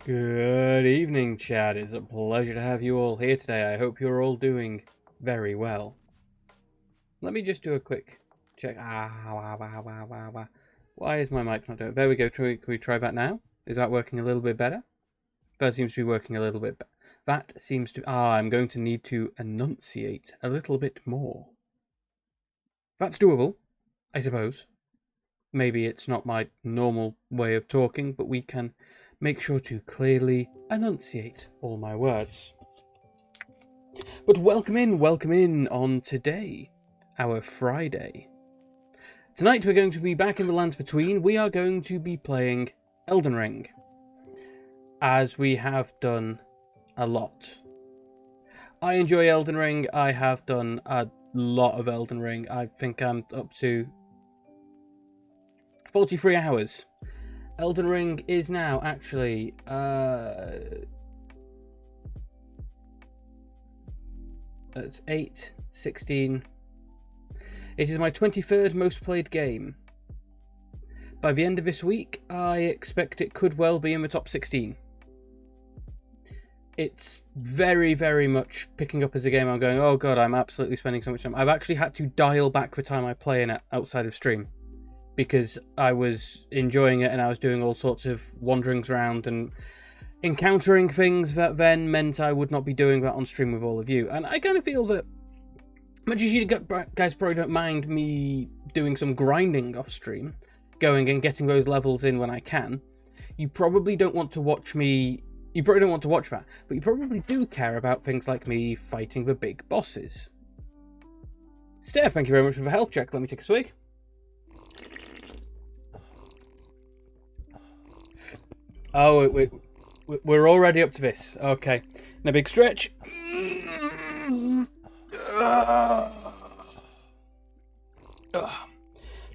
Good evening, Chad. It's a pleasure to have you all here today. I hope you're all doing very well. Let me just do a quick check. Why is my mic not doing it? There we go. Can we try that now? Is that working a little bit better? That seems to be working a little bit better. That seems to... I'm going to need to enunciate a little bit more. That's doable, I suppose. Maybe it's not my normal way of talking, but we can make sure to clearly enunciate all my words. But welcome in on today, our Friday. Tonight we're going to be back in the Lands Between. We are going to be playing Elden Ring, as we have done a lot. I enjoy Elden Ring. I have done a lot of Elden Ring. I think I'm up to 43 hours. Elden Ring is now actually that's 8, 16. It is my 23rd most played game. By the end of this week, I expect it could well be in the top 16. It's very, very much picking up as a game. I'm going, oh god, I'm absolutely spending so much time. I've actually had to dial back the time I play in it outside of stream, because I was enjoying it and I was doing all sorts of wanderings around and encountering things that then meant I would not be doing that on stream with all of you. And I kind of feel that, much as you guys probably don't mind me doing some grinding off stream, going and getting those levels in when I can, you probably don't want to watch me. You probably don't want to watch that, but you probably do care about things like me fighting the big bosses. Steph, thank you very much for the health check. Let me take a swig. Oh, wait, we're already up to this. Okay. And a big stretch.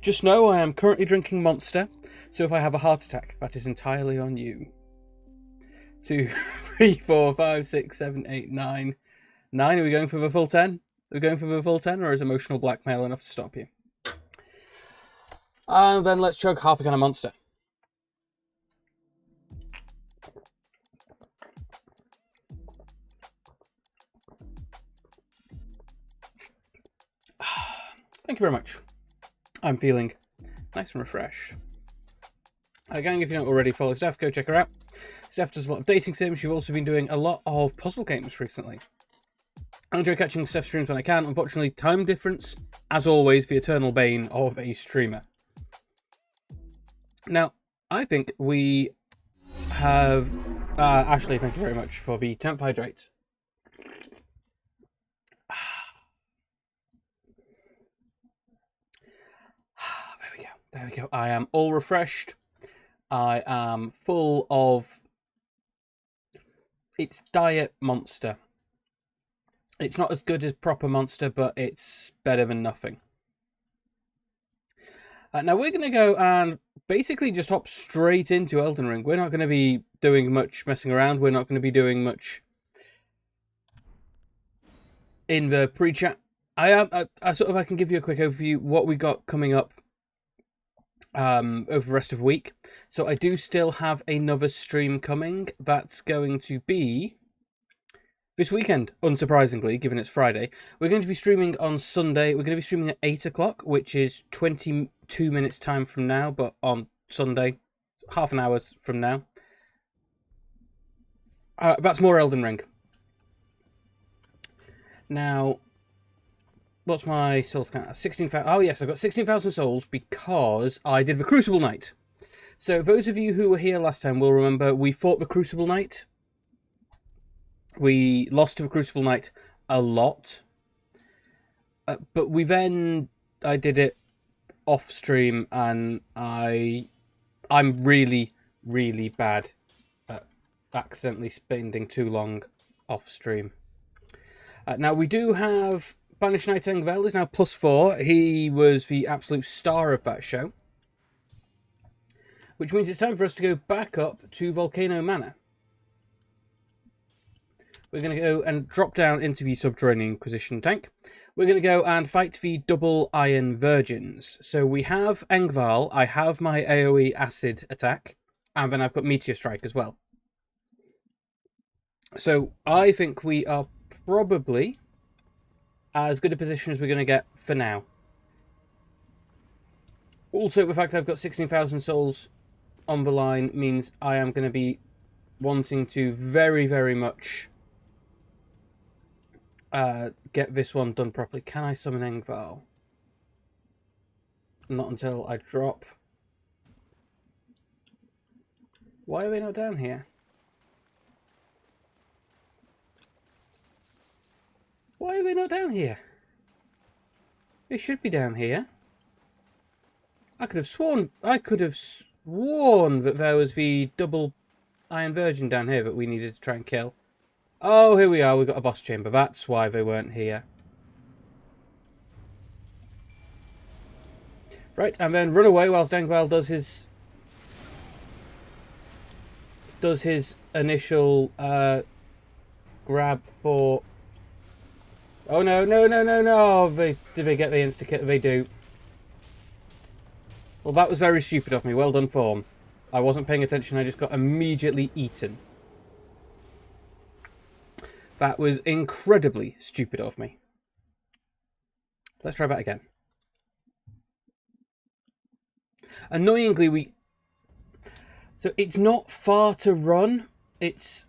Just know I am currently drinking Monster, so if I have a heart attack, that is entirely on you. 2, 3, 4, 5, 6, 7, 8, 9. 9, are we going for the full 10? Are we going for the full 10, or is emotional blackmail enough to stop you? And then let's chug half a can of Monster. Thank you very much. I'm feeling nice and refreshed. Gang, if you don't already follow Steph, go check her out. Steph does a lot of dating sims. She's also been doing a lot of puzzle games recently. I enjoy catching Steph's streams when I can. Unfortunately, time difference, as always, the eternal bane of a streamer. Now, I think we have... Ashley, thank you very much for the temp hydrate. There we go. I am all refreshed. I am full of... It's Diet Monster. It's not as good as proper Monster, but it's better than nothing. Now we're going to go and basically just hop straight into Elden Ring. We're not going to be doing much messing around. We're not going to be doing much in the pre-chat. I can give you a quick overview what we got coming up over the rest of the week. So I do still have another stream coming. That's going to be this weekend, unsurprisingly, given it's Friday. We're going to be streaming on Sunday. We're going to be streaming at 8 o'clock, which is 22 minutes time from now, but on Sunday, half an hour from now. That's more Elden Ring. Now, what's my souls count? 16,000. Oh yes, I've got 16,000 souls because I did the Crucible Knight. So those of you who were here last time will remember we fought the Crucible Knight. We lost to the Crucible Knight a lot. But I did it off stream and I'm really, really bad at accidentally spending too long off stream. Now we do have Banished Knight Engvel is now +4. He was the absolute star of that show. Which means it's time for us to go back up to Volcano Manor. We're going to go and drop down into the Subterranean Inquisition tank. We're going to go and fight the double Iron Virgins. So we have Engval, I have my AoE acid attack, and then I've got Meteor Strike as well. So I think we are probably as good a position as we're going to get for now. Also, the fact that I've got 16,000 souls on the line means I am going to be wanting to very, very much get this one done properly. Can I summon Engval? Not until I drop. Why are they not down here? Why are they not down here? They should be down here. I could have sworn that there was the double Iron Virgin down here that we needed to try and kill. Oh, here we are. We've got a boss chamber. That's why they weren't here. Right, and then run away whilst Engval does his initial grab for... Oh no, no, no, no, no! Did they get the insta-kill? They do. Well, that was very stupid of me. Well done, Form. I wasn't paying attention. I just got immediately eaten. That was incredibly stupid of me. Let's try that again. Annoyingly, so it's not far to run. It's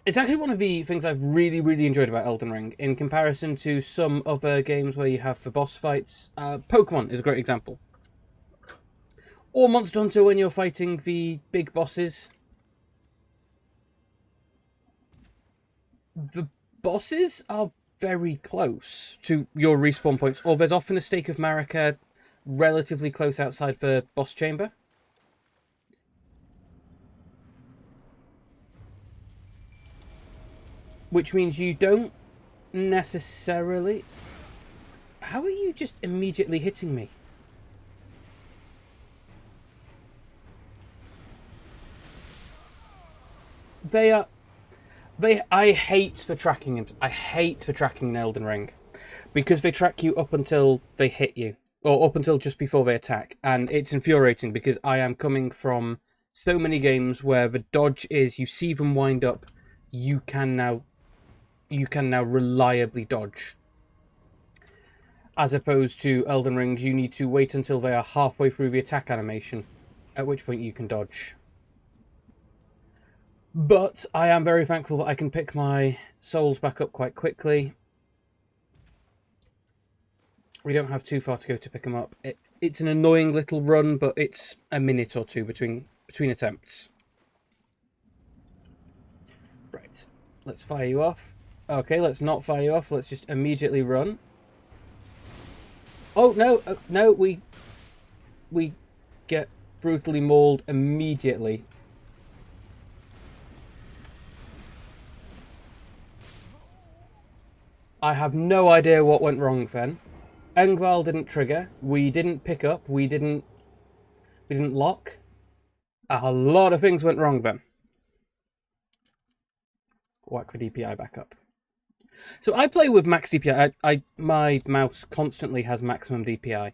actually one of the things I've really, really enjoyed about Elden Ring in comparison to some other games where you have for boss fights. Pokemon is a great example. Or Monster Hunter when you're fighting the big bosses. The bosses are very close to your respawn points, or there's often a Stake of Marika relatively close outside the boss chamber. Which means you don't necessarily... How are you just immediately hitting me? I hate the tracking. I hate the tracking in Elden Ring. Because they track you up until they hit you. Or up until just before they attack. And it's infuriating because I am coming from so many games where the dodge is you see them wind up, you can now reliably dodge. As opposed to Elden Rings, you need to wait until they are halfway through the attack animation, at which point you can dodge. But I am very thankful that I can pick my souls back up quite quickly. We don't have too far to go to pick them up. It's an annoying little run, but it's a minute or two between attempts. Right, let's fire you off. Okay, let's not fire you off. Let's just immediately run. Oh, no, no, we get brutally mauled immediately. I have no idea what went wrong then. Engvall didn't trigger. We didn't pick up. We didn't lock. A lot of things went wrong then. Whack the DPI back up. So I play with max DPI. My mouse constantly has maximum DPI.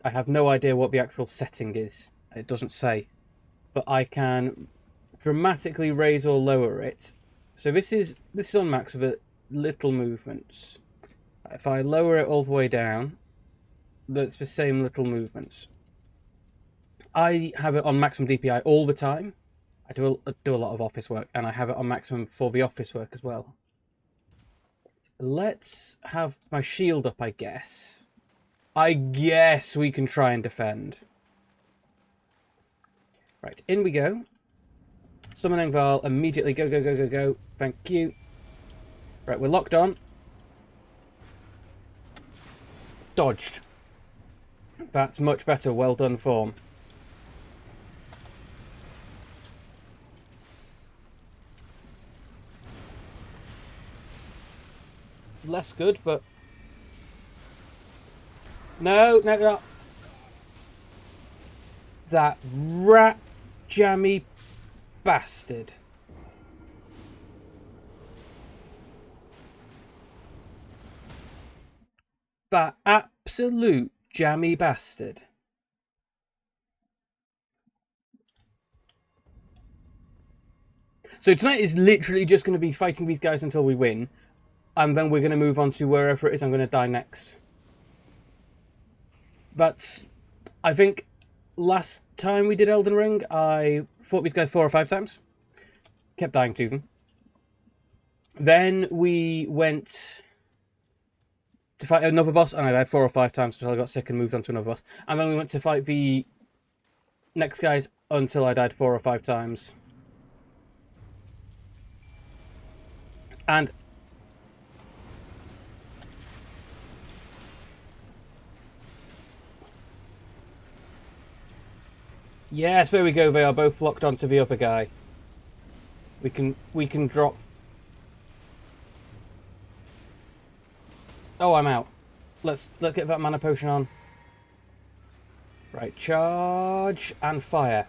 I have no idea what the actual setting is. It doesn't say. But I can dramatically raise or lower it. So this is on max with little movements. If I lower it all the way down, that's the same little movements. I have it on maximum DPI all the time. I do a lot of office work, and I have it on maximum for the office work as well. Let's have my shield up, I guess. I guess we can try and defend. Right, in we go. Summon Engvall, immediately go, go, go, go, go. Thank you. Right, we're locked on. Dodged. That's much better. Well done, form. Less good, but... No, no, no. That rat jammy bastard. That absolute jammy bastard. So tonight is literally just going to be fighting these guys until we win. And then we're going to move on to wherever it is I'm going to die next. But I think last time we did Elden Ring, I fought these guys 4 or 5 times. Kept dying to them. Then we went to fight another boss, and I died 4 or 5 times until I got sick and moved on to another boss. And then we went to fight the next guys until I died 4 or 5 times. And yes, there we go. They are both locked onto the other guy. We can drop. Oh, I'm out. Let's get that mana potion on. Right, charge and fire.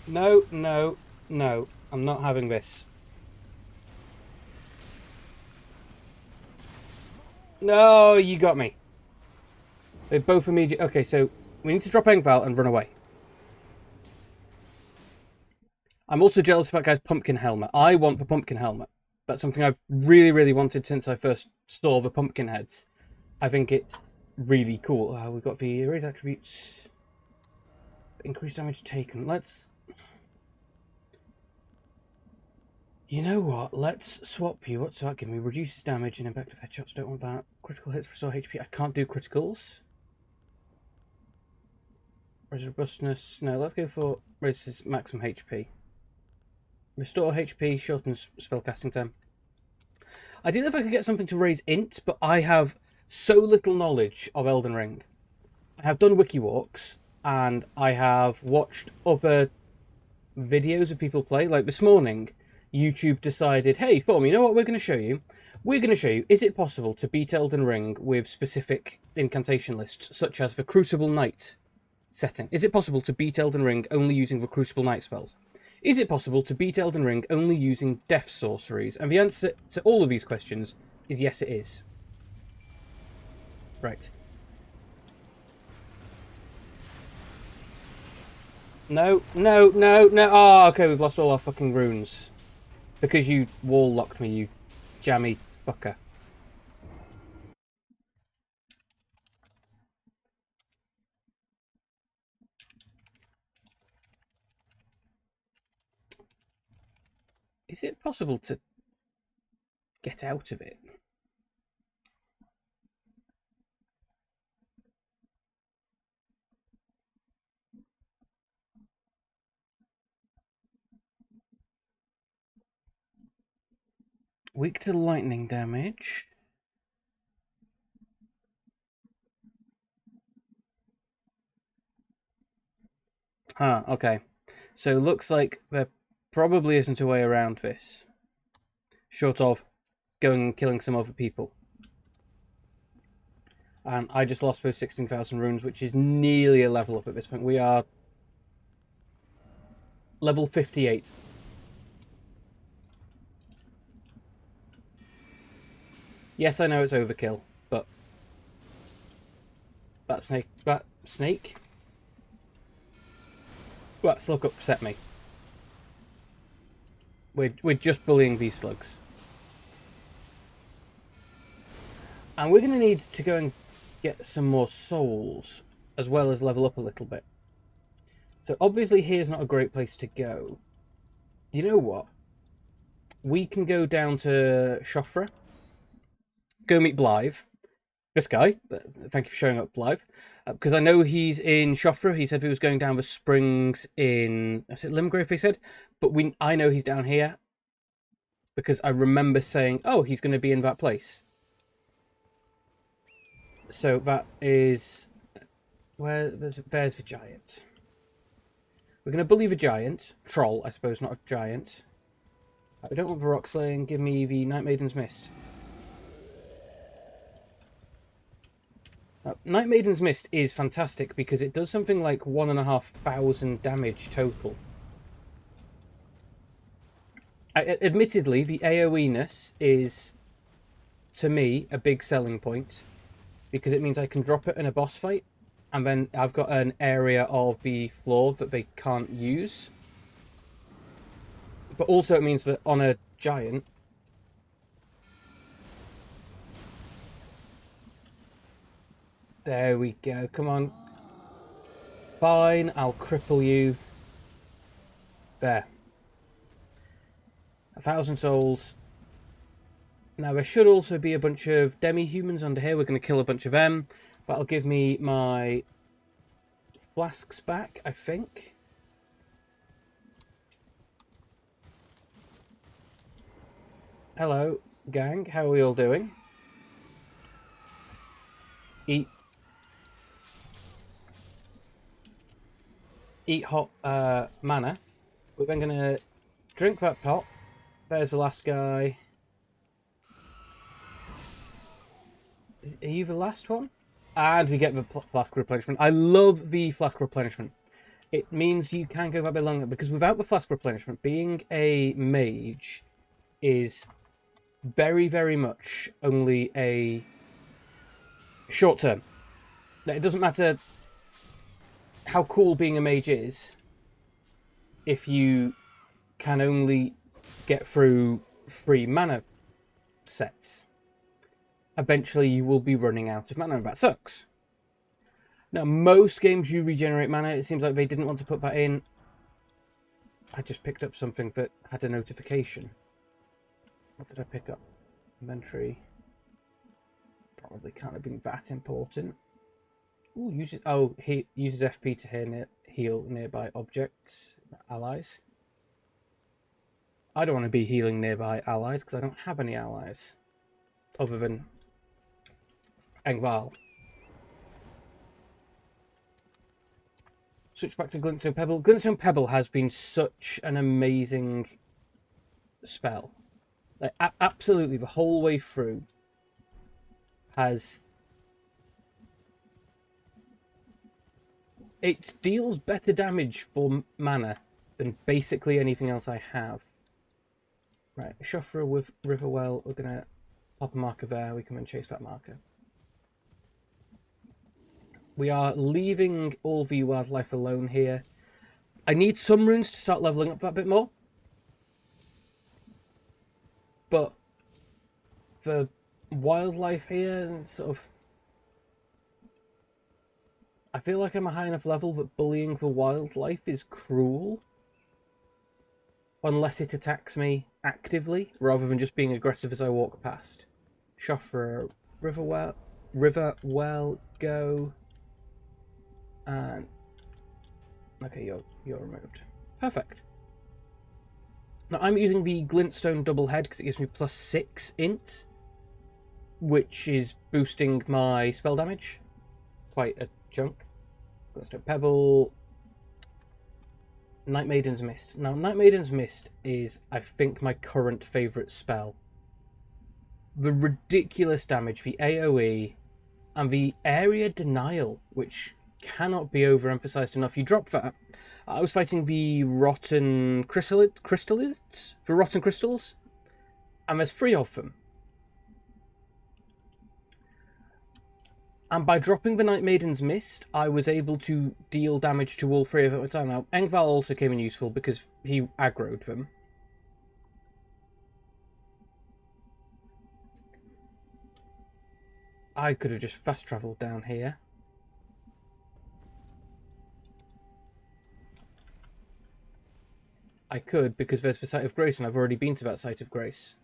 No, no, no. I'm not having this. No, you got me. They both immediate. Okay, so we need to drop Engvall and run away. I'm also jealous of that guy's pumpkin helmet. I want the pumpkin helmet. That's something I've really, really wanted since I first saw the pumpkin heads. I think it's really cool. We've got the erase attributes, increased damage taken. Let's... You know what? Let's swap you. What's that give me? Reduces damage and impact of headshots. Don't want that. Critical hits restore HP. I can't do criticals. Raise robustness. No, let's go for raises maximum HP. Restore HP, shortens spellcasting time. I didn't know if I could get something to raise int, but I have so little knowledge of Elden Ring. I have done wiki walks, and I have watched other videos of people play. Like this morning, YouTube decided, hey, Form, you know what we're going to show you? We're going to show you, is it possible to beat Elden Ring with specific incantation lists, such as the Crucible Knight setting? Is it possible to beat Elden Ring only using the Crucible Knight spells? Is it possible to beat Elden Ring only using death sorceries? And the answer to all of these questions is yes, it is. Right. No, no, no, no. Oh, okay, we've lost all our fucking runes. Because you wall locked me, you jammy fucker. Is it possible to get out of it? Weak to lightning damage. Okay. So looks like there probably isn't a way around this. Short of going and killing some other people. And I just lost those 16,000 runes, which is nearly a level up at this point. We are level 58. Yes, I know it's overkill, but that snake, that slug upset me. We're just bullying these slugs, and we're going to need to go and get some more souls as well as level up a little bit. So obviously here's not a great place to go. You know what? We can go down to Shofra, go meet Blythe. This guy, thank you for showing up, Blythe, because I know he's in Shofra. He said he was going down the springs in, is it Limgrave, he said? But I know he's down here because I remember saying, oh, he's going to be in that place. So that is, there's the giant. We're going to bully the giant. Troll, I suppose, not a giant. I don't want the rock slaying. Give me the Night Maiden's Mist. Night Maiden's Mist is fantastic because it does something like 1,500 damage total. Admittedly, the AoE-ness is, to me, a big selling point because it means I can drop it in a boss fight and then I've got an area of the floor that they can't use. But also it means that on a giant, there we go, come on. Fine, I'll cripple you. There. 1,000 souls. Now there should also be a bunch of demi-humans under here. We're going to kill a bunch of them. That'll give me my flasks back, I think. Hello, gang. How are we all doing? Eat hot mana. We're then going to drink that pot. There's the last guy. Are you the last one? And we get the flask replenishment. I love the flask replenishment. It means you can go that bit longer, because without the flask replenishment, being a mage is very, very much only a short term. It doesn't matter how cool being a mage is if you can only get through 3 mana sets. eventually you will be running out of mana, and that sucks. Now, most games you regenerate mana. It seems like they didn't want to put that in. I just picked up something that had a notification. What did I pick up? Inventory. Probably can't have been that important. Ooh, he uses FP to heal nearby objects, allies. I don't want to be healing nearby allies because I don't have any allies other than Engvall. Switch back to Glintstone Pebble. Glintstone Pebble has been such an amazing spell. Like, absolutely, the whole way through has... It deals better damage for mana than basically anything else I have. Right, Shofra with Riverwell. We're going to pop a marker there. We come and chase that marker. We are leaving all the wildlife alone here. I need some runes to start leveling up that bit more. But for wildlife here, sort of... I feel like I'm a high enough level that bullying for wildlife is cruel. Unless it attacks me actively, rather than just being aggressive as I walk past. Shofra, Riverwell, go... And... Okay, you're removed. Perfect. Now, I'm using the Glintstone Double Head because it gives me +6 int, which is boosting my spell damage. Quite a chunk. Glintstone Pebble. Night Maiden's Mist. Now, Night Maiden's Mist is, I think, my current favourite spell. The ridiculous damage, the AoE, and the area denial, which cannot be overemphasized enough. You drop that. I was fighting the rotten crystals, and there's 3 of them. And by dropping the Night Maiden's Mist, I was able to deal damage to all 3 of them at a time. Now, Engvall also came in useful because he aggroed them. I could have just fast travelled down here. I could, because there's the Site of Grace, and I've already been to that Site of Grace.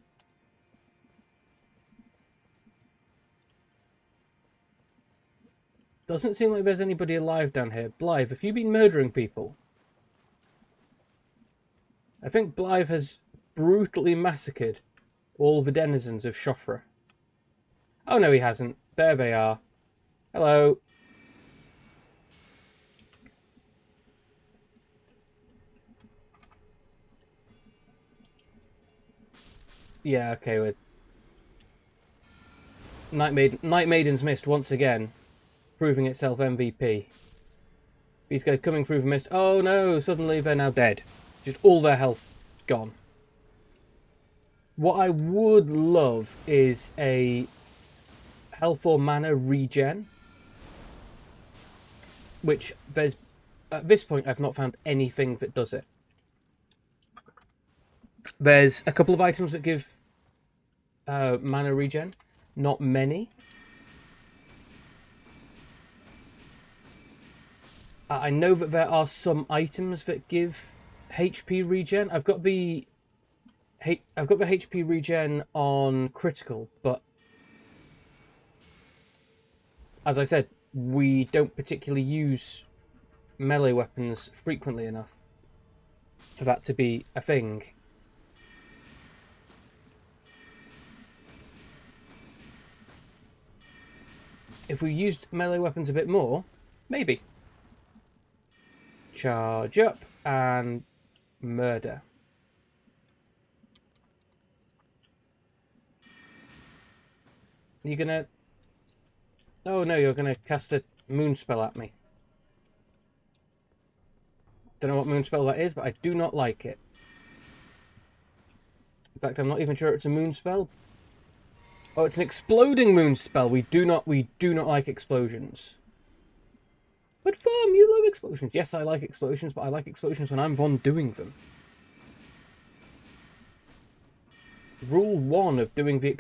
Doesn't seem like there's anybody alive down here. Blythe, have you been murdering people? I think Blythe has brutally massacred all the denizens of Shofra. Oh no, he hasn't. There they are. Hello. Yeah, okay, with Night Maiden's Mist once again, proving itself MVP. These guys coming through the mist. Oh no, suddenly they're now dead. Just all their health gone. What I would love is a health or mana regen, which there's, at this point, I've not found anything that does it. There's a couple of items that give mana regen, not many. I know that there are some items that give HP regen. I've got the HP regen on critical, but as I said, we don't particularly use melee weapons frequently enough for that to be a thing. If we used melee weapons a bit more, maybe. Charge up and murder. You're gonna... Oh no, you're gonna cast a moon spell at me. Don't know what moon spell that is, but I do not like it. In fact, I'm not even sure it's a moon spell. Oh, it's an exploding moon spell. We do not like explosions. But Farm, you love explosions. Yes, I like explosions, but I like explosions when I'm the one doing them. Rule 1 of doing the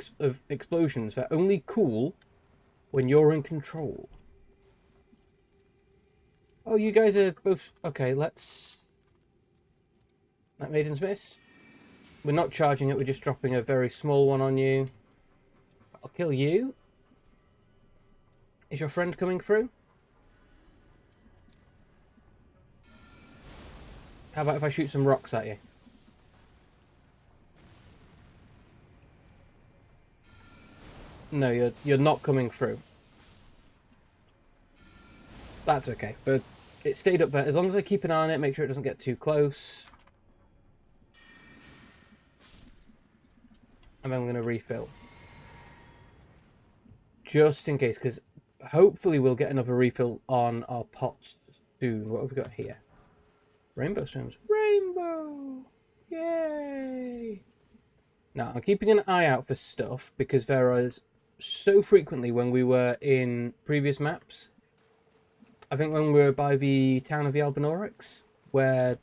explosions, they're only cool when you're in control. Oh, you guys are both... Okay, let's... That Maiden's Mist. We're not charging it, we're just dropping a very small one on you. I'll kill you. Is your friend coming through? How about if I shoot some rocks at you? No, you're not coming through. That's okay, but it stayed up there. As long as I keep an eye on it, make sure it doesn't get too close. And then I'm going to refill. Just in case, because hopefully we'll get another refill on our pots soon. What have we got here? Rainbow stones. Rainbow! Yay! Now, I'm keeping an eye out for stuff, because there is so frequently when we were in previous maps. I think when we were by the town of the Albinaurics, where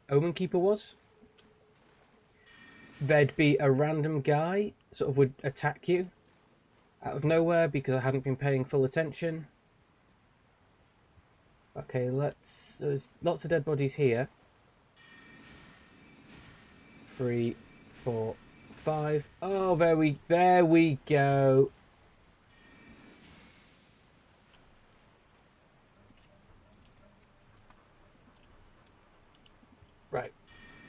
Omen Keeper was, there'd be a random guy sort of would attack you out of nowhere because I hadn't been paying full attention. Okay, there's lots of dead bodies here. 3, 4, 5. Oh, there we go. Right,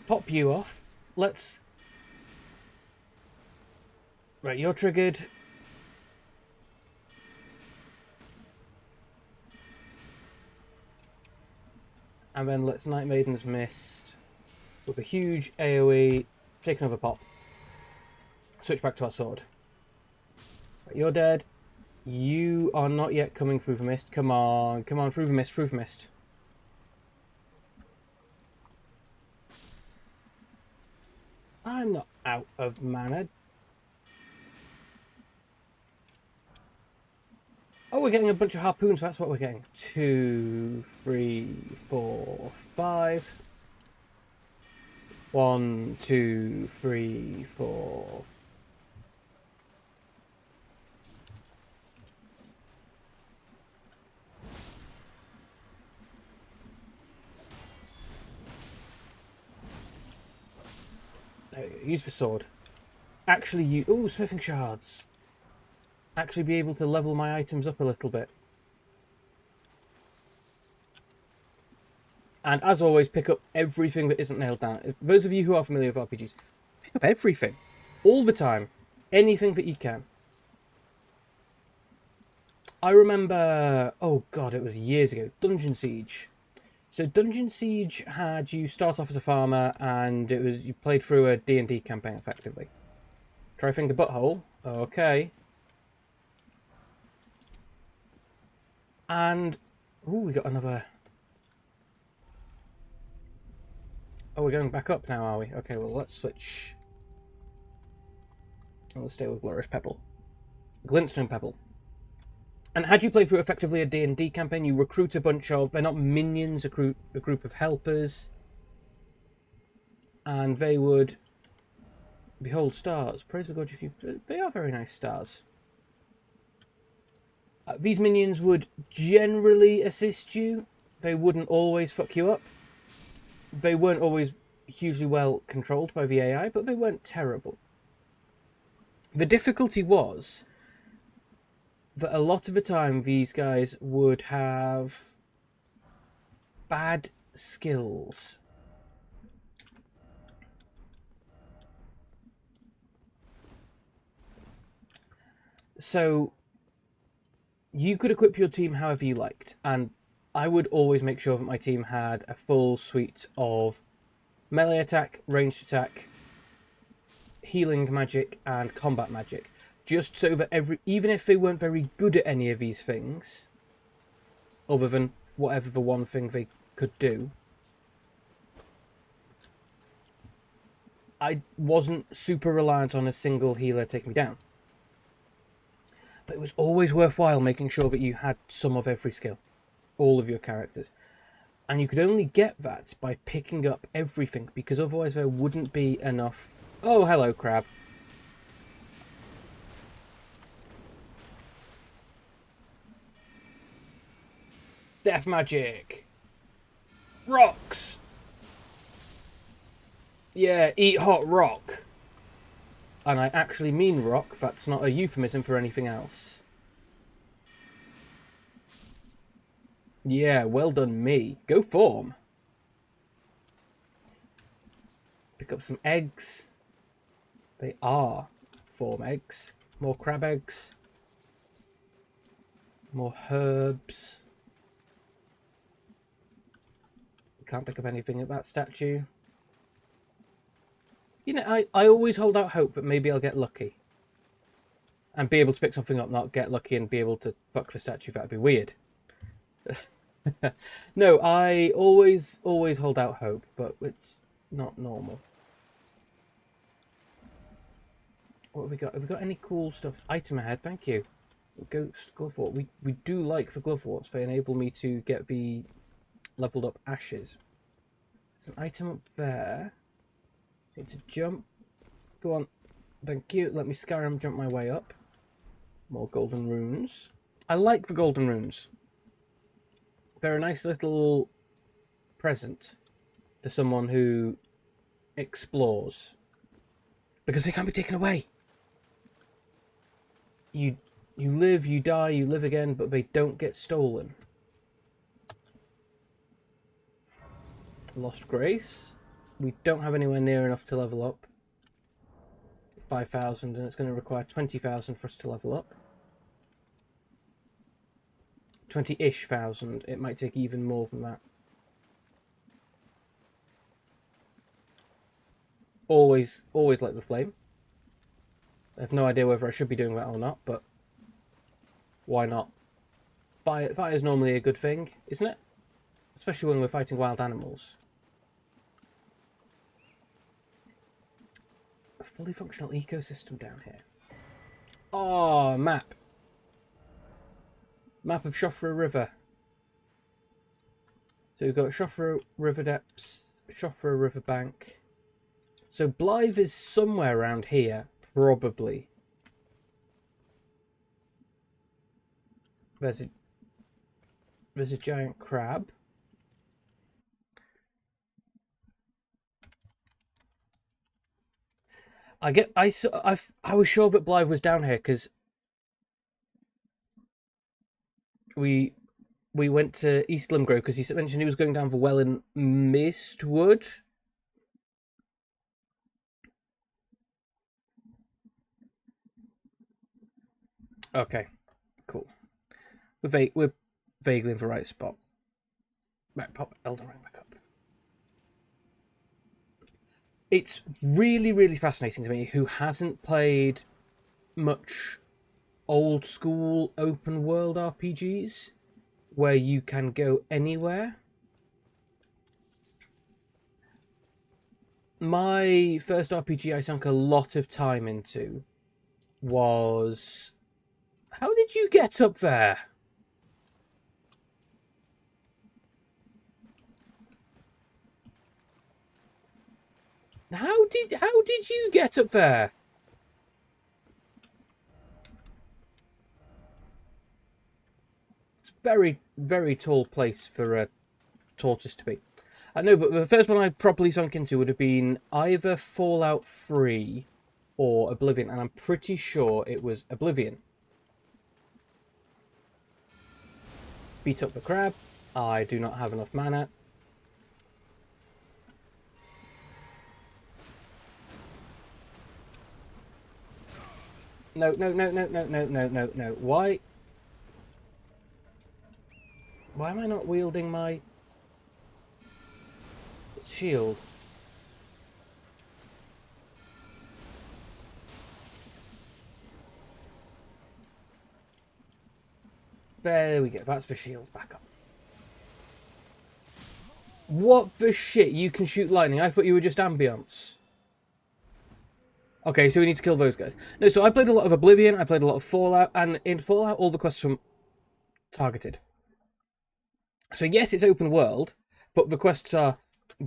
pop you off. Let's... Right, you're triggered. And then let's Night Maiden's Mist with a huge AoE. Take another pop. Switch back to our sword. Right, you're dead. You are not yet coming through the mist. Come on, come on, through the mist, through the mist. I'm not out of mana. Oh, we're getting a bunch of harpoons. That's what we're getting. 2, 3, 4, 5. 1, 2, 3, 4. There you go. Use the sword. Actually, ooh, smithing shards. Actually be able to level my items up a little bit. And as always, pick up everything that isn't nailed down. If those of you who are familiar with RPGs, pick up everything. All the time. Anything that you can. I remember, oh god, it was years ago, Dungeon Siege. So Dungeon Siege had you start off as a farmer and it was you played through a D&D campaign effectively. Try finger butthole. Okay. And ooh, we got another. Oh, we're going back up now, are we? Okay, well let's switch. Let's stay with Glorious Pebble. Glintstone Pebble. And had you played through effectively a D&D campaign, you recruit a bunch of... They're not minions, a group of helpers. And they would... Behold stars. Praise the God if you... They are very nice stars. These minions would generally assist you. They wouldn't always fuck you up. They weren't always hugely well controlled by the AI, but they weren't terrible. The difficulty was... that a lot of the time these guys would have bad skills. So you could equip your team however you liked, and I would always make sure that my team had a full suite of melee attack, ranged attack, healing magic, and combat magic. Just so that even if they weren't very good at any of these things, other than whatever the one thing they could do, I wasn't super reliant on a single healer taking me down. But it was always worthwhile making sure that you had some of every skill, all of your characters. And you could only get that by picking up everything, because otherwise there wouldn't be enough... Oh, hello, crab. Death magic. Rocks. Yeah, eat hot rock. And I actually mean rock. That's not a euphemism for anything else. Yeah, well done me. Go form. Pick up some eggs. They are form eggs. More crab eggs. More herbs. Can't pick up anything at that statue. You know, I always hold out hope that maybe I'll get lucky. And be able to pick something up, not get lucky and be able to fuck the statue. That'd be weird. No, I always hold out hope, but it's not normal. What have we got? Have we got any cool stuff? Item ahead, thank you. Ghost Glovewort. We do like the Gloveworts. They enable me to get the leveled up ashes. There's an item up there. Need to jump. Go on. Thank you. Let me Skyrim jump my way up. More golden runes. I like the golden runes. They're a nice little present for someone who explores. Because they can't be taken away. You live, you die, you live again, but they don't get stolen. Lost Grace. We don't have anywhere near enough to level up. 5,000, and it's going to require 20,000 for us to level up. 20-ish thousand. It might take even more than that. Always like the flame. I have no idea whether I should be doing that or not, but why not? Fire is normally a good thing, isn't it? Especially when we're fighting wild animals. A fully functional ecosystem down here. Oh, map. Map of Shofra River. So we've got Shofra River depths, Shofra River bank. So Blythe is somewhere around here, probably. There's a giant crab. I was sure that Blythe was down here because we went to East Limgrove because he mentioned he was going down the well in Mistwood. Okay, cool. We're vaguely in the right spot. Right, pop Elden Ring back up. It's really, really fascinating to me who hasn't played much old school open world RPGs where you can go anywhere. My first RPG I sunk a lot of time into was... How did you get up there? How did you get up there? It's a very, very tall place for a tortoise to be. I know, but the first one I properly sunk into would have been either Fallout 3 or Oblivion, and I'm pretty sure it was Oblivion. Beat up the crab. I do not have enough mana. No. Why am I not wielding my shield? There we go. That's the shield back up. What the shit? You can shoot lightning. I thought you were just ambience. Okay, so we need to kill those guys. No, so I played a lot of Oblivion. I played a lot of Fallout. And in Fallout, all the quests were targeted. So yes, it's open world, but the quests are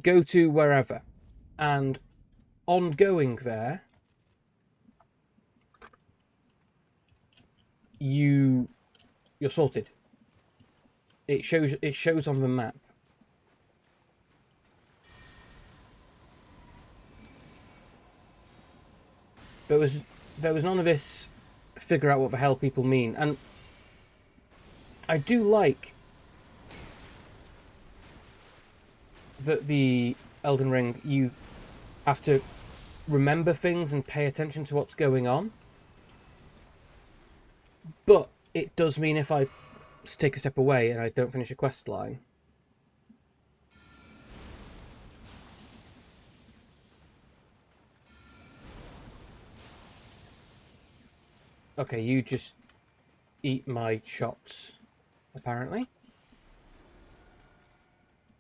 go to wherever. And ongoing there, you're sorted. it shows on the map. There was none of this figure out what the hell people mean, and I do like that the Elden Ring, you have to remember things and pay attention to what's going on, but it does mean if I take a step away and I don't finish a quest line, okay, you just eat my shots, apparently.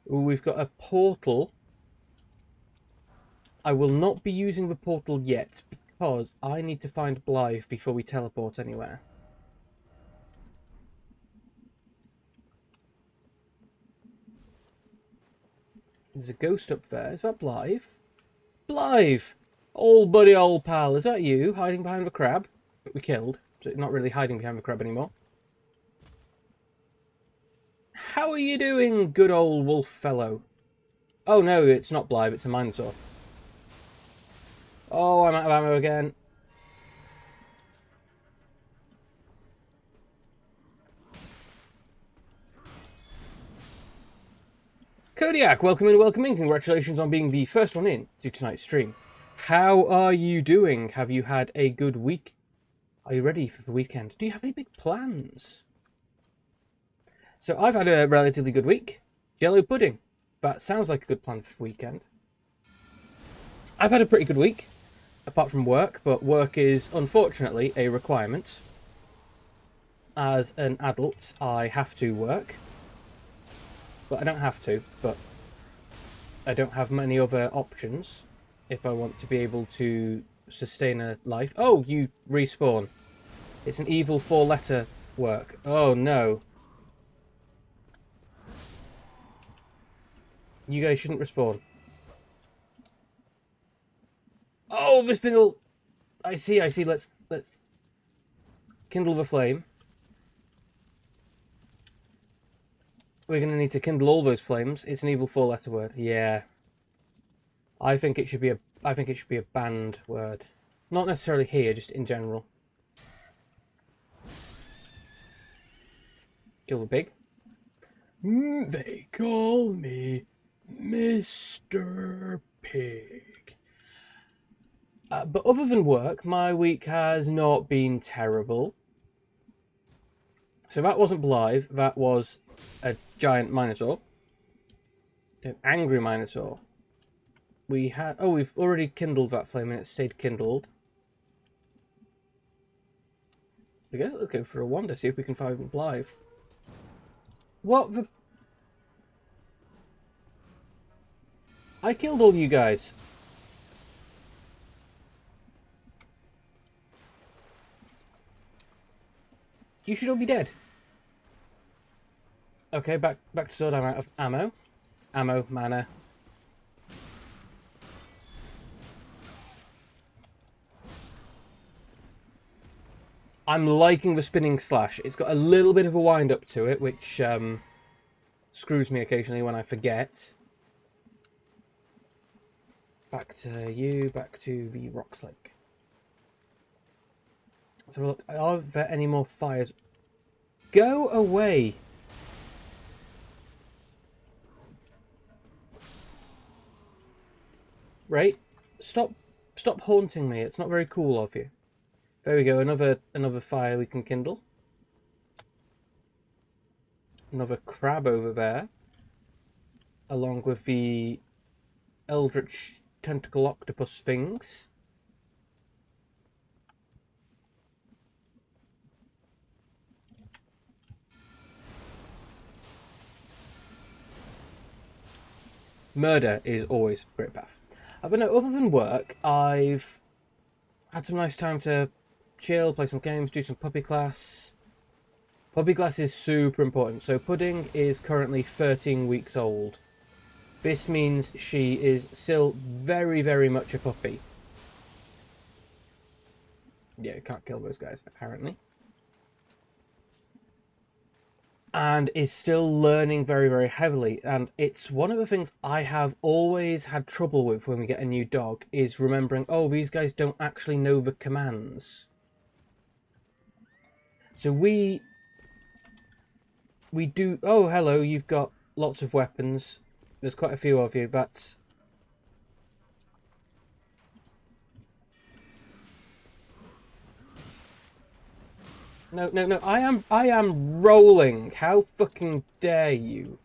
Ooh, we've got a portal. I will not be using the portal yet because I need to find Blythe before we teleport anywhere. There's a ghost up there. Is that Blythe? Blythe! Old buddy, old pal. Is that you hiding behind the crab that we killed? So not really hiding behind the crab anymore. How are you doing, good old wolf fellow? Oh no, it's not Blythe, it's a Minotaur. Oh, I'm out of ammo again. Kodiak, welcome in, welcome in. Congratulations on being the first one in to tonight's stream. How are you doing? Have you had a good week? Are you ready for the weekend? Do you have any big plans? So I've had a relatively good week. Jello pudding. That sounds like a good plan for the weekend. I've had a pretty good week, apart from work, but work is unfortunately a requirement. As an adult, I have to work. But I don't have to, but I don't have many other options if I want to be able to sustain a life. Oh, you respawn. It's an evil 4-letter work. Oh no. You guys shouldn't respawn. Oh, this thing will... I see. Let's kindle the flame. We're going to need to kindle all those flames. It's an evil 4-letter word. Yeah. I think it should be a banned word. Not necessarily here, just in general. Kill the pig. They call me Mr. Pig. But other than work, my week has not been terrible. So that wasn't Blythe, that was a giant Minotaur. An angry Minotaur. We've already kindled that flame and it stayed kindled. I guess let's go for a wander, see if we can find Blythe. What the... I killed all you guys. You should all be dead. Okay, back to sword. I'm out of ammo. Ammo, mana. I'm liking the spinning slash. It's got a little bit of a wind up to it, which screws me occasionally when I forget. Back to you, back to the Rocks Lake. Let's have a look. Are there any more fires? Go away! Right? Stop haunting me. It's not very cool of you. There we go, another fire we can kindle. Another crab over there. Along with the eldritch tentacle octopus things. Murder is always a great path. But no, other than work, I've had some nice time to chill, play some games, do some puppy class. Puppy class is super important. So Pudding is currently 13 weeks old. This means she is still very, very much a puppy. Yeah, can't kill those guys, apparently. and is still learning very, very heavily. And it's one of the things I have always had trouble with when we get a new dog, is remembering, oh, these guys don't actually know the commands. So we do... Oh, hello, you've got lots of weapons. There's quite a few of you. That's... No, no, no. I am rolling. How fucking dare you?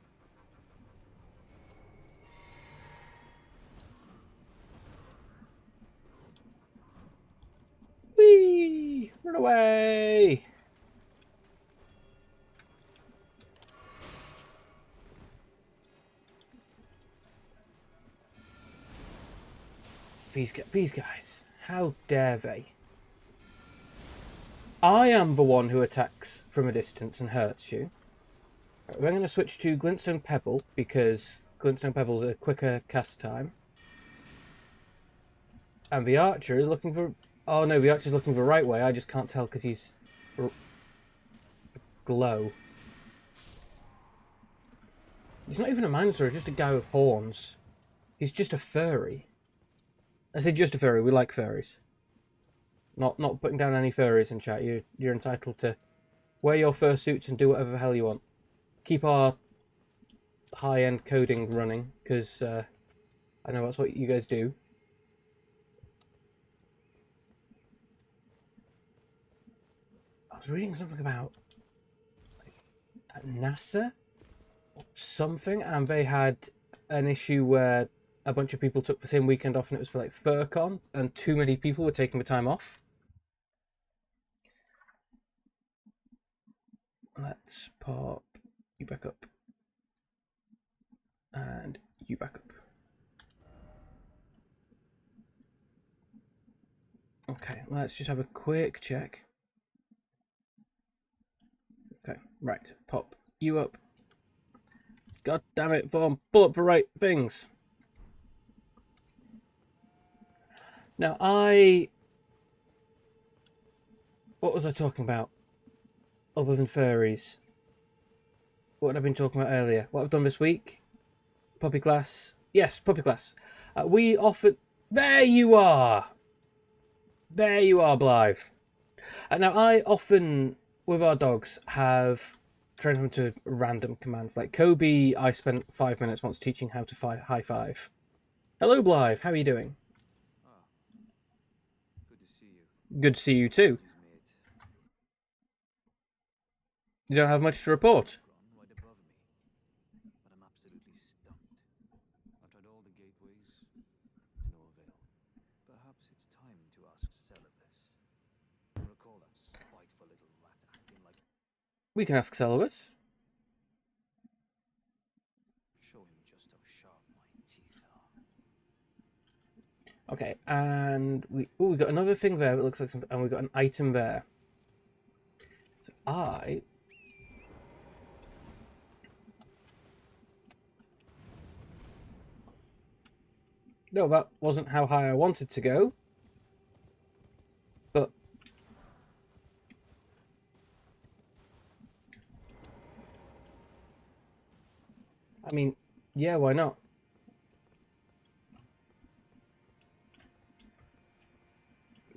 Whee! Run away! These guys. How dare they? I am the one who attacks from a distance and hurts you. We're going to switch to Glintstone Pebble, because Glintstone Pebble is a quicker cast time. And the Archer is looking for... Oh no, the Archer's looking the right way. I just can't tell because he's... glow. He's not even a Minotaur, he's just a guy with horns. He's just a furry. I say just a furry, we like furries. Not putting down any furries in chat. You're entitled to wear your fursuits and do whatever the hell you want. Keep our high-end coding running, because I know that's what you guys do. I was reading something about NASA or something, and they had an issue where a bunch of people took the same weekend off, and it was for like FurCon, and too many people were taking the time off. Let's pop you back up. And you back up. Okay, let's just have a quick check. Okay, right, pop you up. God damn it, Vorm, pull up the right things. Now what was I talking about? Other than furries. What had I been talking about earlier? What I've done this week? Puppy class. Yes, puppy class. We offered... There you are! There you are, Blythe. Now, I often, with our dogs, have trained them to random commands. Like Kobe, I spent 5 minutes once teaching how to high five. Hello, Blythe. How are you doing? Good to see you. Good to see you too. You don't have much to report. Right above me, but I'm absolutely stumped. I've tried all the gateways, to no avail. Perhaps it's time to ask Celibus. Recall that spiteful little rat acting like... We can ask Celibus. Show him just how sharp my teeth are. Okay, and we got another thing there that looks like something, and we got an item there. So no, that wasn't how high I wanted to go. But I mean, yeah, why not?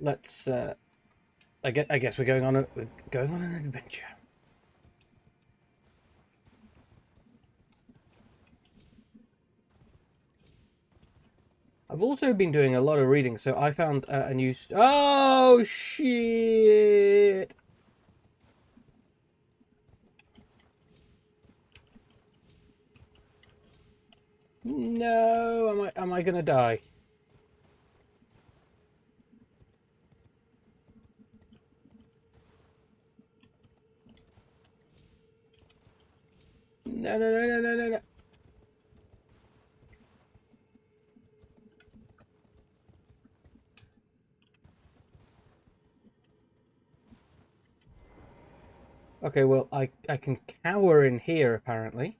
Let's I guess we're going on an adventure. I've also been doing a lot of reading, so I found a new... Oh, shit! No, am I gonna die? No, no, no, no, no, no, no. Okay, well, I can cower in here, apparently.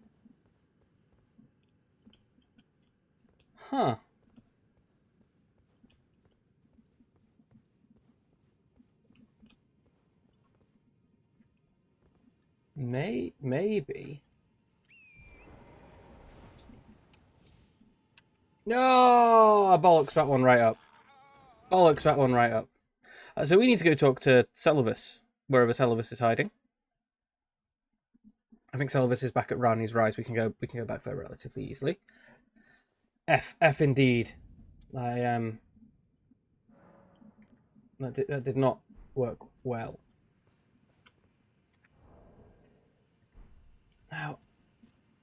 Huh. Maybe. No, bollocks that one right up. Bollocks that one right up. So we need to go talk to Celovus, wherever Celovus is hiding. I think Celovus is back at Rani's Rise. We can go back there relatively easily. F indeed. That did not work well. Now,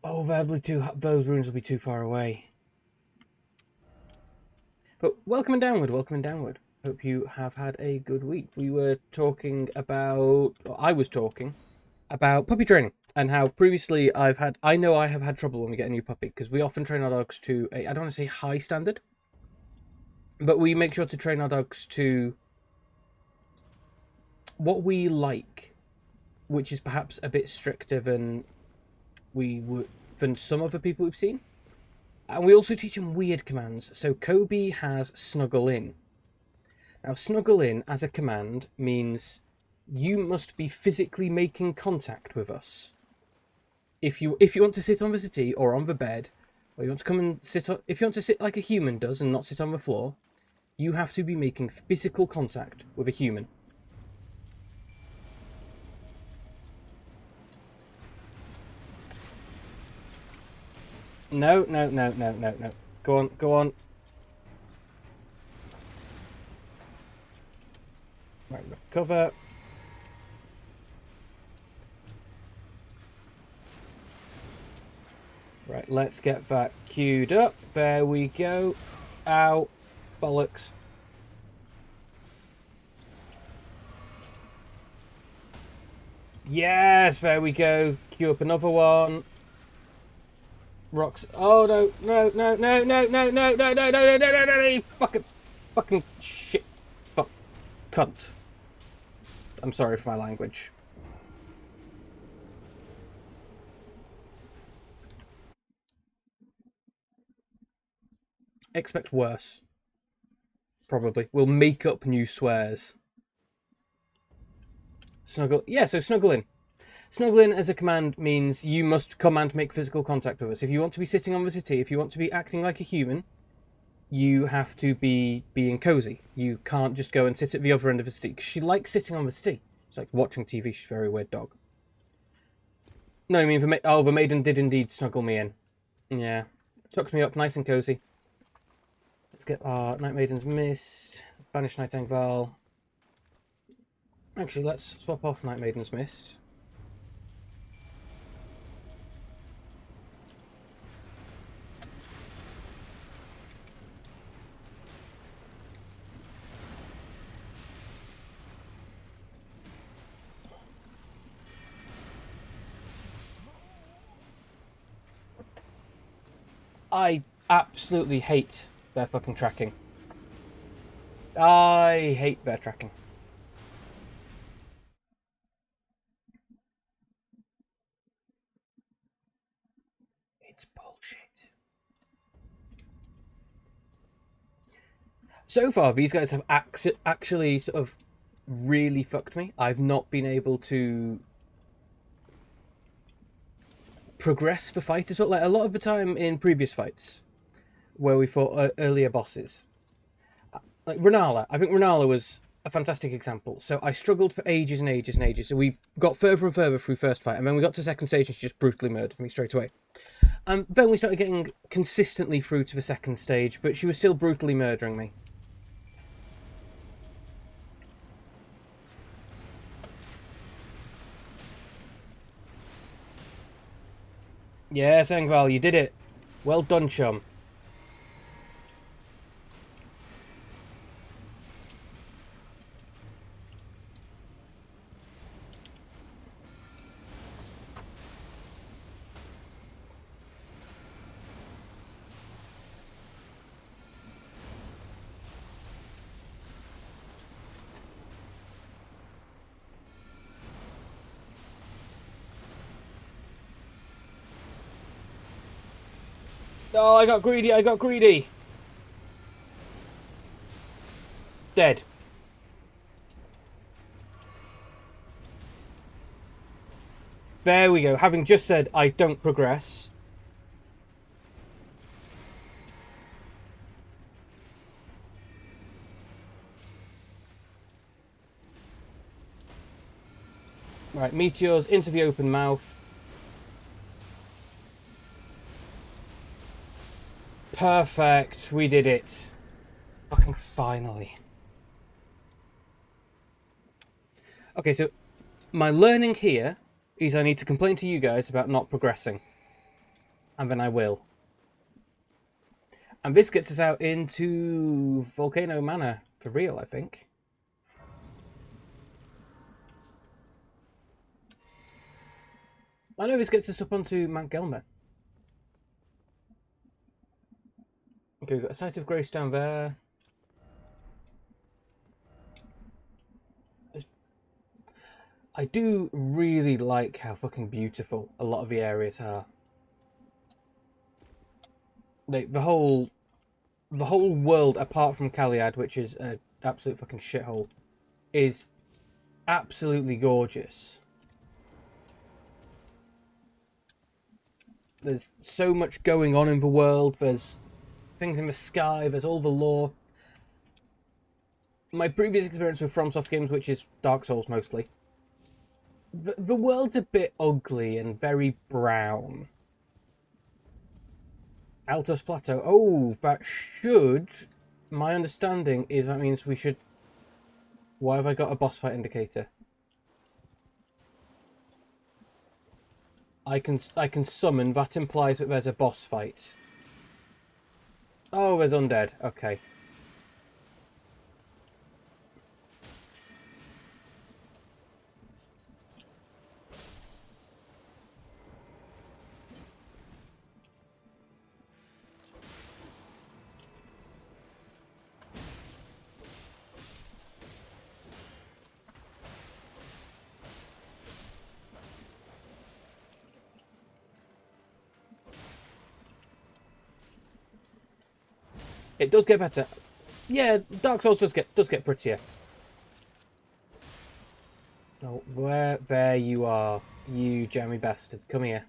verbally those runes will be too far away. But welcome and downward. Hope you have had a good week. We were talking about, or I was talking about puppy training and how previously I know I have had trouble when we get a new puppy because we often train our dogs to I don't want to say high standard, but we make sure to train our dogs to what we like, which is perhaps a bit stricter than than some other people we've seen. And we also teach them weird commands. So Kobe has snuggle in. Now, snuggle in as a command means you must be physically making contact with us. If you want to sit on the settee or on the bed, or you want to come and sit on, if you want to sit like a human does and not sit on the floor, you have to be making physical contact with a human. No. Go on. Right, cover. Right, let's get that queued up. There we go. Ow. Bollocks. Yes, there we go. Queue up another one. Rocks. Oh no. Fucking shit. Fuck. Cunt. I'm sorry for my language. Expect worse. Probably. We'll make up new swears. Snuggle. Yeah, so snuggle in. Snuggle in as a command means you must come and make physical contact with us. If you want to be sitting on the settee, if you want to be acting like a human, you have to be being cozy. You can't just go and sit at the other end of the settee. Because she likes sitting on the settee. It's like watching TV. She's a very weird dog. No, I mean, the maiden did indeed snuggle me in. Yeah. Tucks me up nice and cozy. Let's get our Night Maiden's Mist. Banish Night Angval. Actually, let's swap off Night Maiden's Mist. I absolutely hate their fucking tracking. I hate their tracking. It's bullshit. So far, these guys have actually sort of really fucked me. I've not been able to progress the fight as well. Like a lot of the time in previous fights, where we fought earlier bosses, like Renala. I think Renala was a fantastic example. So I struggled for ages and ages and ages. So we got further and further through first fight, and then we got to second stage, and she just brutally murdered me straight away. Then we started getting consistently through to the second stage, but she was still brutally murdering me. Yes, Angval, you did it. Well done, chum. Oh, I got greedy. Dead. There we go. Having just said I don't progress. Right, meteors into the open mouth. Perfect. We did it. Fucking finally. Okay, so my learning here is I need to complain to you guys about not progressing. And then I will. And this gets us out into Volcano Manor for real, I think. I know this gets us up onto Mount Gelmer. Okay, we've got a Sight of Grace down there. I do really like how fucking beautiful a lot of the areas are. Like, the whole world, apart from Caliad, which is an absolute fucking shithole, is absolutely gorgeous. There's so much going on in the world. There's things in the sky. There's all the lore. My previous experience with FromSoft games, which is Dark Souls mostly, the world's a bit ugly and very brown. Altos Plateau. Oh, that should... My understanding is that means we should... Why have I got a boss fight indicator? I can summon. That implies that there's a boss fight. Oh, there's undead. Okay. It does get better. Yeah, Dark Souls does get prettier. Oh, there you are, you jammy bastard. Come here.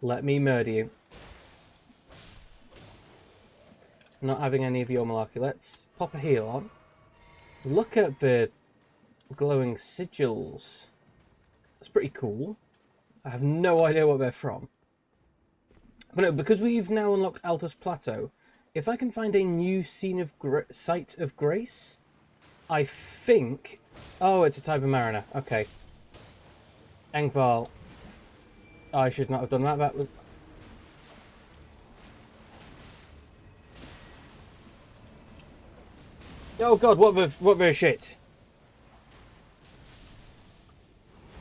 Let me murder you. Not having any of your malarkey. Let's pop a heal on. Look at the glowing sigils. That's pretty cool. I have no idea what they're from. But no, because we've now unlocked Altus Plateau, if I can find a new Sight of Grace, I think... Oh, it's a type of mariner. Okay. Engvall. I should not have done that. That was... Oh god, what the shit?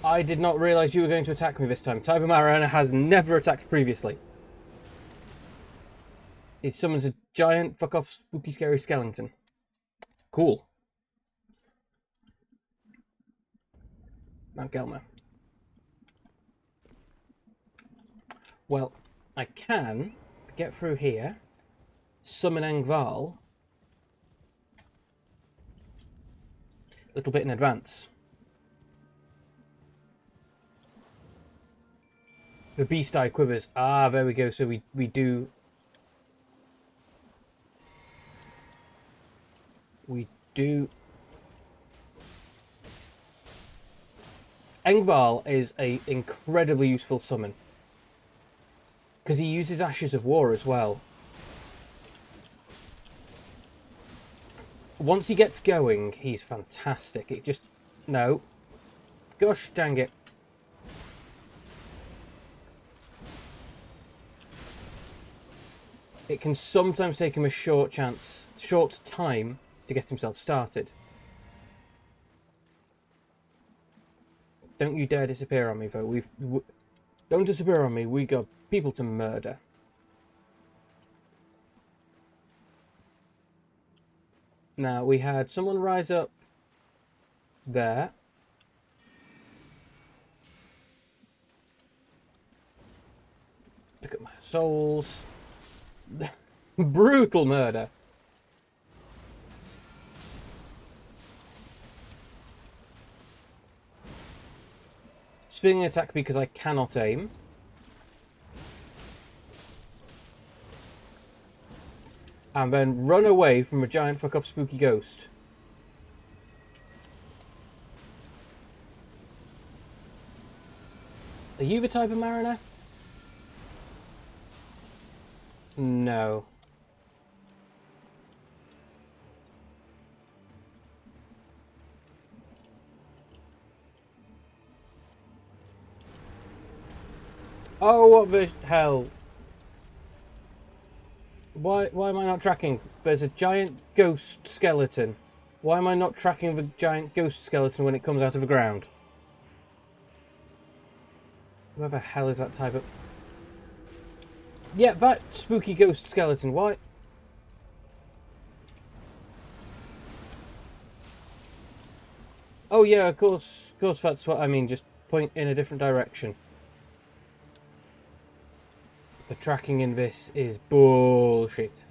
I did not realise you were going to attack me this time. Type of mariner has never attacked previously. He summons a giant fuck-off spooky scary skeleton. Cool. Mount Gelmer. Well, I can get through here, summon Engvall a little bit in advance. The beast eye quivers. Ah, there we go. So we do... We do... Engvall is an incredibly useful summon. Because he uses Ashes of War as well. Once he gets going, he's fantastic. It just... No. Gosh dang it. It can sometimes take him a short time to get himself started. Don't you dare disappear on me, though. Don't disappear on me. We got people to murder. Now, we had someone rise up there. Pick up my souls. Brutal murder. spinning attack because I cannot aim. And then run away from a giant fuck-off spooky ghost. Are you the type of mariner? No. Oh, what the hell? Why am I not tracking? There's a giant ghost skeleton. Why am I not tracking the giant ghost skeleton when it comes out of the ground? Where the hell is that type of... Yeah, that spooky ghost skeleton. Why? Oh yeah, of course that's what I mean. Just point in a different direction. The tracking in this is bullshit.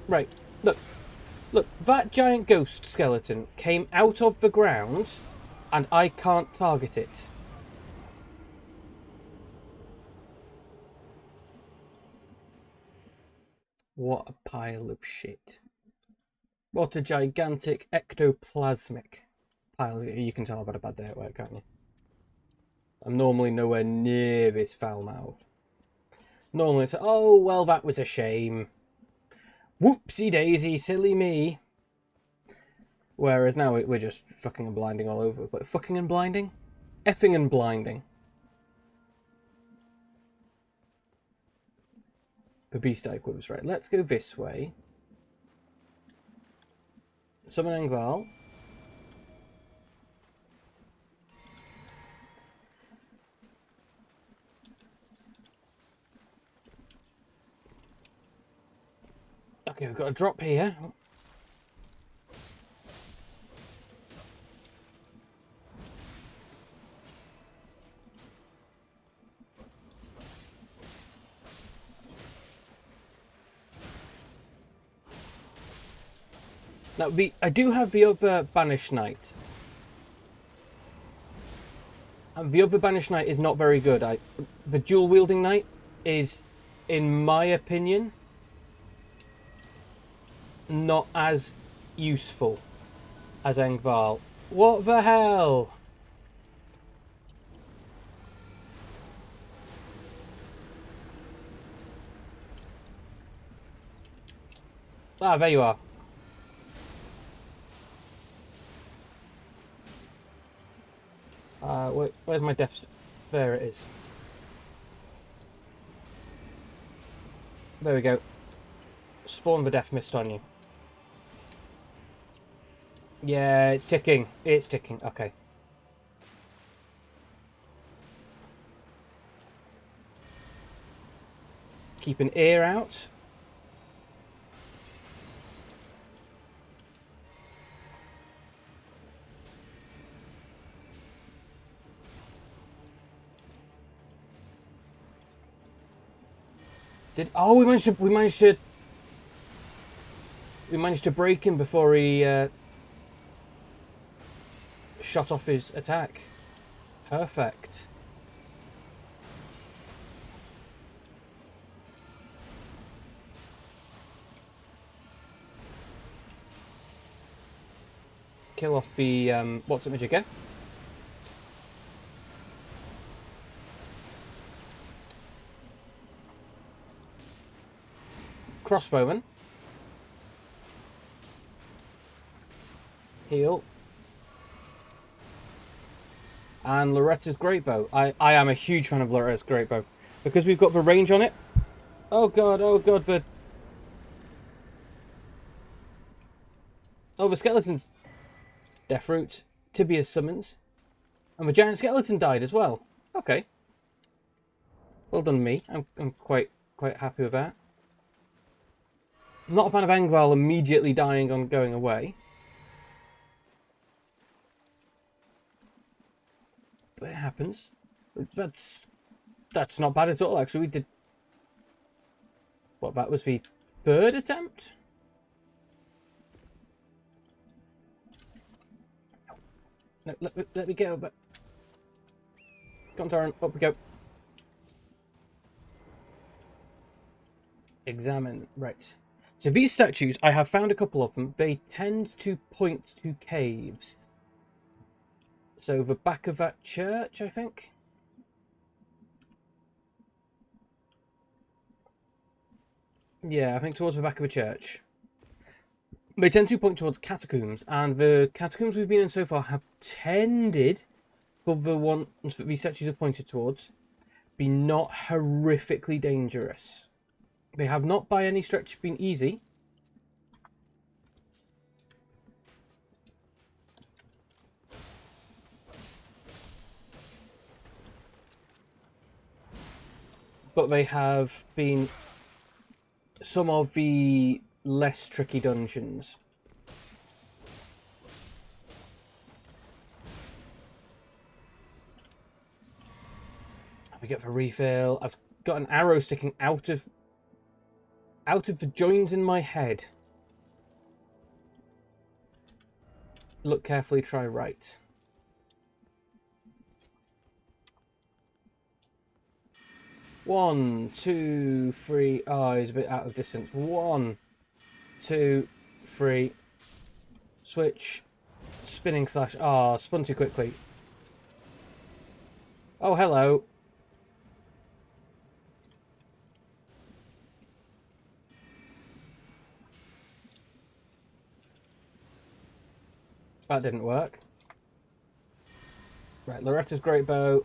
Right, look, that giant ghost skeleton came out of the ground and I can't target it. What a pile of shit. What a gigantic ectoplasmic pile. You can tell I've had a bad day at work, can't you? I'm normally nowhere near this foul-mouthed. Normally it's, oh, well, that was a shame. Whoopsie daisy, silly me. Whereas now we're just fucking and blinding all over. But fucking and blinding? Effing and blinding. The beast equips, right. Let's go this way. Summon Engvall. Okay, we've got a drop here. Now, I do have the other Banished Knight. And the other Banished Knight is not very good. The dual-wielding Knight is, in my opinion, not as useful as Engvall. What the hell? Ah, there you are. Where's my death? There it is. There we go. Spawn the death mist on you. Yeah, it's ticking. It's ticking. Okay. Keep an ear out. We managed to break him before he shot off his attack. Perfect. Kill off the what's it, Majika? Crossbowman. Heal. And Loretta's Great Bow. I am a huge fan of Loretta's Great Bow. Because we've got the range on it. Oh god, the skeletons. Deathroot. Tibia's summons. And the giant skeleton died as well. Okay. Well done me. I'm quite happy with that. I'm not a fan of Engvall immediately dying on going away. But it happens. That's not bad at all, actually. We did... What, that was the third attempt? No, let me get over. Come on, Torrent. Up we go. Examine. Right. So these statues, I have found a couple of them. They tend to point to caves. So the back of that church, I think. Yeah, I think towards the back of a church. They tend to point towards catacombs, and the catacombs we've been in so far have tended, for the ones that these statues have pointed towards, be not horrifically dangerous. They have not by any stretch been easy. But they have been some of the less tricky dungeons. We get the refill. I've got an arrow sticking out of the joins in my head. Look carefully, try right. One, two, three. Oh, he's a bit out of distance. 1, 2, 3. Switch. Spinning slash. Ah, spun too quickly. Oh, hello. That didn't work. Right, Loretta's great bow.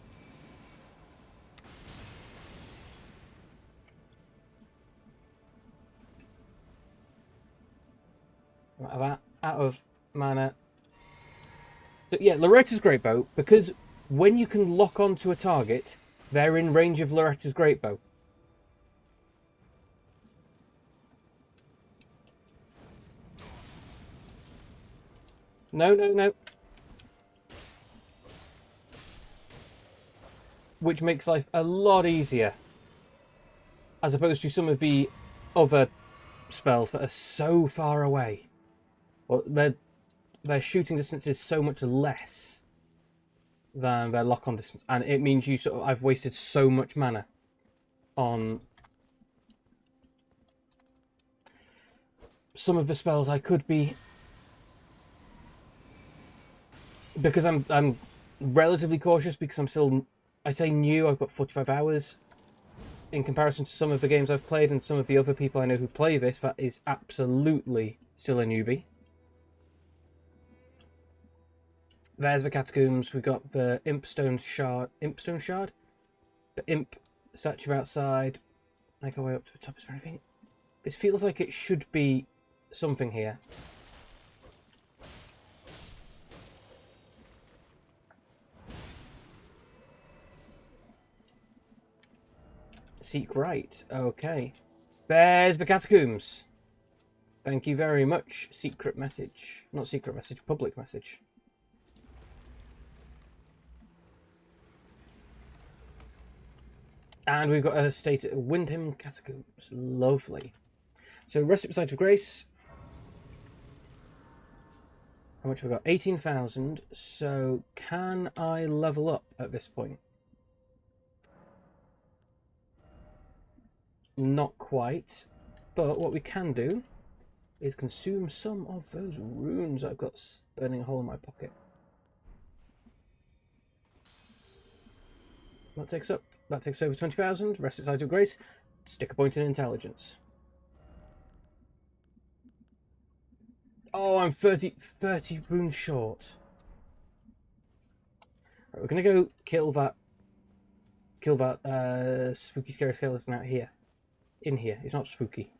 Out of mana. So, yeah, Loretta's great bow, because when you can lock onto a target, they're in range of Loretta's great bow. No, no, no. Which makes life a lot easier. As opposed to some of the other spells that are so far away. Well, their shooting distance is so much less than their lock-on distance. And it means I've wasted so much mana on some of the spells I could be... Because I'm relatively cautious, because I'm still, I say new, I've got 45 hours. In comparison to some of the games I've played and some of the other people I know who play this, that is absolutely still a newbie. There's the catacombs. We've got the Impstone Shard. The Imp statue outside. Make our way up to the top. Is there anything? This feels like it should be something here. Seek right. Okay. There's the catacombs. Thank you very much. Secret message. Not secret message, public message. And we've got a state at Windham Catacombs. Lovely. So, Rustic Site of Grace. How much have we got? 18,000. So, can I level up at this point? Not quite. But what we can do is consume some of those runes I've got burning a hole in my pocket. That takes over 20,000. Rustic Site of Grace. Stick a point in intelligence. Oh, I'm 30 runes short. Right, we're gonna go kill that spooky scary skeleton out here. In here. It's not spooky.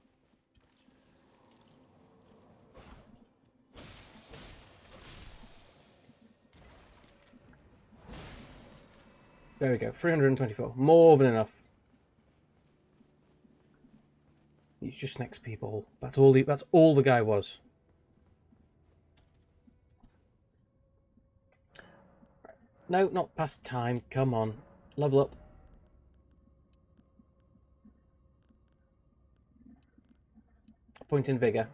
There we go. 324. More than enough. He's just next people. That's all the guy was. No, not past time. Come on. Level up. Point in vigor.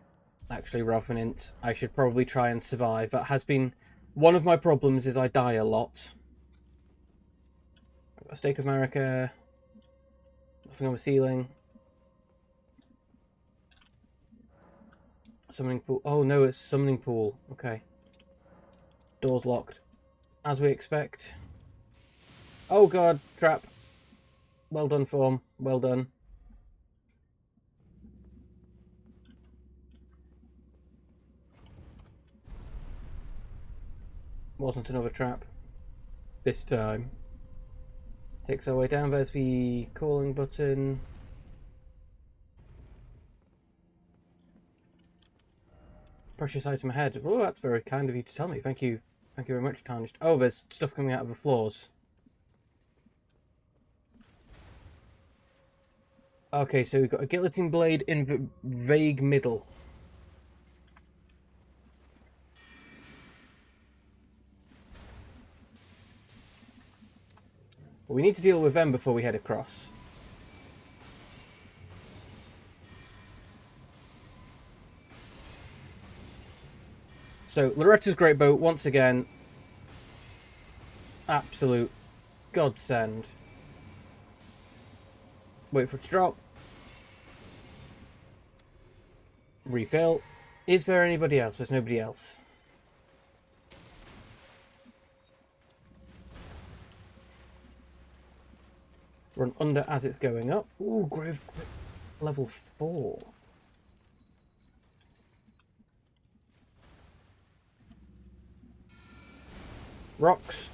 Actually, rather than int. I should probably try and survive. That has been One of my problems is I die a lot. I've got a Stake of Marika. Nothing on the ceiling. Summoning pool. Oh no, it's summoning pool. Okay. Door's locked. As we expect. Oh god, trap. Well done, form. Well done. Wasn't another trap. This time. Takes our way down. There's the calling button. Precious item ahead. Oh, that's very kind of you to tell me. Thank you. Thank you very much, Tarnished. Oh, there's stuff coming out of the floors. Okay, so we've got a guillotine blade in the vague middle. But we need to deal with them before we head across. So, Loretta's Great Boat, once again, absolute godsend. Wait for it to drop. Refill. Is there anybody else? There's nobody else. Run under as it's going up. Ooh, Grave level 4. Rocks.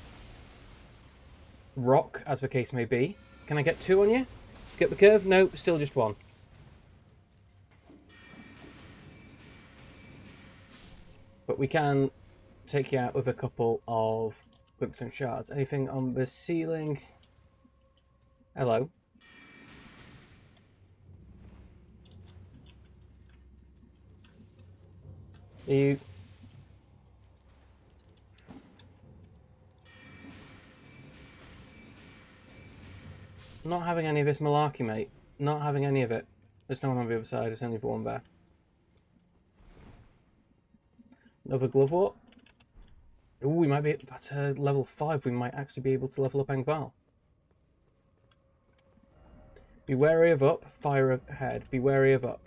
Rock, as the case may be. Can I get 2 on you? Get the curve? No, still just 1. But we can take you out with a couple of Glintstone shards. Anything on the ceiling? Hello. Are you... Not having any of this malarkey, mate. Not having any of it. There's no one on the other side. There's only one there. Another glove warp. Ooh, we might be... That's a level 5. We might actually be able to level up Angbal. Be wary of up. Fire ahead. Be wary of up.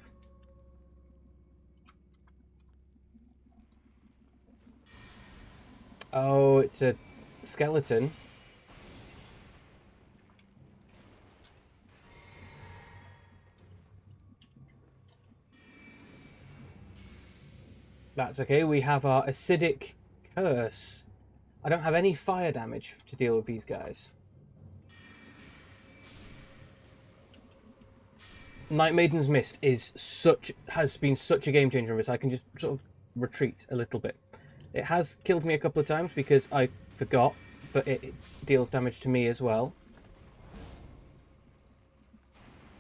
Oh, it's a skeleton. That's okay. We have our acidic curse. I don't have any fire damage to deal with these guys. Night Maiden's Mist has been such a game changer in this. I can just sort of retreat a little bit. It has killed me a couple of times because I forgot, but it deals damage to me as well.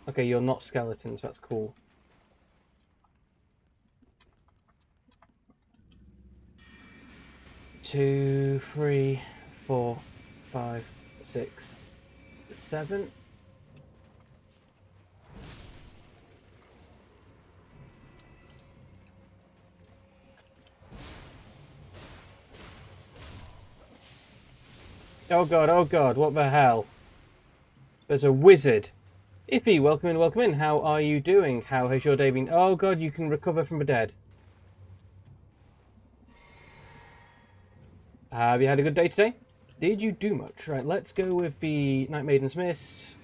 Okay, you're not skeletons. That's cool. Two, 3, 4, 5, 6, 7. Oh god, what the hell? There's a wizard. Iffy, welcome in, welcome in. How are you doing? How has your day been? Oh god, you can recover from the dead. Have you had a good day today? Did you do much? Right, let's go with the Night Maiden's Mist.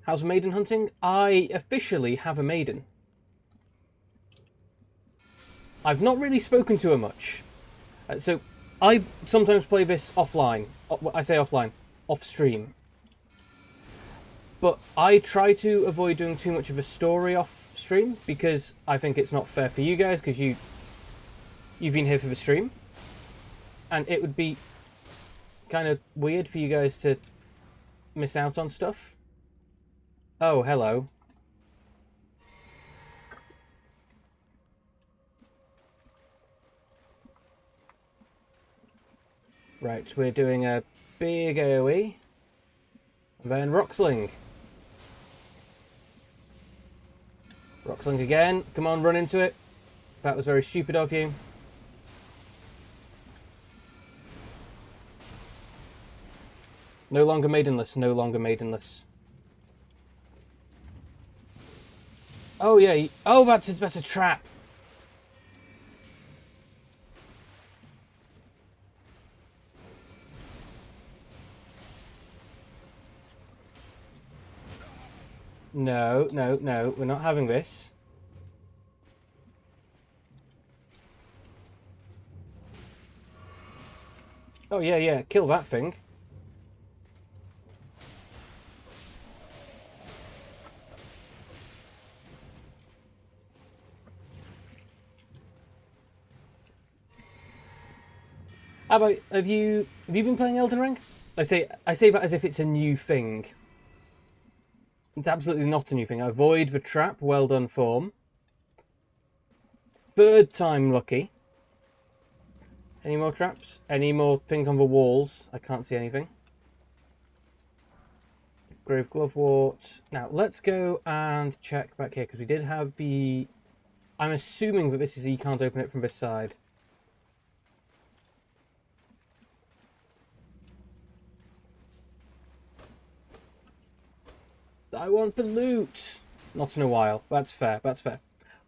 How's maiden hunting? I officially have a maiden. I've not really spoken to her much. So, I sometimes play this offline. I say offline. Off stream. But I try to avoid doing too much of a story off stream because I think it's not fair for you guys because you've been here for the stream. And it would be kind of weird for you guys to miss out on stuff. Oh, hello. Right, we're doing a big AoE. And then Rocksling. Rocksling again. Come on, run into it. That was very stupid of you. No longer maidenless, no longer maidenless. Oh yeah, oh that's a trap. No, no, no, we're not having this. Oh yeah, yeah, kill that thing. How about, have you been playing Elden Ring? I say that as if it's a new thing. It's absolutely not a new thing. Avoid the trap, well done form. Third time lucky. Any more traps? Any more things on the walls? I can't see anything. Grave Glovewort. Now, let's go and check back here, because we did have the... I'm assuming that this is you can't open it from this side. I want the loot! Not in a while. That's fair, that's fair.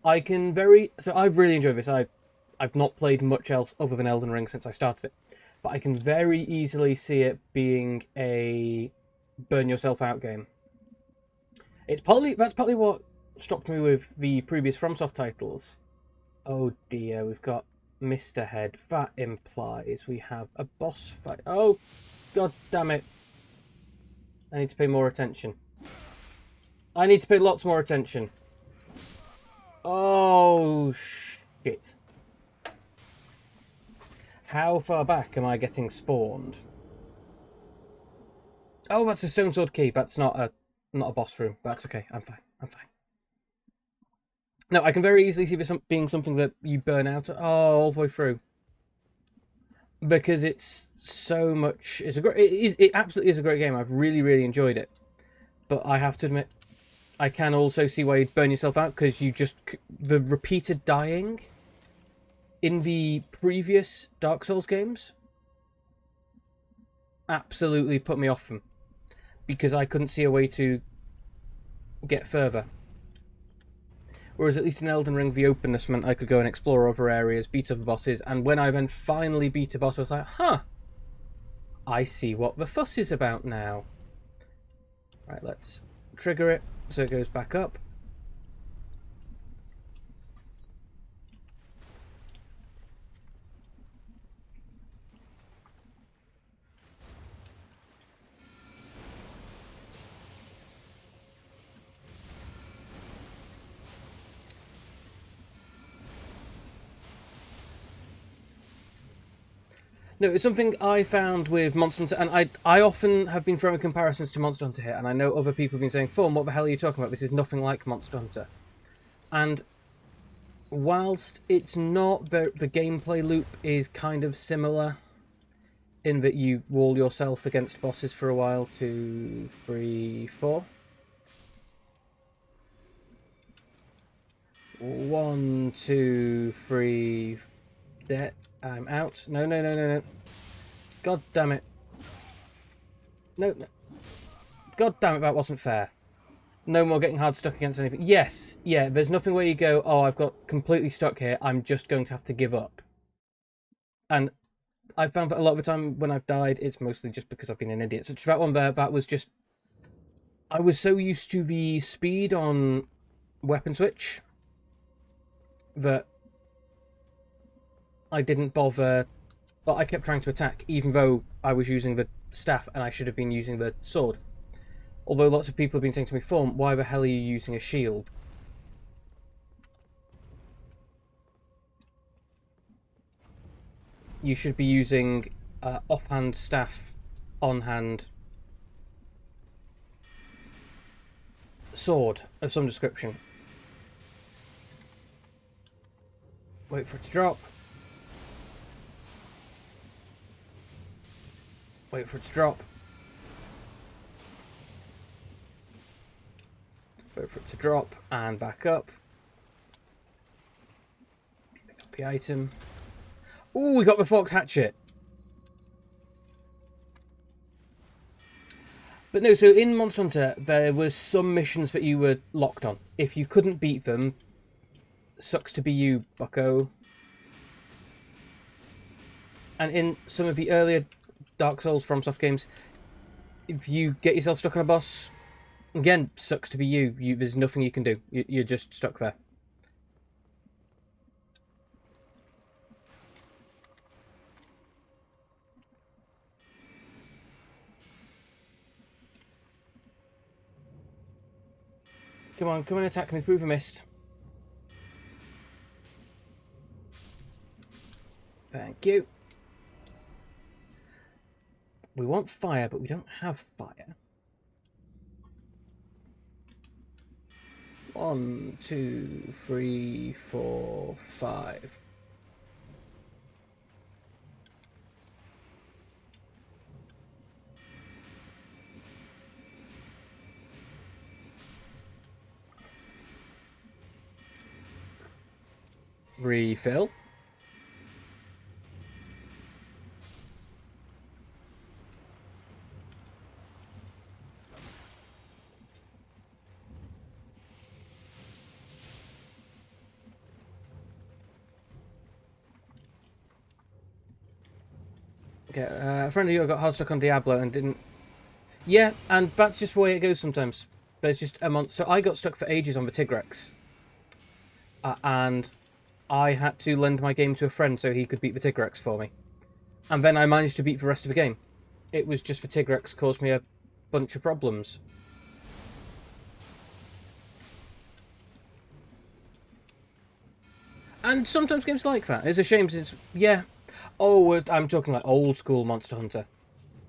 I can very... So I've really enjoyed this. I've not played much else other than Elden Ring since I started it. But I can very easily see it being a burn yourself out game. That's partly what stopped me with the previous FromSoft titles. Oh dear, we've got Mr. Head. That implies we have a boss fight. Oh, god damn it. I need to pay more attention. I need to pay lots more attention. Oh, shit. How far back am I getting spawned? Oh, that's a stone sword key. That's not a boss room. That's okay. I'm fine. I'm fine. No, I can very easily see this being something that you burn out all the way through. Because it's so much... It absolutely is a great game. I've really, really enjoyed it. But I have to admit, I can also see why you'd burn yourself out, because you just... The repeated dying in the previous Dark Souls games absolutely put me off them. Because I couldn't see a way to get further. Whereas at least in Elden Ring, the openness meant I could go and explore other areas, beat other bosses, and when I then finally beat a boss, I was like, huh, I see what the fuss is about now. Right, let's trigger it so it goes back up. No, it's something I found with Monster Hunter, and I often have been throwing comparisons to Monster Hunter here, and I know other people have been saying, Form, what the hell are you talking about? This is nothing like Monster Hunter. And whilst it's not, the gameplay loop is kind of similar, in that you wall yourself against bosses for a while. 2, 3, 4. 1, 2, 3. There. I'm out. No, no, no, no, no. God damn it. No, no. God damn it, that wasn't fair. No more getting hard stuck against anything. Yes, yeah, there's nothing where you go, oh, I've got completely stuck here, I'm just going to have to give up. And I've found that a lot of the time when I've died, it's mostly just because I've been an idiot. So that one there, that was just... I was so used to the speed on weapon switch that I didn't bother, but I kept trying to attack, even though I was using the staff and I should have been using the sword. Although lots of people have been saying to me, Form, why the hell are you using a shield? You should be using offhand staff, on-hand sword of some description. Wait for it to drop. Wait for it to drop. Wait for it to drop and back up. Copy item. Ooh, we got the forked hatchet. But no, so in Monster Hunter, there were some missions that you were locked on. If you couldn't beat them, sucks to be you, bucko. And in some of the earlier Dark Souls FromSoft games, if you get yourself stuck on a boss, again, sucks to be you. There's nothing you can do. You're just stuck there. Come on, come and attack me through the mist. Thank you. We want fire, but we don't have fire. 1, 2, 3, 4, 5. Refill. Okay, a friend of yours got hard stuck on Diablo and didn't... Yeah, and that's just the way it goes sometimes. There's just a month. So I got stuck for ages on the Tigrex. And I had to lend my game to a friend so he could beat the Tigrex for me. And then I managed to beat the rest of the game. It was just the Tigrex caused me a bunch of problems. And sometimes games like that. It's a shame since... Yeah. Oh, I'm talking like old school Monster Hunter.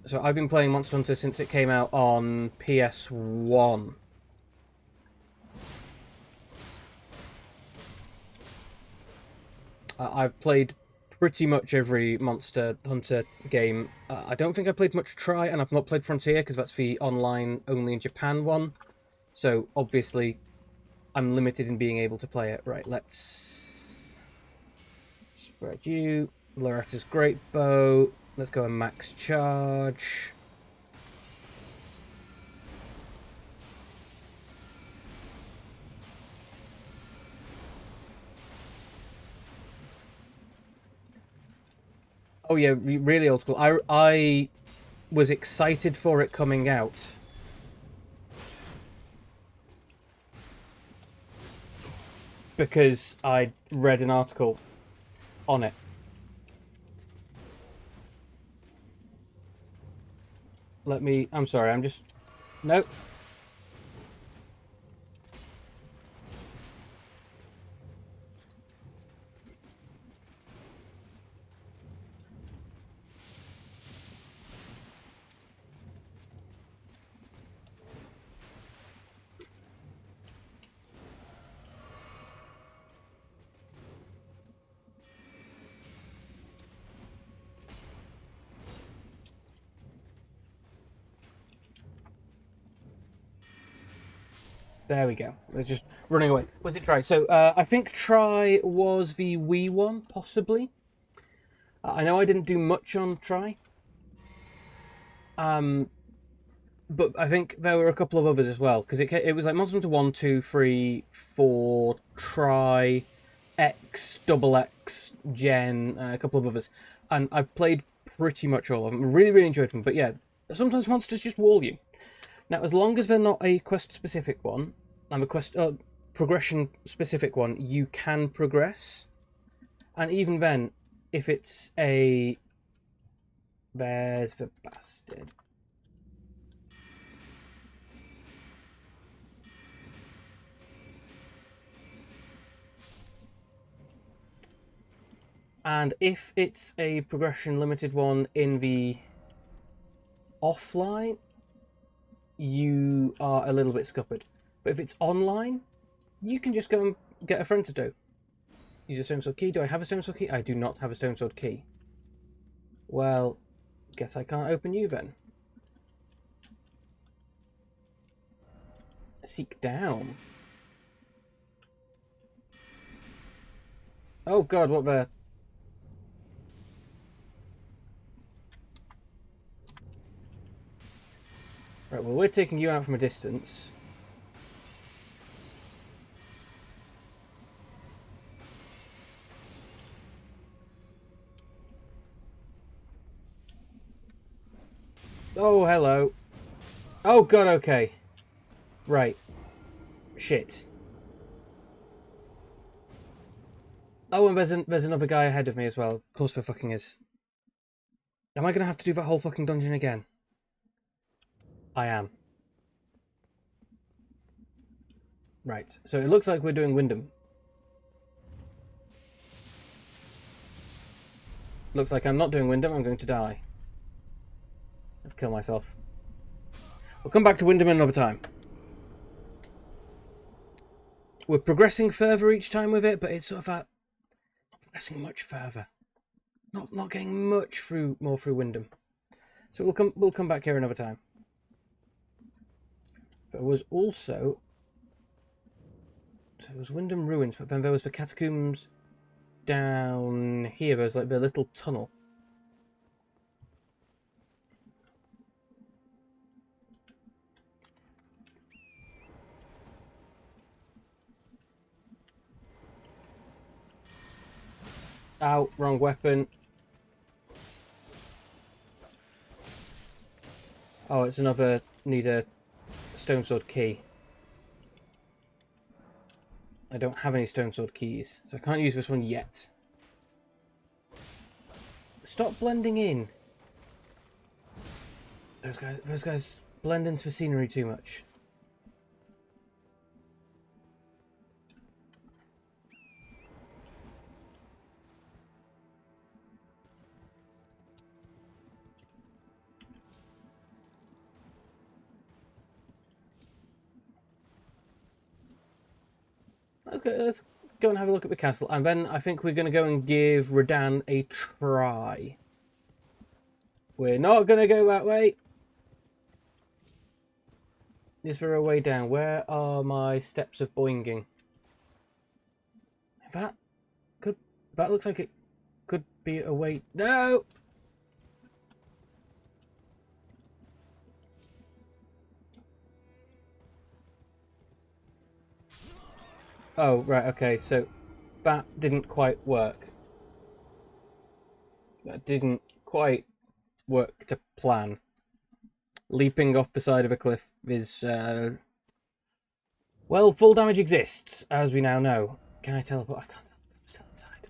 So I've been playing Monster Hunter since it came out on PS1. I've played pretty much every Monster Hunter game. I don't think I played much Try, and I've not played Frontier because that's the online only in Japan one. So obviously, I'm limited in being able to play it. Right, let's spread you. Loretta's Great Bow. Let's go and max charge. Oh yeah, really old school. I was excited for it coming out. Because I read an article on it. I'm sorry, I'm just... Nope. There we go. It's just running away. Was it Try? So I think Try was the Wii one, possibly. I know I didn't do much on Try. But I think there were a couple of others as well, because it was like Monster Hunter 1, 2, 3, 4, Try, X, Double X, Gen, a couple of others. And I've played pretty much all of them. Really, really enjoyed them. But yeah, sometimes monsters just wall you. Now, as long as they're not a quest-specific one, and a progression-specific one, you can progress. And even then, if it's a... There's the bastard. And if it's a progression-limited one in the offline, you are a little bit scuppered. But if it's online, you can just go and get a friend to do. Use a Stone Sword key. Do I have a Stone Sword key? I do not have a Stone Sword key. Well, guess I can't open you then. Seek down. Oh god, what the... Right, well, we're taking you out from a distance. Oh, hello. Oh god, okay. Right. Shit. Oh, and there's another guy ahead of me as well. Of course there fucking is. Am I going to have to do that whole fucking dungeon again? I am. Right, so it looks like we're doing Wyndham. Looks like I'm not doing Wyndham, I'm going to die. Let's kill myself. We'll come back to Wyndham another time. We're progressing further each time with it, but it's sort of not progressing much further. Not getting much more through Wyndham. So we'll come back here another time. There was also... So there was Wyndham Ruins, but then there was the catacombs down here. There's like the little tunnel. Ow, wrong weapon. Oh, it's another... Need a stone sword key. I don't have any stone sword keys, so I can't use this one yet. Stop blending in. Those guys blend into the scenery too much. Okay, let's go and have a look at the castle, and then I think we're going to go and give Radahn a try. We're not going to go that way. Is there a way down? Where are my steps of boinging? That looks like it could be a way... No! Oh, right, okay, so that didn't quite work. That didn't quite work to plan. Leaping off the side of a cliff is, well, full damage exists, as we now know. Can I teleport? I can't. I'm still inside.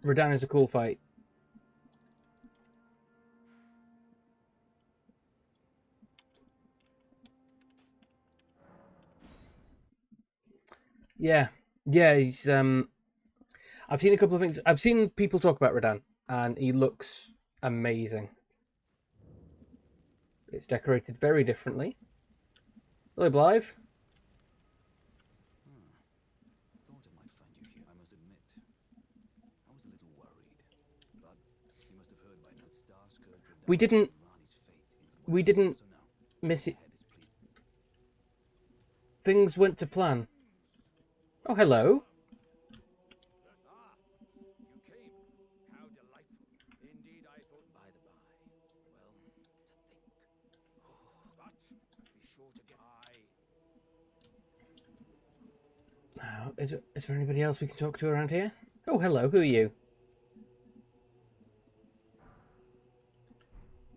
Radahn is a cool fight. Yeah, he's I've seen a couple of things. I've seen people talk about Radahn, and he looks amazing. It's decorated very differently. Hello, Blythe. Thought I might find you here, I must admit. I was a little worried, but you must have heard by now Starscourge Radahn We didn't Rani's fate is so now, miss it. head is pleased. Things went to plan. Oh, hello. Ah, you came. How delightful. Indeed, I thought by the by. Well, to think. But be sure to get Now, is there anybody else we can talk to around here? Oh, hello. Who are you?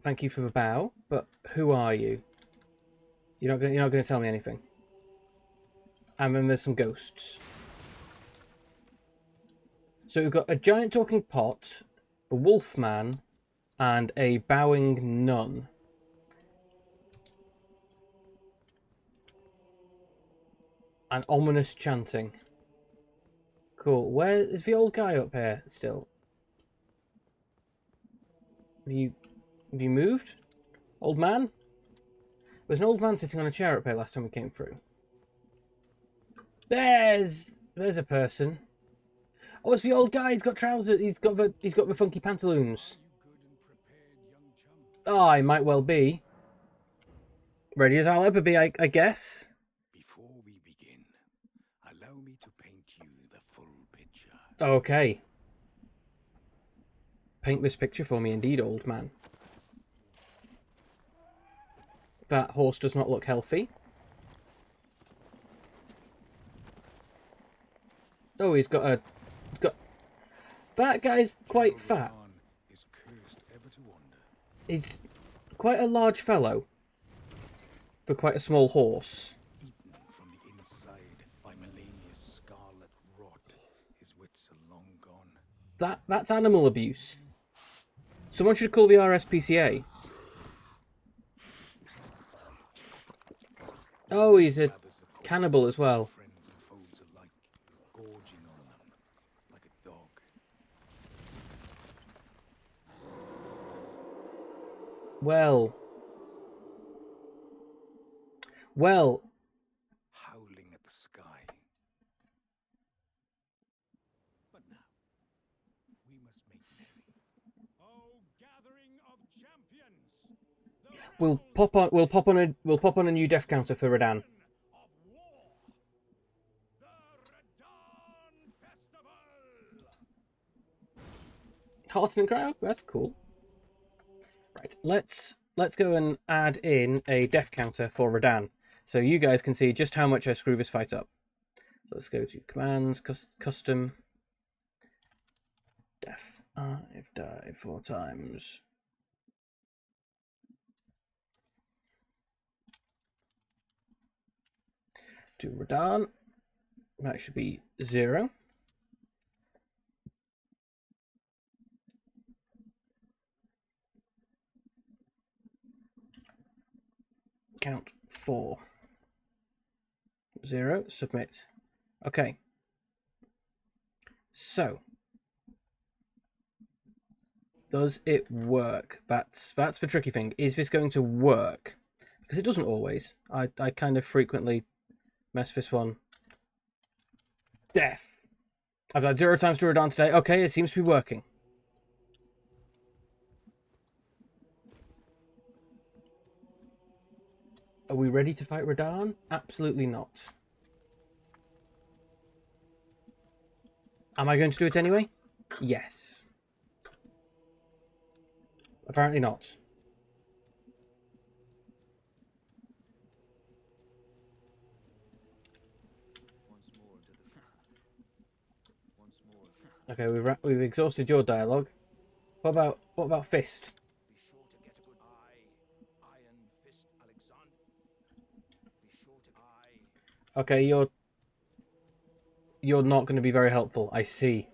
Thank you for the bow, but who are you? You're not going to tell me anything. And then there's some ghosts. So we've got a giant talking pot, a wolf man, and a bowing nun. And ominous chanting. Cool. Where is the old guy up here still? Have you moved? Old man? There's an old man sitting on a chair up here last time we came through. There's a person. Oh, it's the old guy. He's got trousers. He's got the funky pantaloons. Oh, I might well be. Ready as I'll ever be, I guess. Before we begin, Okay. Paint this picture for me indeed, old man. That horse does not look healthy. Oh, he's got a... That guy's quite fat. Is cursed ever to wander. He's quite a large fellow for quite a small horse. Eaten from the inside by Melania's scarlet rot. His wits are long gone. That's animal abuse. Someone should call the RSPCA. Oh, he's a cannibal as well. Friends and foes alike, gorging on them like a dog. Well, Howling at the sky. But now, we must make merry. Oh, gathering of champions! we'll pop on a new death counter for Radahn. Of war! The Radahn Festival! Heart and Crowd? That's cool. Right, let's go and add in a death counter for Radahn, so you guys can see just how much I screw this fight up. So let's go to commands, custom, death. I've died 4 times. To Radahn, that should be 0. Count 4. 0. Submit. Okay. So, does it work? That's the tricky thing. Is this going to work? Because it doesn't always. I kind of frequently mess this one. Death. I've died 0 times to Radahn today. Okay, it seems to be working. Are we ready to fight Radahn? Absolutely not. Am I going to do it anyway? Yes. Apparently not. Once more. Okay, we've exhausted your dialogue. What about Fist? Be sure to get a good Iron Fist Alexander. Be sure to Okay, you're not going to be very helpful. I see.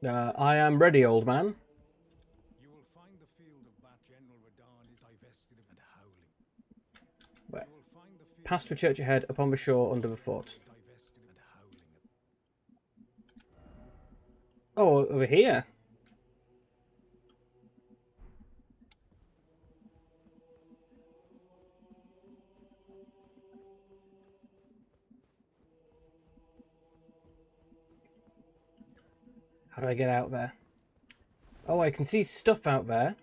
I am ready, old man. You will find the field of Bat General Radahn is divested of and howling. Where? You will find the field Past the church ahead, upon the shore, under the fort. divested and howling. Oh, over here. How do I get out there? Oh, I can see stuff out there.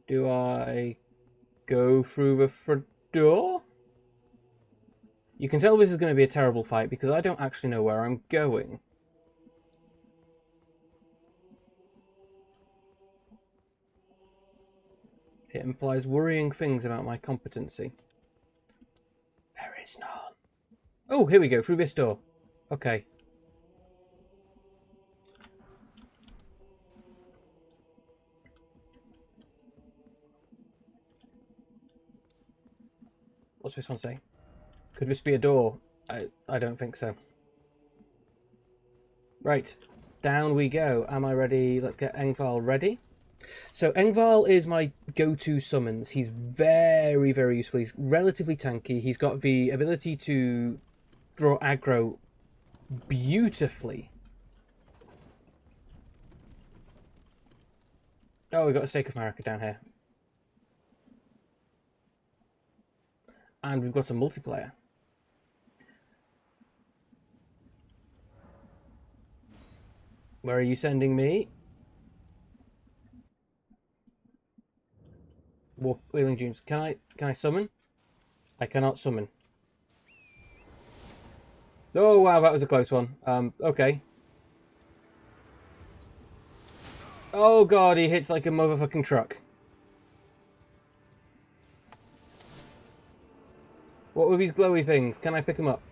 Do I go through the front door? You can tell this is going to be a terrible fight because I don't actually know where I'm going. It implies worrying things about my competency. There is none. Oh, here we go, through this door. Okay. What's this one say? Could this be a door? I don't think so. Right, down we go. Am I ready? Let's get Engval ready. So Engval is my go-to summons. He's very, very useful. He's relatively tanky. He's got the ability to draw aggro beautifully. Oh, we've got a Stake of Marika down here. And we've got a multiplayer. Where are you sending me? Wheeling Dunes. Can I summon? I cannot summon. Oh, wow, that was a close one. Okay. Oh, God, he hits like a motherfucking truck. What were these glowy things? Can I pick them up?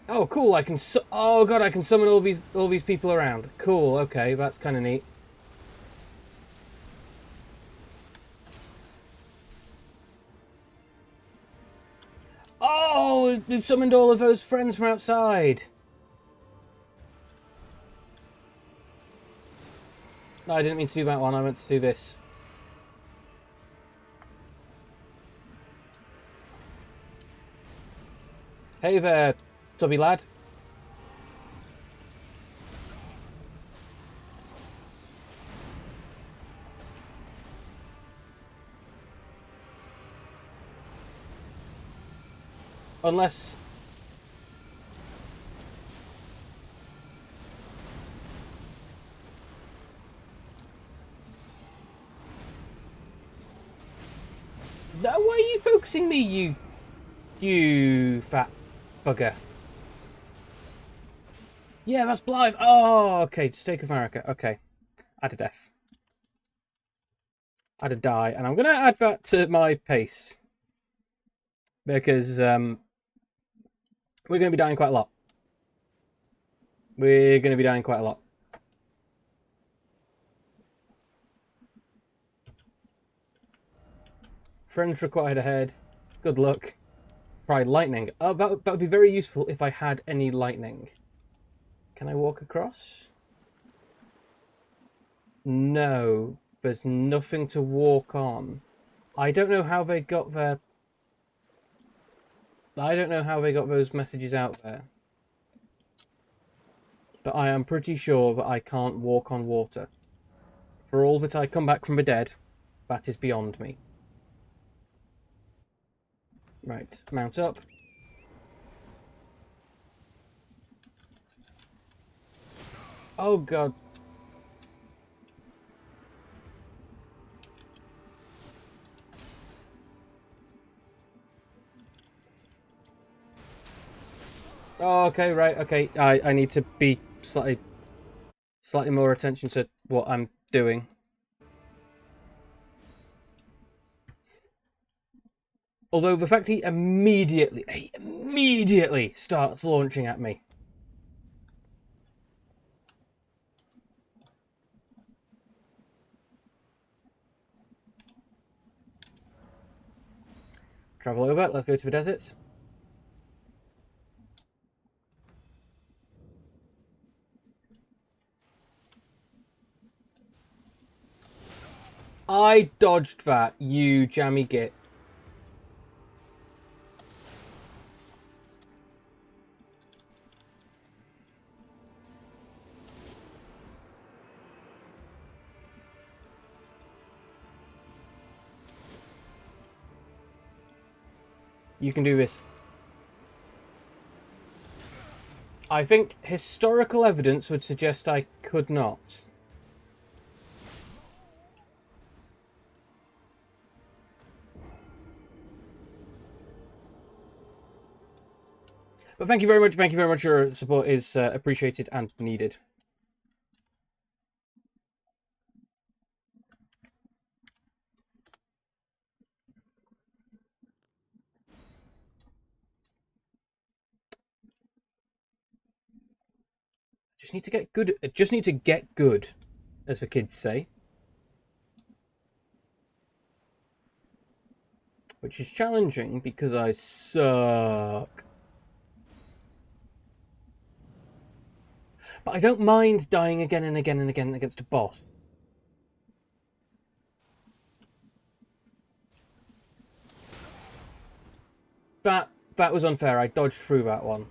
Oh, cool! I can. Oh god, I can summon all these people around. Cool. Okay, that's kind of neat. Oh, we've summoned all of those friends from outside. No, I didn't mean to do that one. I meant to do this. Hey there, tubby lad. Unless... No, why are you focusing me, you fat bugger? Yeah, that's Blythe. Oh, okay, Stake of America. Okay, add a death. Add a die, and I'm going to add that to my pace. Because, we're going to be dying quite a lot. We're going to be dying quite a lot. Friends required ahead. Good luck. Try lightning. Oh, that would be very useful if I had any lightning. Can I walk across? No. There's nothing to walk on. I don't know how they got their... I don't know how they got those messages out there. But I am pretty sure that I can't walk on water. For all that I come back from the dead, that is beyond me. Right, mount up. Oh god. Oh, okay, right, okay. I need to be slightly more attention to what I'm doing. Although the fact he immediately starts launching at me. Travel over, let's go to the deserts. I dodged that, you jammy git. You can do this. I think historical evidence would suggest I could not. But thank you very much. Thank you very much. Your support is appreciated and needed. Just need to get good. Just need to get good, as the kids say. Which is challenging because I suck. But I don't mind dying again and again and again against a boss. That was unfair. I dodged through that one.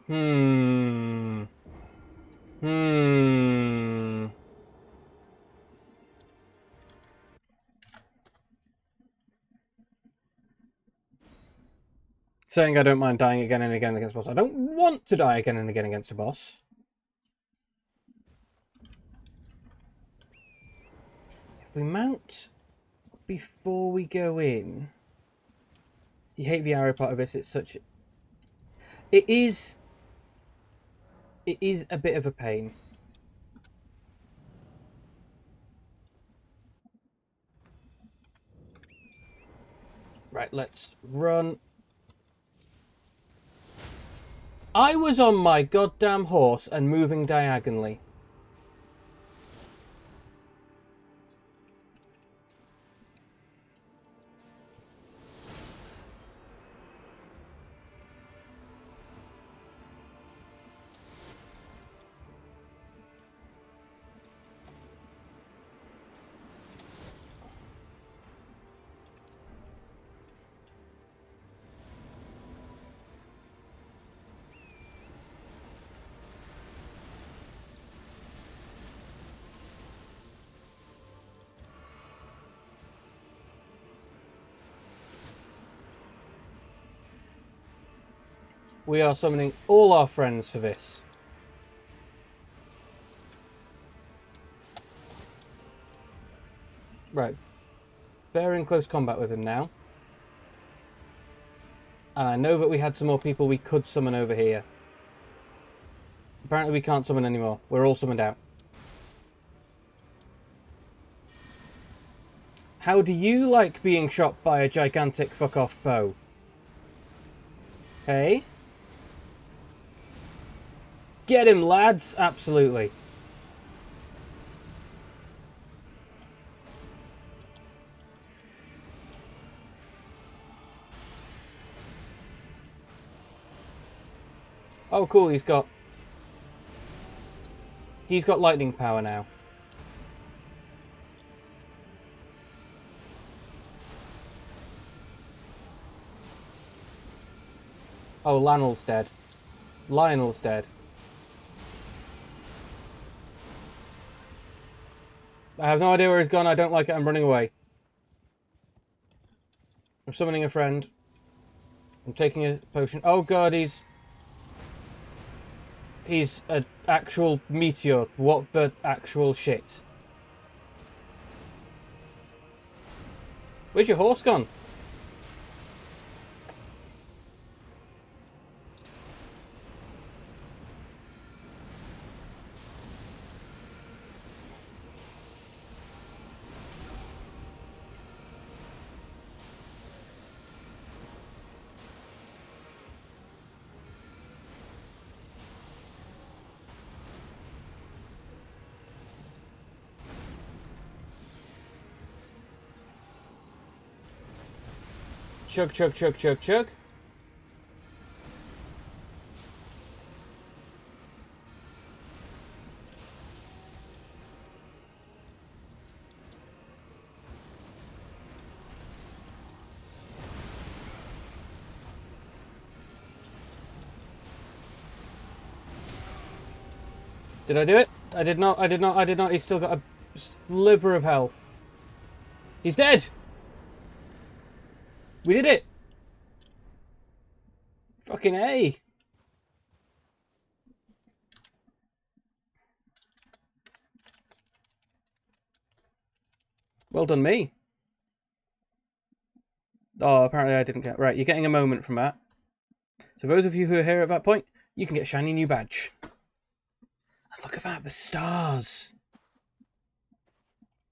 Hmm. Saying I don't mind dying again and again against a boss. I don't want to die again and again against a boss. If we mount before we go in... You hate the arrow part of this, it's such... It is a bit of a pain. Right, let's run. I was on my goddamn horse and moving diagonally. We are summoning all our friends for this. Right. They're in close combat with him now. And I know that we had some more people we could summon over here. Apparently we can't summon anymore. We're all summoned out. How do you like being shot by a gigantic fuck-off bow? Hey? Get him, lads! Absolutely. Oh, cool, he's got lightning power now. Oh, Lionel's dead. Lionel's dead. I have no idea where he's gone. I don't like it. I'm running away. I'm summoning a friend. I'm taking a potion. Oh god, he's an actual meteor. What the actual shit? Where's your horse gone? Chug, chug, chug, chug, chug. Did I do it? I did not, I did not, I did not. He's still got a sliver of health. He's dead! We did it! Fucking A! Well done, me. Oh, apparently I didn't get... Right, you're getting a moment from that. So those of you who are here at that point, you can get a shiny new badge. And look at that, the stars!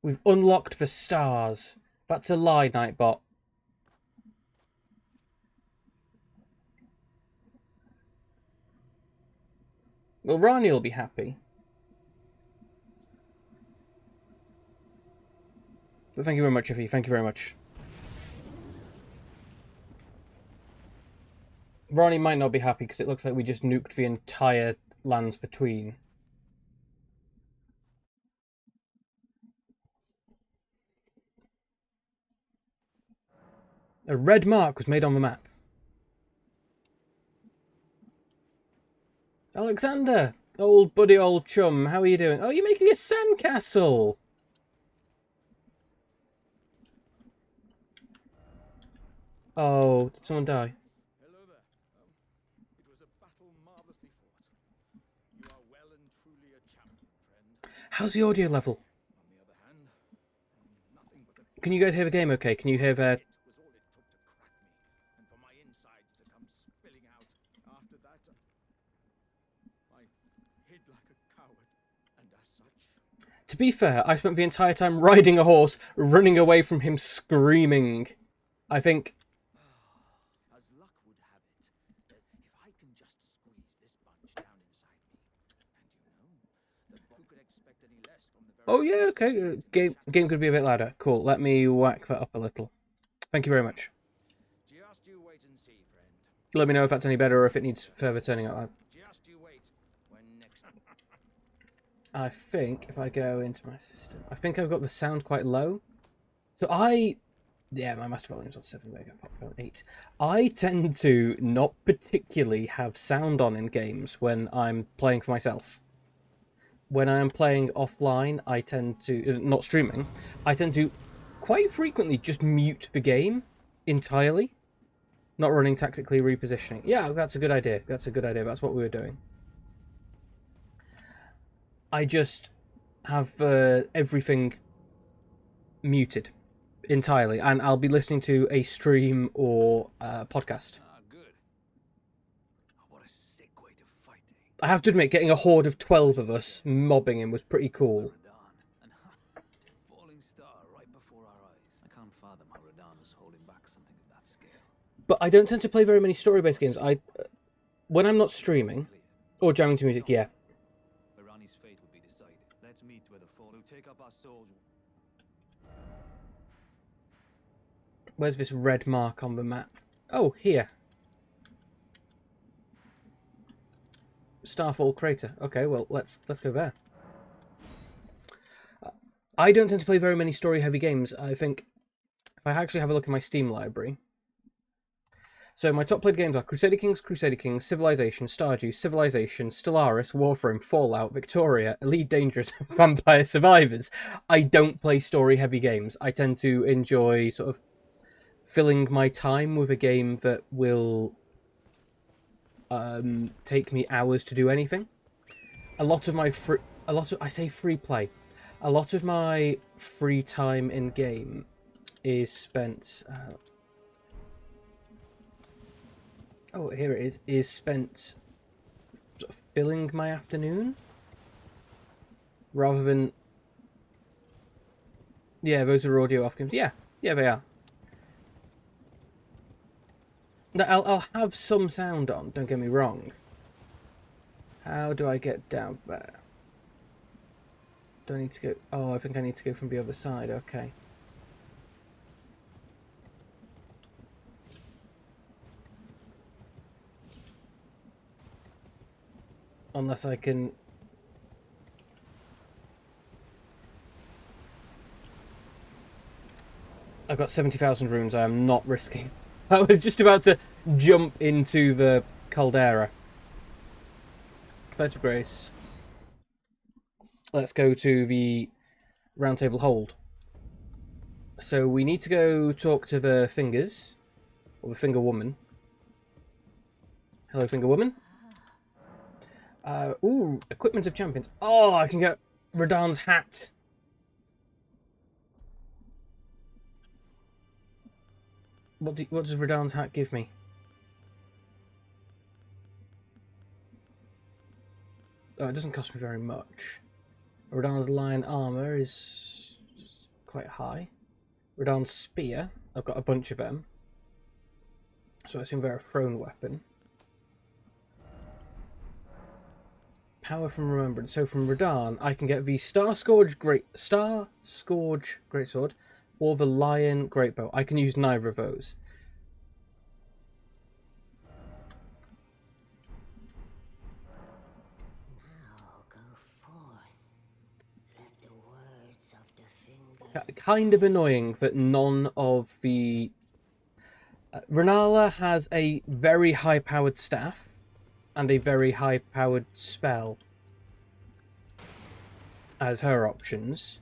We've unlocked the stars. That's a lie, Nightbot. Well, Rani will be happy. But thank you very much, Effie. Thank you very much. Rani might not be happy because it looks like we just nuked the entire lands between. A red mark was made on the map. Alexander, old buddy, old chum, how are you doing? Oh, you're making a sandcastle! Oh, did someone die? Hello there. How's the audio level? On the other hand, nothing but a Can you guys hear the game okay? Can you hear the... it was all it took to crack me, and for my insides to come spilling out. After that, I hid like a coward, and as such, To be fair, I spent the entire time riding a horse, running away from him screaming. I think... as luck would have it, that if I can just squeeze this bunch down inside me, and who could expect any less from the very Oh yeah, okay. Game could be a bit louder. Cool, let me whack that up a little. Thank you very much. Just you wait and see, friend. Let me know if that's any better or if it needs further turning up. Just you wait when next. I think if I go into my system, I think I've got the sound quite low. So yeah, my master volume's on 7 mega, pop on 8. I tend to not particularly have sound on in games when I'm playing for myself. When I am playing offline, I tend to, not streaming, I tend to quite frequently just mute the game entirely. Not running tactically repositioning. Yeah, that's a good idea. That's a good idea. That's what we were doing. I just have everything muted entirely, and I'll be listening to a stream or podcast. Ah, good. Oh, what a sick way to fight, eh? I have to admit, getting a horde of 12 of us mobbing him was pretty cool. Radahn, and falling star right before our eyes. I can't fathom how Radahn was holding back something of that scale. But I don't tend to play very many story-based games. When I'm not streaming, or jamming to music, yeah. Where Ranni's fate will be decided. Let's meet where the fall who take up our souls. Where's this red mark on the map? Oh, here. Starfall Crater. Okay, well, let's go there. I don't tend to play very many story-heavy games. I think if I actually have a look at my Steam library. So my top played games are Crusader Kings, Civilization, Stardew, Civilization, Stellaris, Warframe, Fallout, Victoria, Elite Dangerous, Vampire Survivors. I don't play story-heavy games. I tend to enjoy sort of filling my time with a game that will take me hours to do anything. A lot of my free play. A lot of my free time in game is spent. Oh, here it is. Is spent sort of filling my afternoon rather than. Yeah, those are audio off games. Yeah, they are. I'll have some sound on, don't get me wrong. How do I get down there? Do I need to go... Oh, I think I need to go from the other side, okay. Unless I can... I've got 70,000 runes, I am not risking. I was just about to jump into the caldera. Pledge of Grace. Let's go to the Round Table Hold. So we need to go talk to the Fingers, or the Finger Woman. Hello, Finger Woman. Ooh, Equipment of Champions. Oh, I can get Radahn's hat. What does Radahn's hat give me? Oh, it doesn't cost me very much. Radahn's lion armor is quite high. Radahn's spear, I've got a bunch of them. So I assume they're a thrown weapon. Power from Remembrance. So from Radahn, I can get the Star Scourge Greatsword or the Lion Greatbow. I can use neither of those. Now go forth. Let the words of the Finger. Kind of annoying that none of the... Rennala has a very high-powered staff and a very high-powered spell as her options.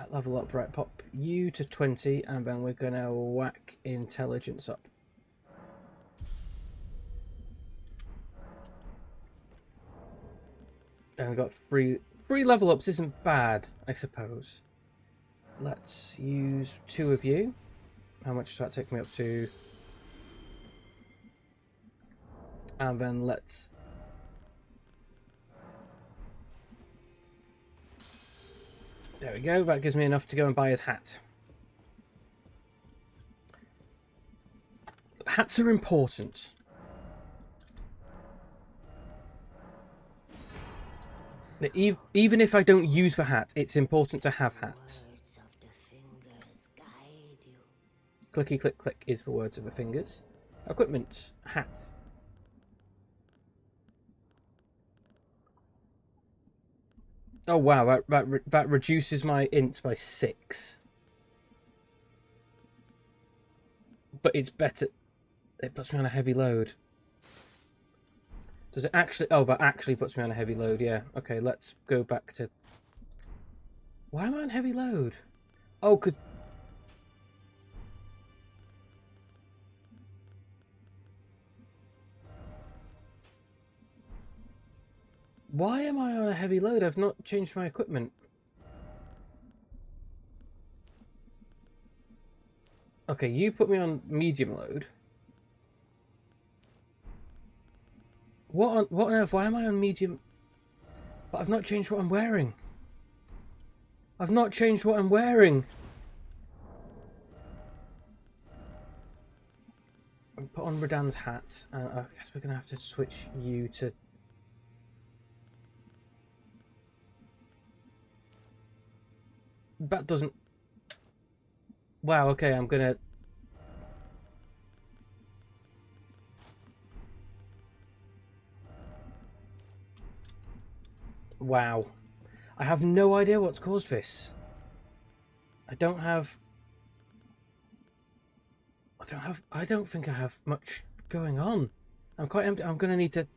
Level up, right, pop you to 20, and then we're going to whack intelligence up. And we got three level ups. Isn't bad, I suppose. Let's use 2 of you. How much does that take me up to? And then let's... There we go. That gives me enough to go and buy his hat. Hats are important. Even if I don't use the hat, it's important to have hats. Words of the fingers guide you. Clicky click click is the words of the fingers. Equipment. Hat. Oh wow, that reduces my int by 6. But it's better. It puts me on a heavy load. Does it actually? Oh, that actually puts me on a heavy load. Yeah. Okay, let's go back to. Why am I on heavy load? Oh, cause. Why am I on a heavy load? I've not changed my equipment. Okay, you put me on medium load. What on earth? Why am I on medium? But I've not changed what I'm wearing. I've not changed what I'm wearing. Put on Radan's hat. I guess we're going to have to switch you to... That doesn't... Wow, okay, I'm going to... Wow. I have no idea what's caused this. I don't think I have much going on. I'm quite empty. I'm going to need to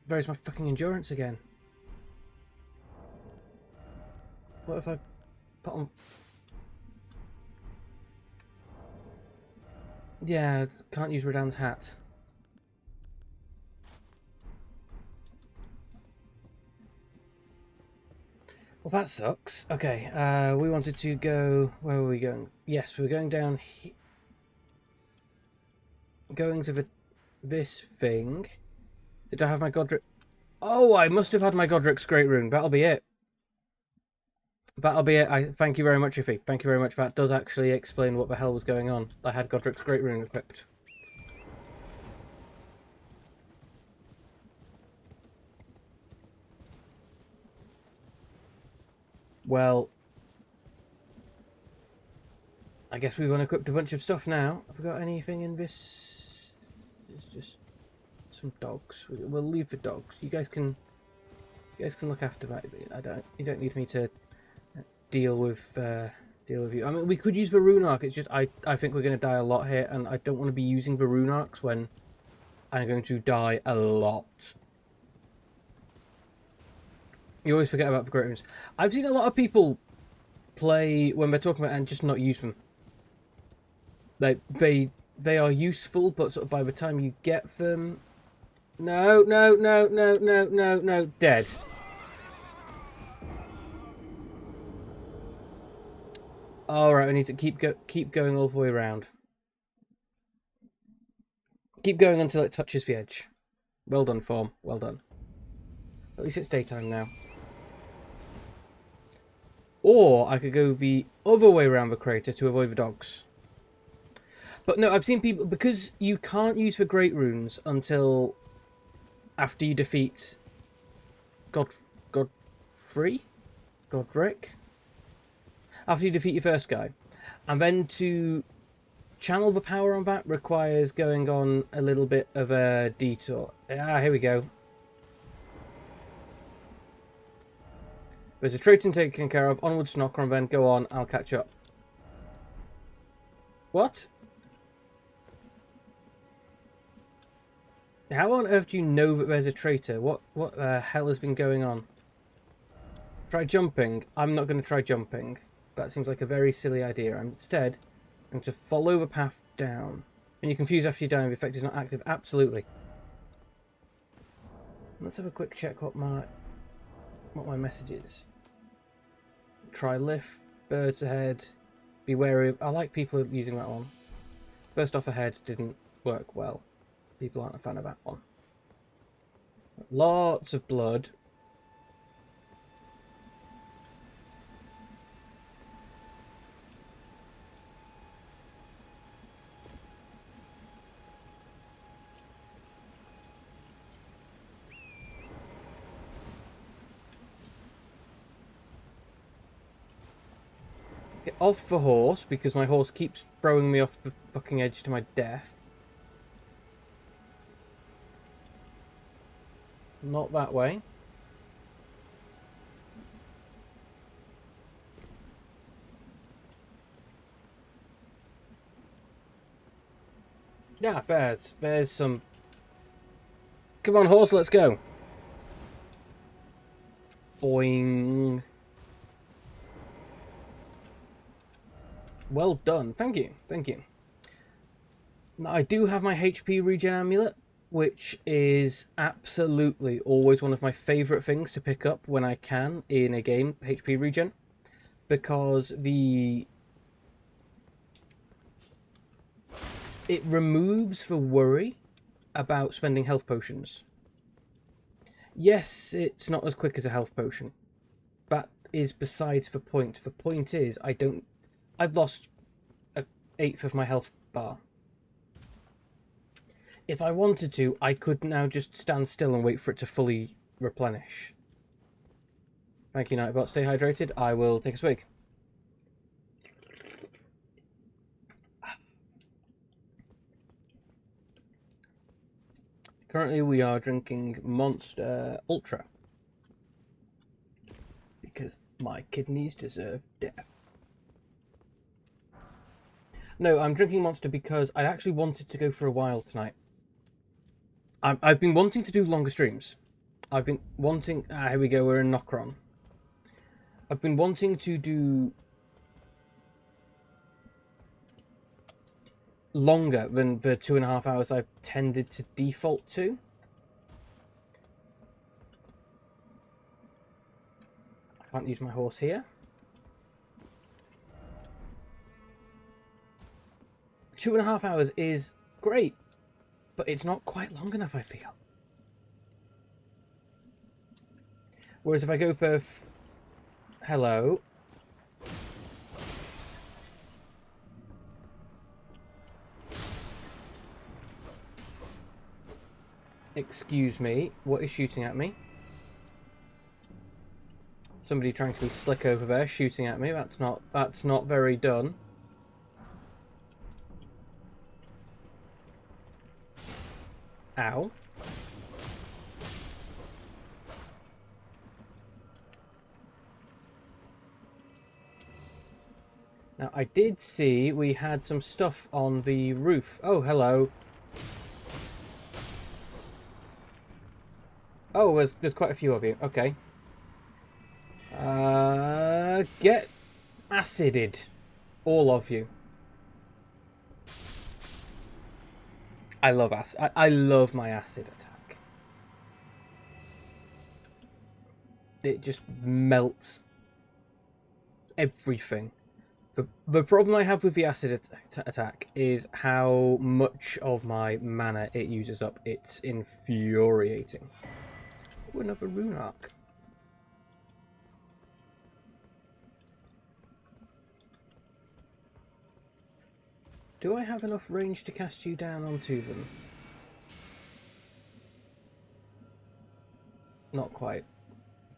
raise my fucking endurance again. What if I put on... Yeah, can't use Radan's hat. Well, that sucks. Okay, we wanted to go... Where were we going? Yes, we were going down here. Going to this thing. Did I have my Godric... Oh, I must have had my Godric's Great Rune. That'll be it. That'll be it. Thank you very much, Iffy. Thank you very much. That does actually explain what the hell was going on. I had Godric's Great Rune equipped. Well, I guess we've unequipped a bunch of stuff now. Have we got anything in this? It's just some dogs. We'll leave the dogs. You guys can look after that. You don't need me to deal with you. I mean, we could use the rune arc. It's just I think we're going to die a lot here, and I don't want to be using the rune arcs when I'm going to die a lot. You always forget about the great runes. I've seen a lot of people play when they're talking about and just not use them. Like they are useful, but sort of by the time you get them, no, dead. All right, we need to keep going all the way around. Keep going until it touches the edge. Well done, Form. Well done. At least it's daytime now. Or I could go the other way around the crater to avoid the dogs. But no, I've seen people... Because you can't use the Great Runes until after you defeat Godric? After you defeat your first guy. And then to channel the power on that requires going on a little bit of a detour. Ah, here we go. There's a Triton taken care of. Onwards, Knocker, and then go on. I'll catch up. What? How on earth do you know that there's a traitor? What the hell has been going on? Try jumping. I'm not going to try jumping. That seems like a very silly idea. Instead, I'm going to follow the path down. And you're confused after you die and the effect is not active. Absolutely. Let's have a quick check what my... what my message is. Try lift, birds ahead, be wary of... I like people using that one. Burst off ahead didn't work well. People aren't a fan of that one. Lots of blood. Get off the horse, because my horse keeps throwing me off the fucking edge to my death. Not that way. Yeah, there's some... Come on, horse, let's go. Boing. Well done. Thank you. Thank you. Now, I do have my HP regen amulet, which is absolutely always one of my favourite things to pick up when I can in a game, HP regen. Because it removes the worry about spending health potions. Yes, it's not as quick as a health potion. That is besides the point. The point is, I've lost an eighth of my health bar. If I wanted to, I could now just stand still and wait for it to fully replenish. Thank you, Nightbot. Stay hydrated. I will take a swig. Currently, we are drinking Monster Ultra. Because my kidneys deserve death. No, I'm drinking Monster because I actually wanted to go for a while tonight. I've been wanting to do longer streams. I've been wanting... here we go, we're in Nokron. I've been wanting to do longer than the 2.5 hours I've tended to default to. I can't use my horse here. 2.5 hours is great, but it's not quite long enough, I feel. Whereas if I go for... Hello. Excuse me, what is shooting at me? Somebody trying to be slick over there, shooting at me. That's not very done. Ow. Now, I did see we had some stuff on the roof. Oh, hello. Oh, there's quite a few of you. Okay. Get acided. All of you. I love acid. I love my acid attack. It just melts everything. The problem I have with the acid attack is how much of my mana it uses up. It's infuriating. Ooh, another rune arc. Do I have enough range to cast you down onto them? Not quite.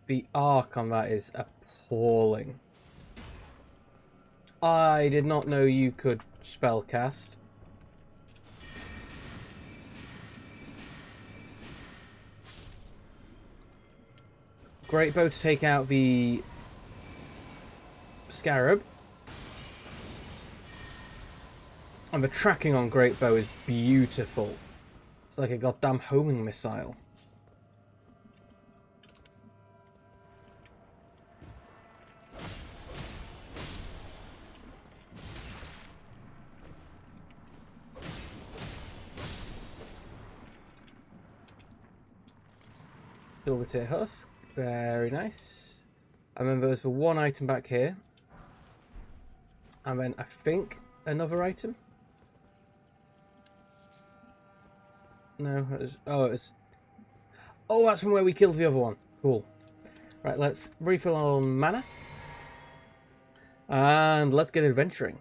The arc on that is appalling. I did not know you could spellcast. Great bow to take out the scarab. And the tracking on Great Bow is beautiful. It's like a goddamn homing missile. Silvertear Husk. Very nice. I remember there's for one item back here. And then I think another item. No, oh, that's from where we killed the other one. Cool. Right, let's refill on mana. And let's get adventuring.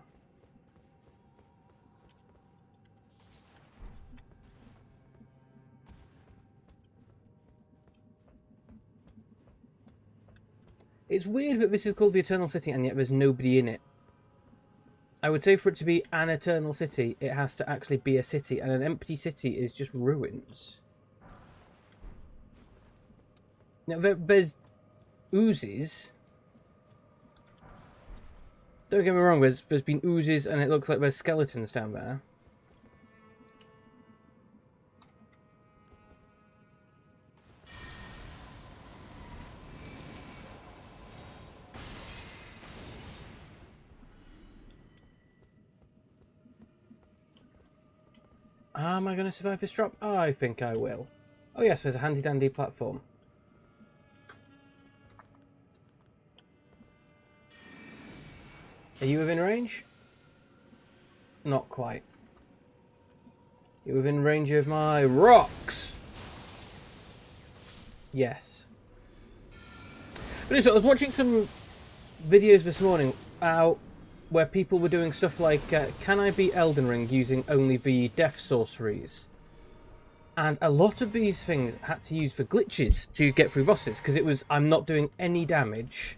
It's weird that this is called the Eternal City and yet there's nobody in it. I would say for it to be an Eternal City, it has to actually be a city, and an empty city is just ruins. Now, there's oozes. Don't get me wrong, there's been oozes and it looks like there's skeletons down there. Am I going to survive this drop? I think I will. Oh yes, there's a handy dandy platform. Are you within range? Not quite. You're within range of my rocks! Yes. But anyway, I was watching some videos this morning where people were doing stuff like, can I beat Elden Ring using only the death sorceries? And a lot of these things had to use for glitches to get through bosses, because it was, I'm not doing any damage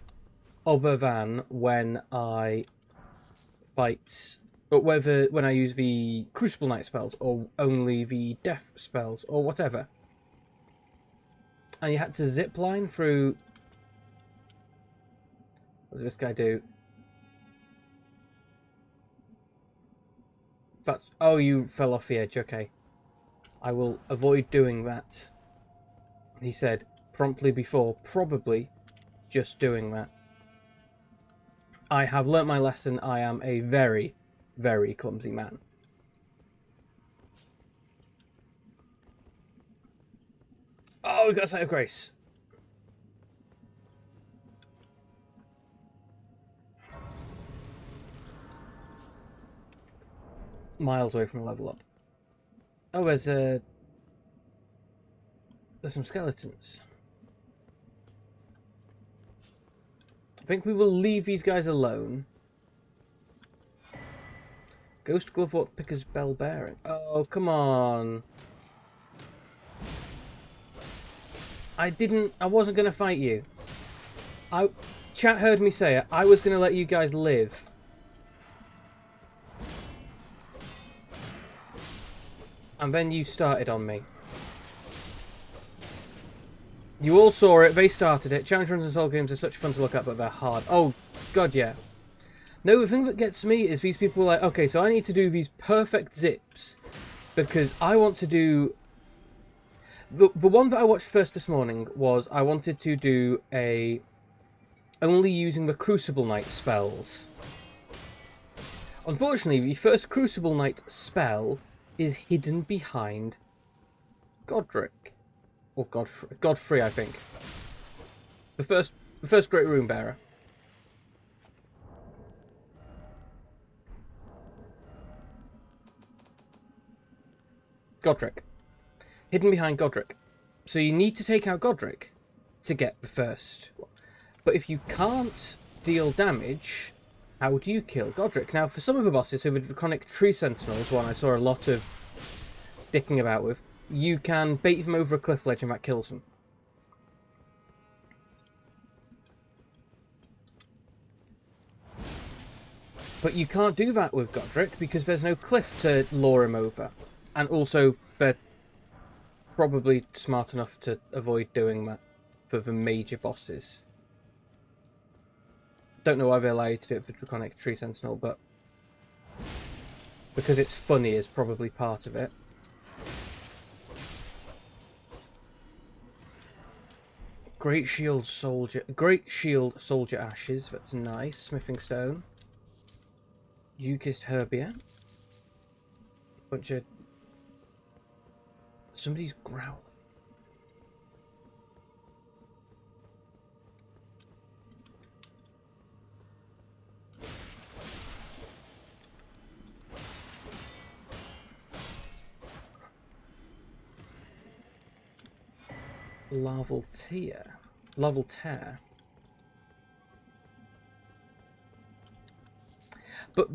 other than when I fight, or whether when I use the Crucible Knight spells, or only the death spells, or whatever. And you had to zipline through... What does this guy do? That's, oh, you fell off the edge, okay. I will avoid doing that. He said promptly before, probably just doing that. I have learnt my lesson. I am a very, very clumsy man. Oh, we got a Sight of Grace. Miles away from a level up. Oh, there's some skeletons. I think we will leave these guys alone. Ghost Glovewort Picker's Bell Bearing. Oh, come on. I wasn't going to fight you. Chat heard me say it. I was going to let you guys live. And then you started on me. You all saw it, they started it. Challenge runs and Soul games are such fun to look at, but they're hard. Oh, God, yeah. No, the thing that gets me is these people are like, okay, so I need to do these perfect zips because I want to do... The one that I watched first this morning was I wanted to do a... only using the Crucible Knight spells. Unfortunately, the first Crucible Knight spell is hidden behind Godric. Or Godfrey, I think. The first Great Rune Bearer. Godric. Hidden behind Godric. So you need to take out Godric to get the first. But if you can't deal damage, how do you kill Godric? Now, for some of the bosses, so the Draconic Tree Sentinel is one I saw a lot of dicking about with, you can bait them over a cliff ledge and that kills them. But you can't do that with Godric because there's no cliff to lure him over. And also, they're probably smart enough to avoid doing that for the major bosses. Don't know why they allow you to do it for Draconic Tree Sentinel, but because it's funny is probably part of it. Great Shield Soldier Ashes, that's nice. Smithing Stone. Euchist Herbia. Bunch of... Somebody's growling. Larval tear. Larval tear. But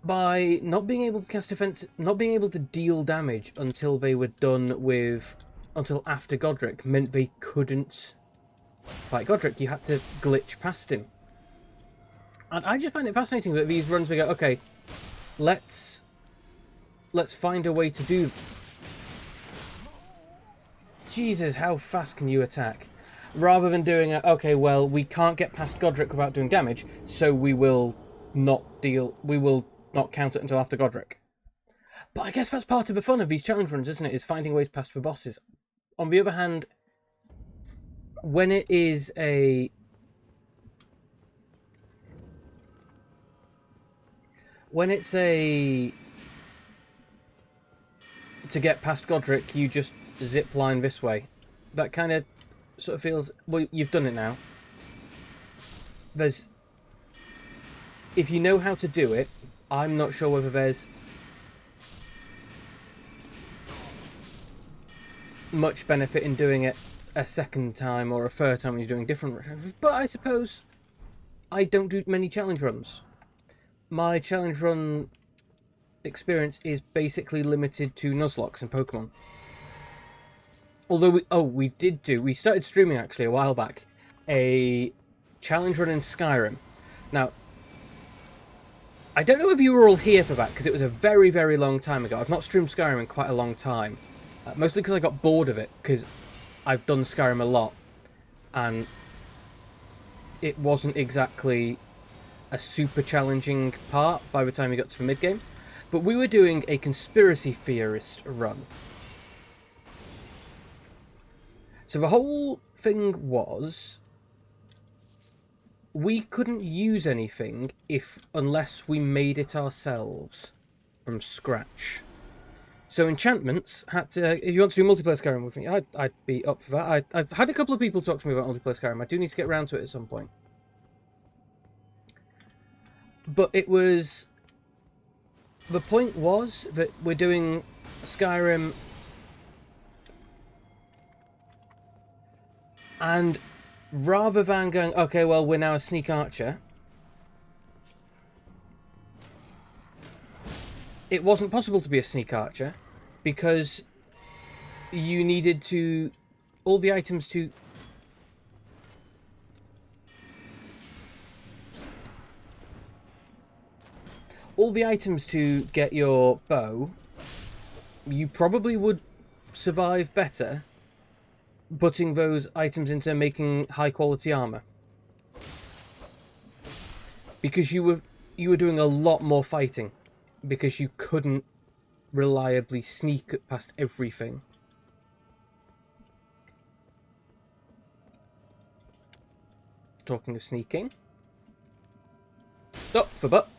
by not being able to cast defense, not being able to deal damage until they were done with, until after Godric, meant they couldn't fight Godric. You had to glitch past him. And I just find it fascinating that these runs we go, okay, let's find a way to do. Jesus, how fast can you attack? Rather than doing a, okay, well, we can't get past Godric without doing damage, so we will not count it until after Godric. But I guess that's part of the fun of these challenge runs, isn't it? Is finding ways past the bosses. On the other hand, when it is a... When it's a... To get past Godric, you just zip line this way. That kind of sort of feels... Well, you've done it now. There's... If you know how to do it, I'm not sure whether there's much benefit in doing it a second time or a third time when you're doing different challenges. But I suppose I don't do many challenge runs. My challenge run experience is basically limited to Nuzlocke and Pokemon. Although we started streaming actually a while back a challenge run in Skyrim. Now, I don't know if you were all here for that, because it was a very, very long time ago. I've not streamed Skyrim in quite a long time. Mostly because I got bored of it, because I've done Skyrim a lot. And it wasn't exactly a super challenging part by the time you got to the mid-game. But we were doing a conspiracy theorist run. So the whole thing was... we couldn't use anything unless we made it ourselves from scratch. So enchantments had to... If you want to do multiplayer Skyrim with me, I'd be up for that. I've had a couple of people talk to me about multiplayer Skyrim. I do need to get around to it at some point. But it was... The point was that we're doing Skyrim... And... rather than going, okay, well, we're now a sneak archer, it wasn't possible to be a sneak archer because you needed to... all the items to... all the items to get your bow, you probably would survive better putting those items into making high quality armor, because you were doing a lot more fighting because you couldn't reliably sneak past everything. Talking of sneaking, stop for butt.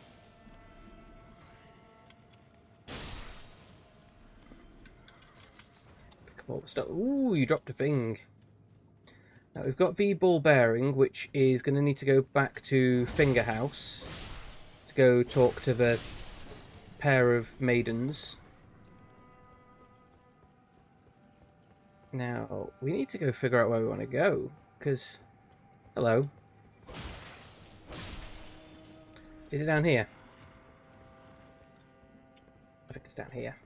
All the stuff. Ooh, you dropped a thing. Now we've got the ball bearing, which is going to need to go back to Finger House to go talk to the pair of maidens. Now we need to go figure out where we want to go, because... hello. Is it down here? I think it's down here.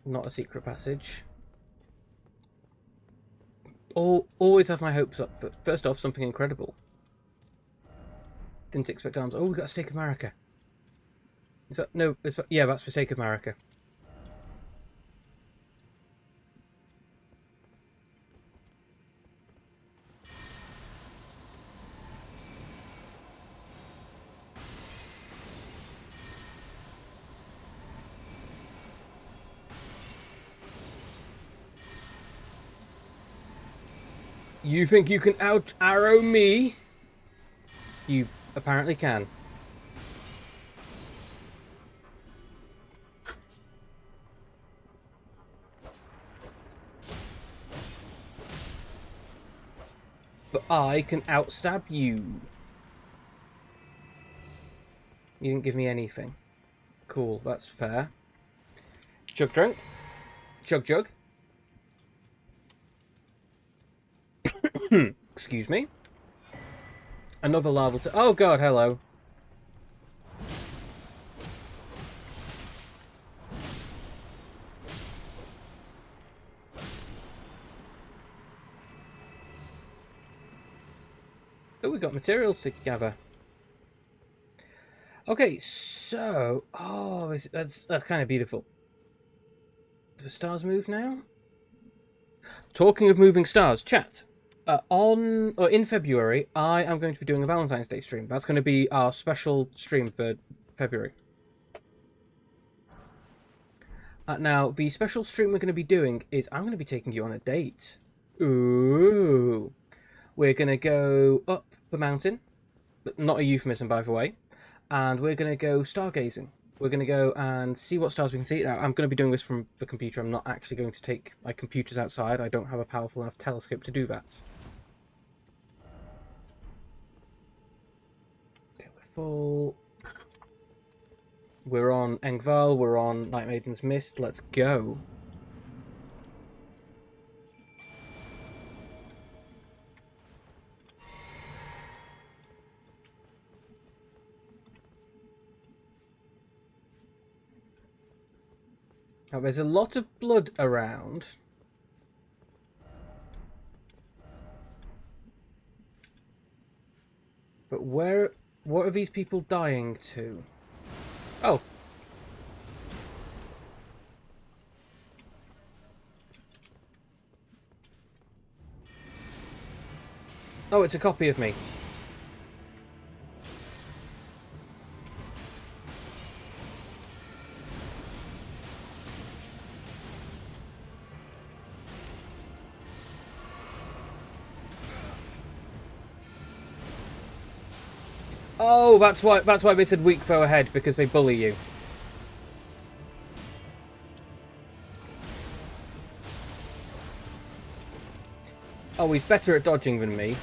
Not a secret passage. Always have my hopes up. But first off, something incredible. Didn't expect arms. Oh, we got a Stake of Marika. Is that... no, yeah, that's for Stake of Marika. You think you can out-arrow me? You apparently can. But I can outstab you. You didn't give me anything. Cool, that's fair. Chug drunk. Chug jug. Excuse me. Another larval to... Oh god, hello. Oh, we got materials to gather. Okay, so... Oh, that's kind of beautiful. Do the stars move now? Talking of moving stars, chat. In February, I am going to be doing a Valentine's Day stream. That's going to be our special stream for February. Now, the special stream we're going to be doing is I'm going to be taking you on a date. Ooh. We're going to go up the mountain. Not a euphemism, by the way. And we're going to go stargazing. We're going to go and see what stars we can see. Now, I'm going to be doing this from the computer. I'm not actually going to take my computers outside. I don't have a powerful enough telescope to do that. Okay, we're full. We're on Engval. We're on Night Maiden's Mist. Let's go. Now, there's a lot of blood around. But what are these people dying to? Oh. Oh, it's a copy of me. Oh, that's why they said weak foe ahead, because they bully you. Oh, he's better at dodging than me.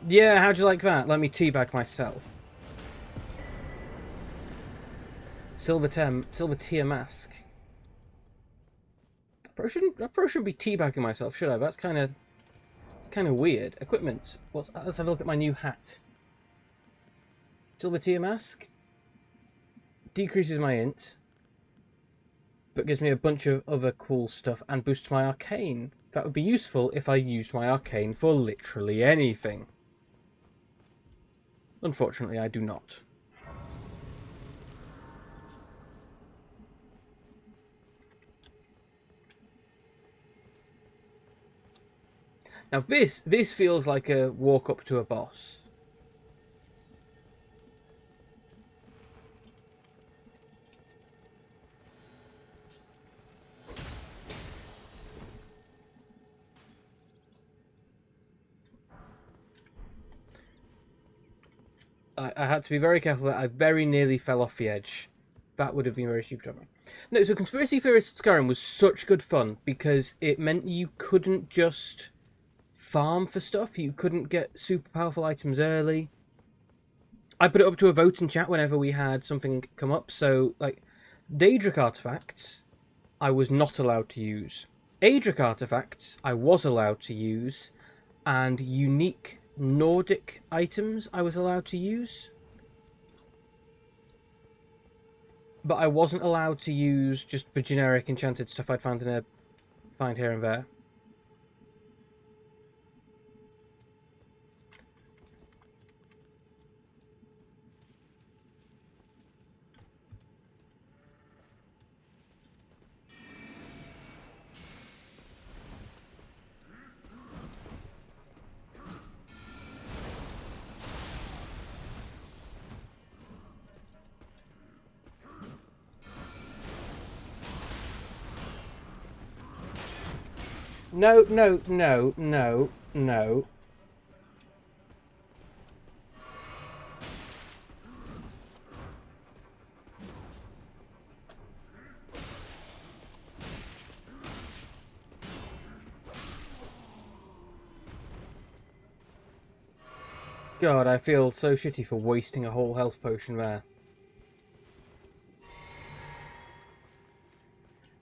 Yeah, how'd you like that? Let me teabag myself. Silver tier mask. I probably shouldn't be teabagging myself, should I? That's kind of weird. Equipment. Let's have a look at my new hat. Silver tier mask. Decreases my int, but gives me a bunch of other cool stuff and boosts my arcane. That would be useful if I used my arcane for literally anything. Unfortunately, I do not. Now this feels like a walk up to a boss. I had to be very careful. I very nearly fell off the edge. That would have been very stupid of me. No, so Conspiracy Theorist Skyrim was such good fun because it meant you couldn't just farm for stuff. You couldn't get super powerful items early. I put it up to a vote in chat whenever we had something come up. So, like, Daedric artifacts, I was not allowed to use. Aedric artifacts, I was allowed to use. And unique Nordic items I was allowed to use. But I wasn't allowed to use just the generic enchanted stuff I'd find here and there. No, no, no, no, no. God, I feel so shitty for wasting a whole health potion there.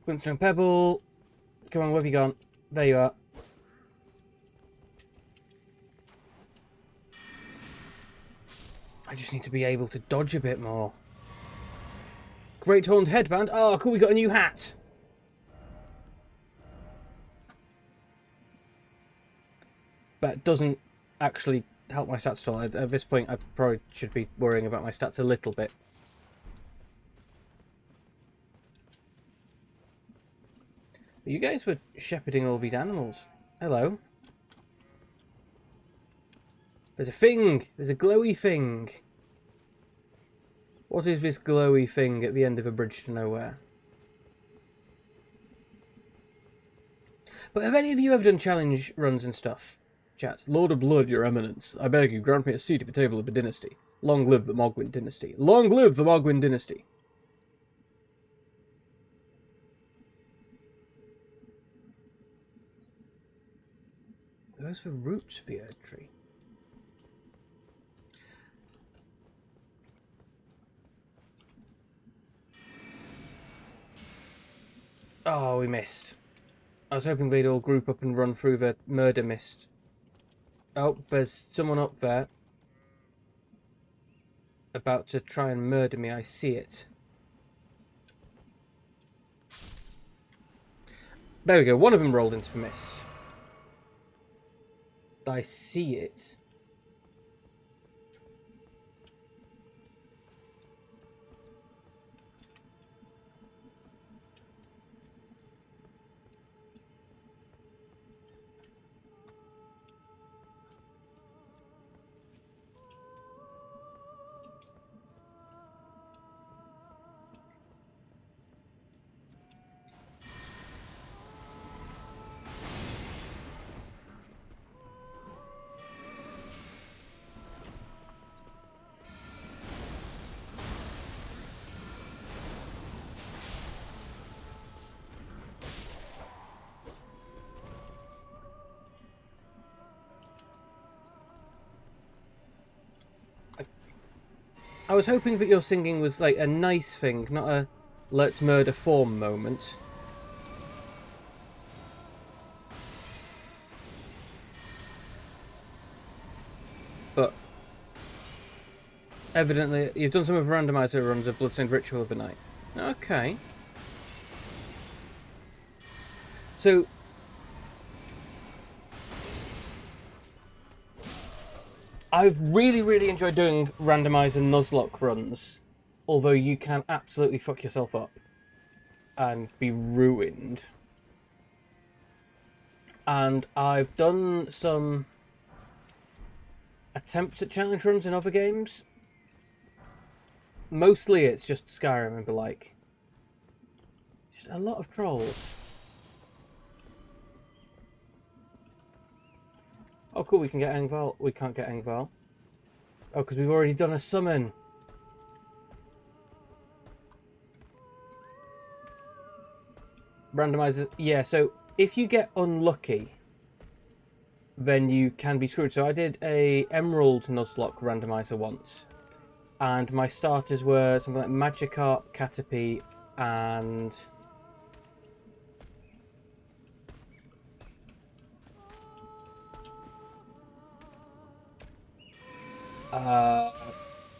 Glintstone Pebble. Come on, where have you gone? There you are. I just need to be able to dodge a bit more. Great Horned Headband. Oh, cool, we got a new hat. That doesn't actually help my stats at all. At this point, I probably should be worrying about my stats a little bit. You guys were shepherding all these animals. Hello. There's a thing! There's a glowy thing! What is this glowy thing at the end of a bridge to nowhere? But have any of you ever done challenge runs and stuff? Chat. Lord of Blood, your eminence. I beg you, grant me a seat at the table of the dynasty. Long live the Mogwin dynasty. Long live the Mogwin dynasty! Those the roots of the Erd tree. Oh, we missed. I was hoping they'd all group up and run through the murder mist. Oh, there's someone up there. About to try and murder me. I see it. There we go. One of them rolled into the mist. I see it. I was hoping that your singing was like a nice thing, not a let's murder form moment. But evidently you've done some of the randomizer runs of Bloodstained Ritual of the Night. Okay. So I've really enjoyed doing randomizer Nuzlocke runs, although you can absolutely fuck yourself up and be ruined. And I've done some attempts at challenge runs in other games. Mostly it's just Skyrim and the like. Just a lot of trolls. Oh cool, we can get Engval. We can't get Engval. Oh, because we've already done a summon. Randomizer. Yeah, so if you get unlucky, then you can be screwed. So I did a Emerald Nuzlocke randomizer once. And my starters were something like Magikarp, Caterpie, and...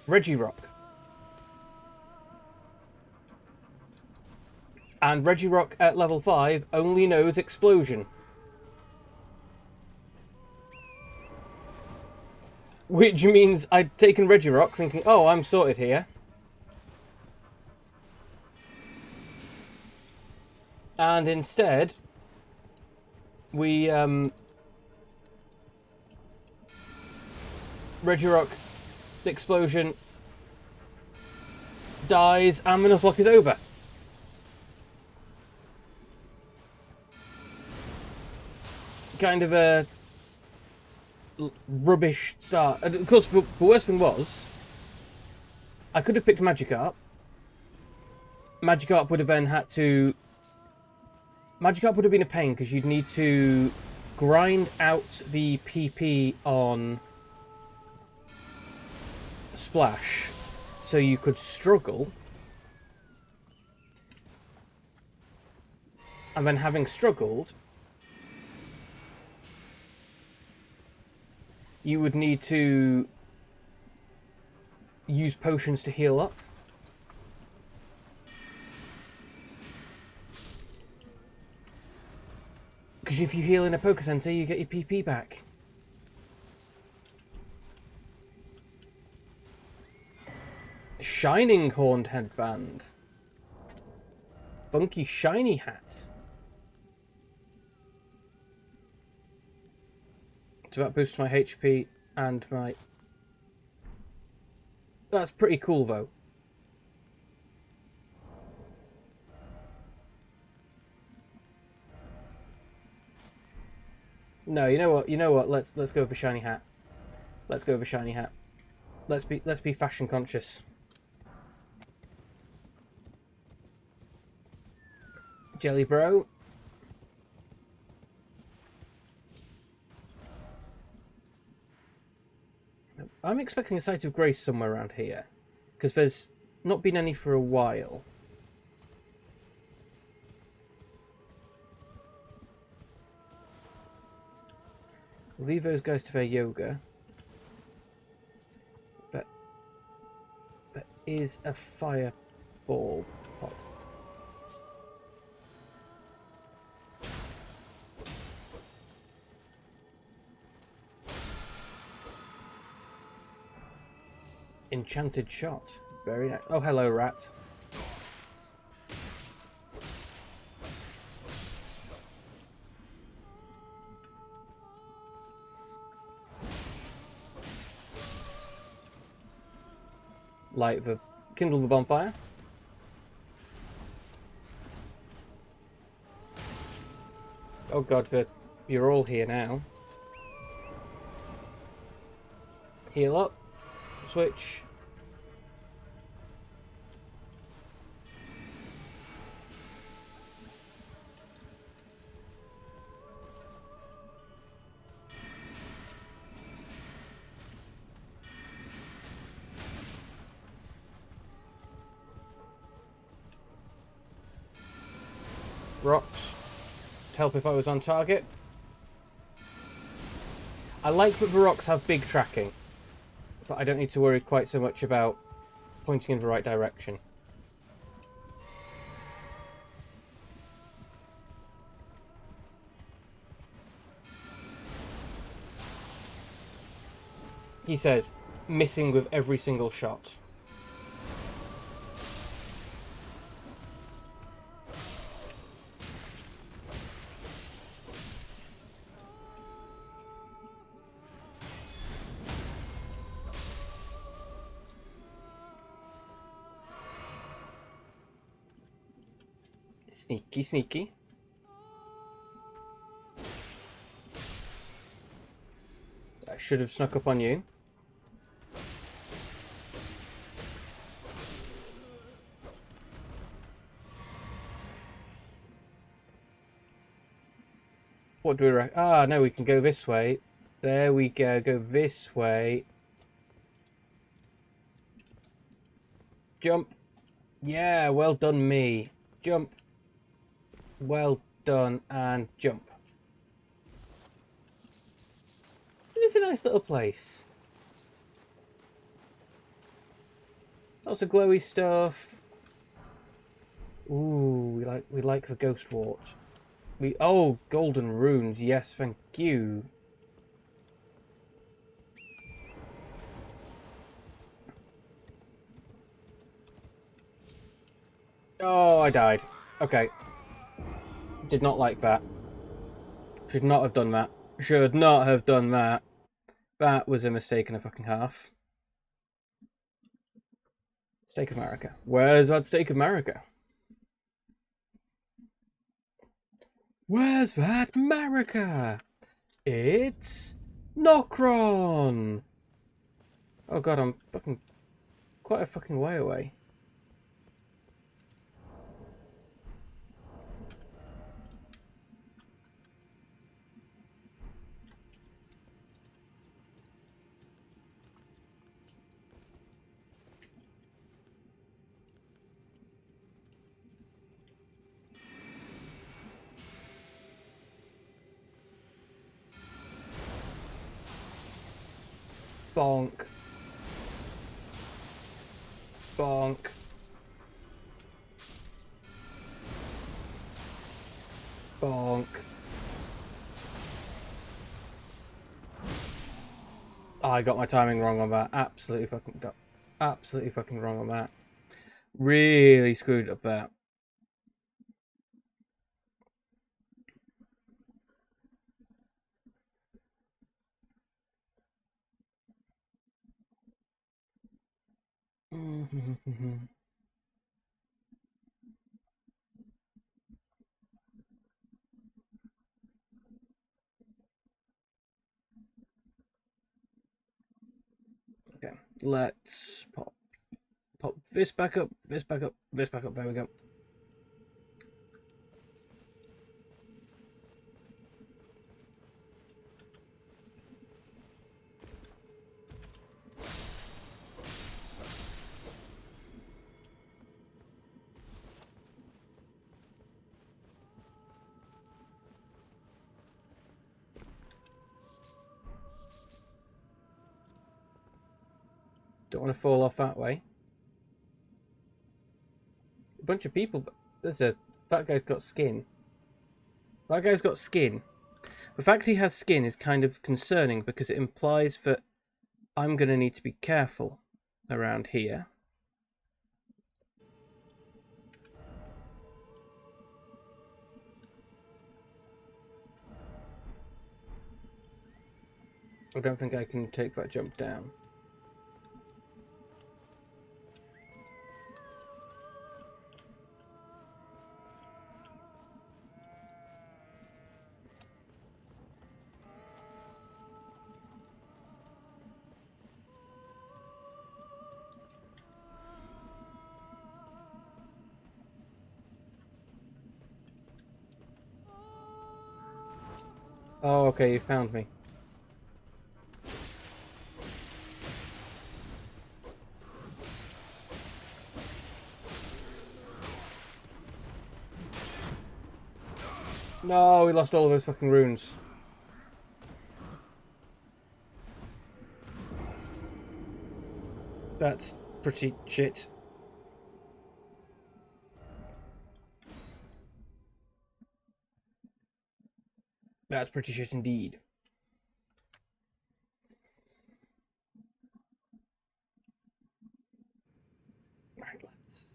Regirock. And Regirock at level 5 only knows Explosion. Which means I'd taken Regirock thinking, oh, I'm sorted here. And instead, we, Regirock, Explosion, dies, and the Nuzlocke is over. Kind of a rubbish start. And of course, the worst thing was, I could have picked Magikarp. Magikarp would have then had to... Magikarp would have been a pain, because you'd need to grind out the PP on splash, so you could struggle. And then having struggled, you would need to use potions to heal up. Because if you heal in a Poké Center, you get your PP back. Shining Horned Headband. Funky Shiny Hat. So that boosts my HP and my... That's pretty cool, though. No, you know what? You know what? Let's go for Shiny Hat. Let's go for Shiny Hat. Let's be fashion conscious. Jelly Bro. I'm expecting a Sight of Grace somewhere around here, because there's not been any for a while. Leave those guys to their yoga. But there is a fireball pot. Enchanted shot. Very nice. Oh, hello, rat. Kindle the bonfire. Oh god, you're all here now. Heal up. Switch. Rocks to help if I was on target. I like that the rocks have big tracking, but I don't need to worry quite so much about pointing in the right direction. He says, missing with every single shot. Sneaky, sneaky. I should have snuck up on you. What do we reckon? Ah, no, we can go this way. There we go. Go this way. Jump. Yeah, well done, me. Jump. Well done, and jump. It's a nice little place. Lots of glowy stuff. Ooh, we like the ghost wart. Oh, golden runes. Yes, thank you. Oh, I died. Okay. Did not like that. Should not have done that. Should not have done that. That was a mistake and a fucking half. Steak of Marika. Where's that Steak of Marika? Where's that Marika? It's Nokron. Oh god, I'm fucking quite a fucking way away. Bonk. Bonk. Bonk. Oh, I got my timing wrong on that. Absolutely fucking wrong on that. Really screwed up that. Okay, let's pop this back up, this back up, this back up. There we go. Don't want to fall off that way. A bunch of people. That guy's got skin. That guy's got skin. The fact he has skin is kind of concerning because it implies that I'm going to need to be careful around here. I don't think I can take that jump down. Oh, okay, you found me. No, we lost all of those fucking runes. That's pretty shit. That's pretty shit indeed. Right, let's...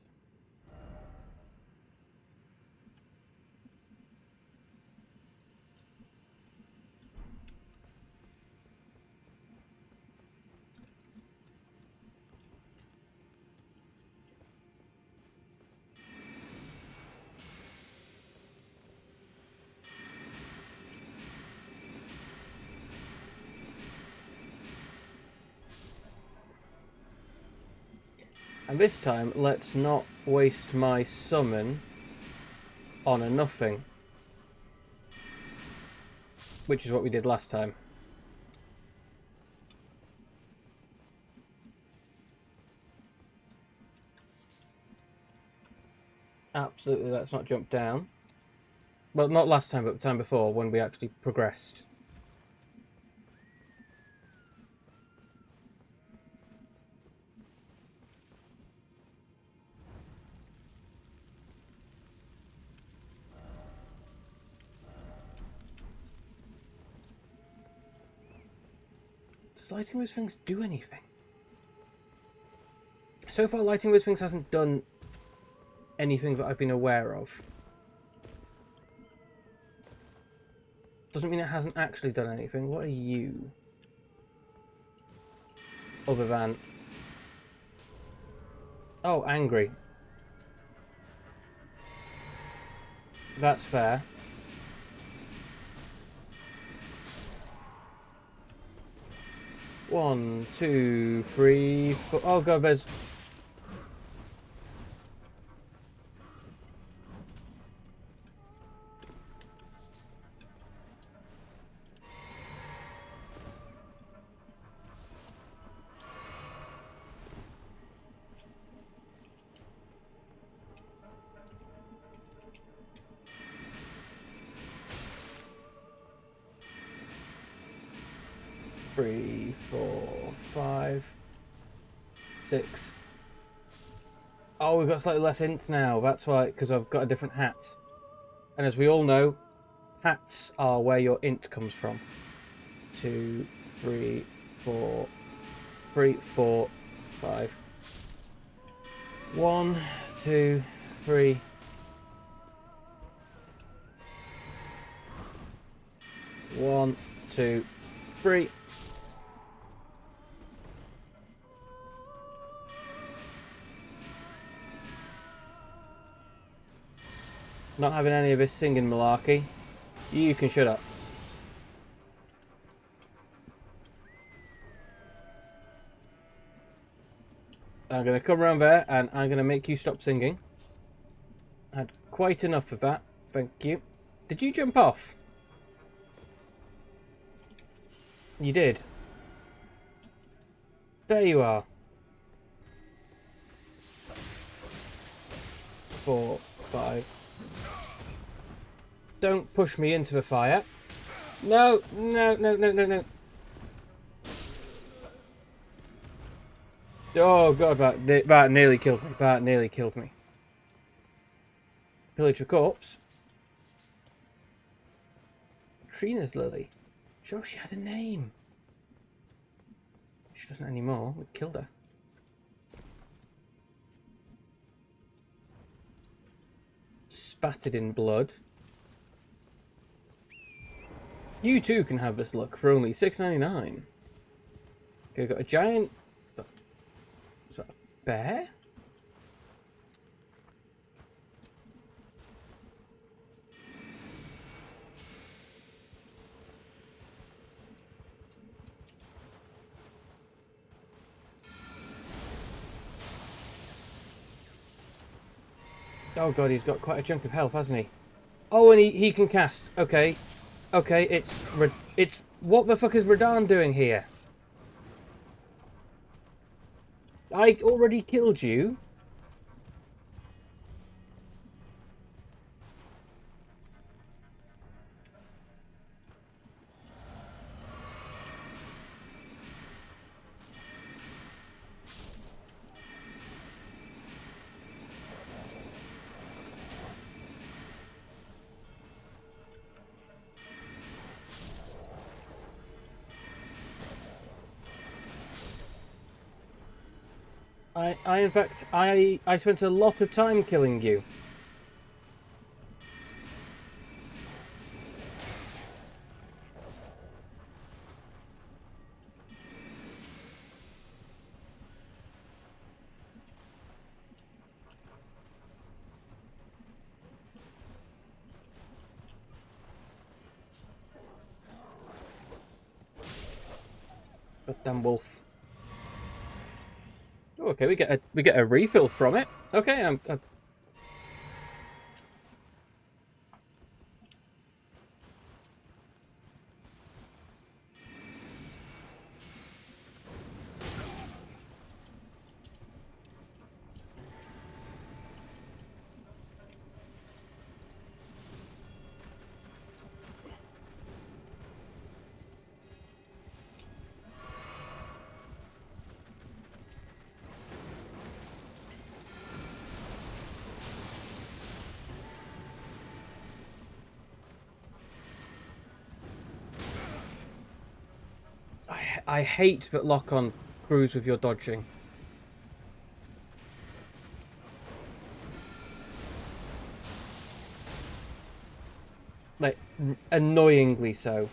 And this time, let's not waste my summon on a nothing. Which is what we did last time. Absolutely, let's not jump down. Well, not last time, but the time before, when we actually progressed. Does lighting those things do anything? So far, lighting those things hasn't done anything that I've been aware of. Doesn't mean it hasn't actually done anything. What are you? Other than... Oh, angry. That's fair. One, two, three, four... Oh god, there's... 3, 4, 5, 6. Oh, we've got slightly less ints now. That's why, because I've got a different hat. And as we all know, hats are where your int comes from. 2, 3, 4, 3, 4, 5. 1, 2, 3. One, 2, 3. Not having any of this singing malarkey. You can shut up. I'm going to come around there and I'm going to make you stop singing. I had quite enough of that. Thank you. Did you jump off? You did. There you are. 4, 5. Don't push me into the fire. No, no, no, no, no, no. Oh god, that nearly killed me. That nearly killed me. Pillage a corpse. Trina's Lily. Sure, she had a name. She doesn't anymore. We killed her. Spattered in blood. You too can have this look for only $6.99. Okay, we've got a giant... Is that a bear? Oh god, he's got quite a chunk of health, hasn't he? Oh, and he can cast. Okay. Okay, it's... What the fuck is Radahn doing here? I already killed you. In fact, I spent a lot of time killing you. Goddamn wolf. Oh, okay, we get a refill from it. Okay, I'm I hate that lock-on screws with your dodging. Like, annoyingly so.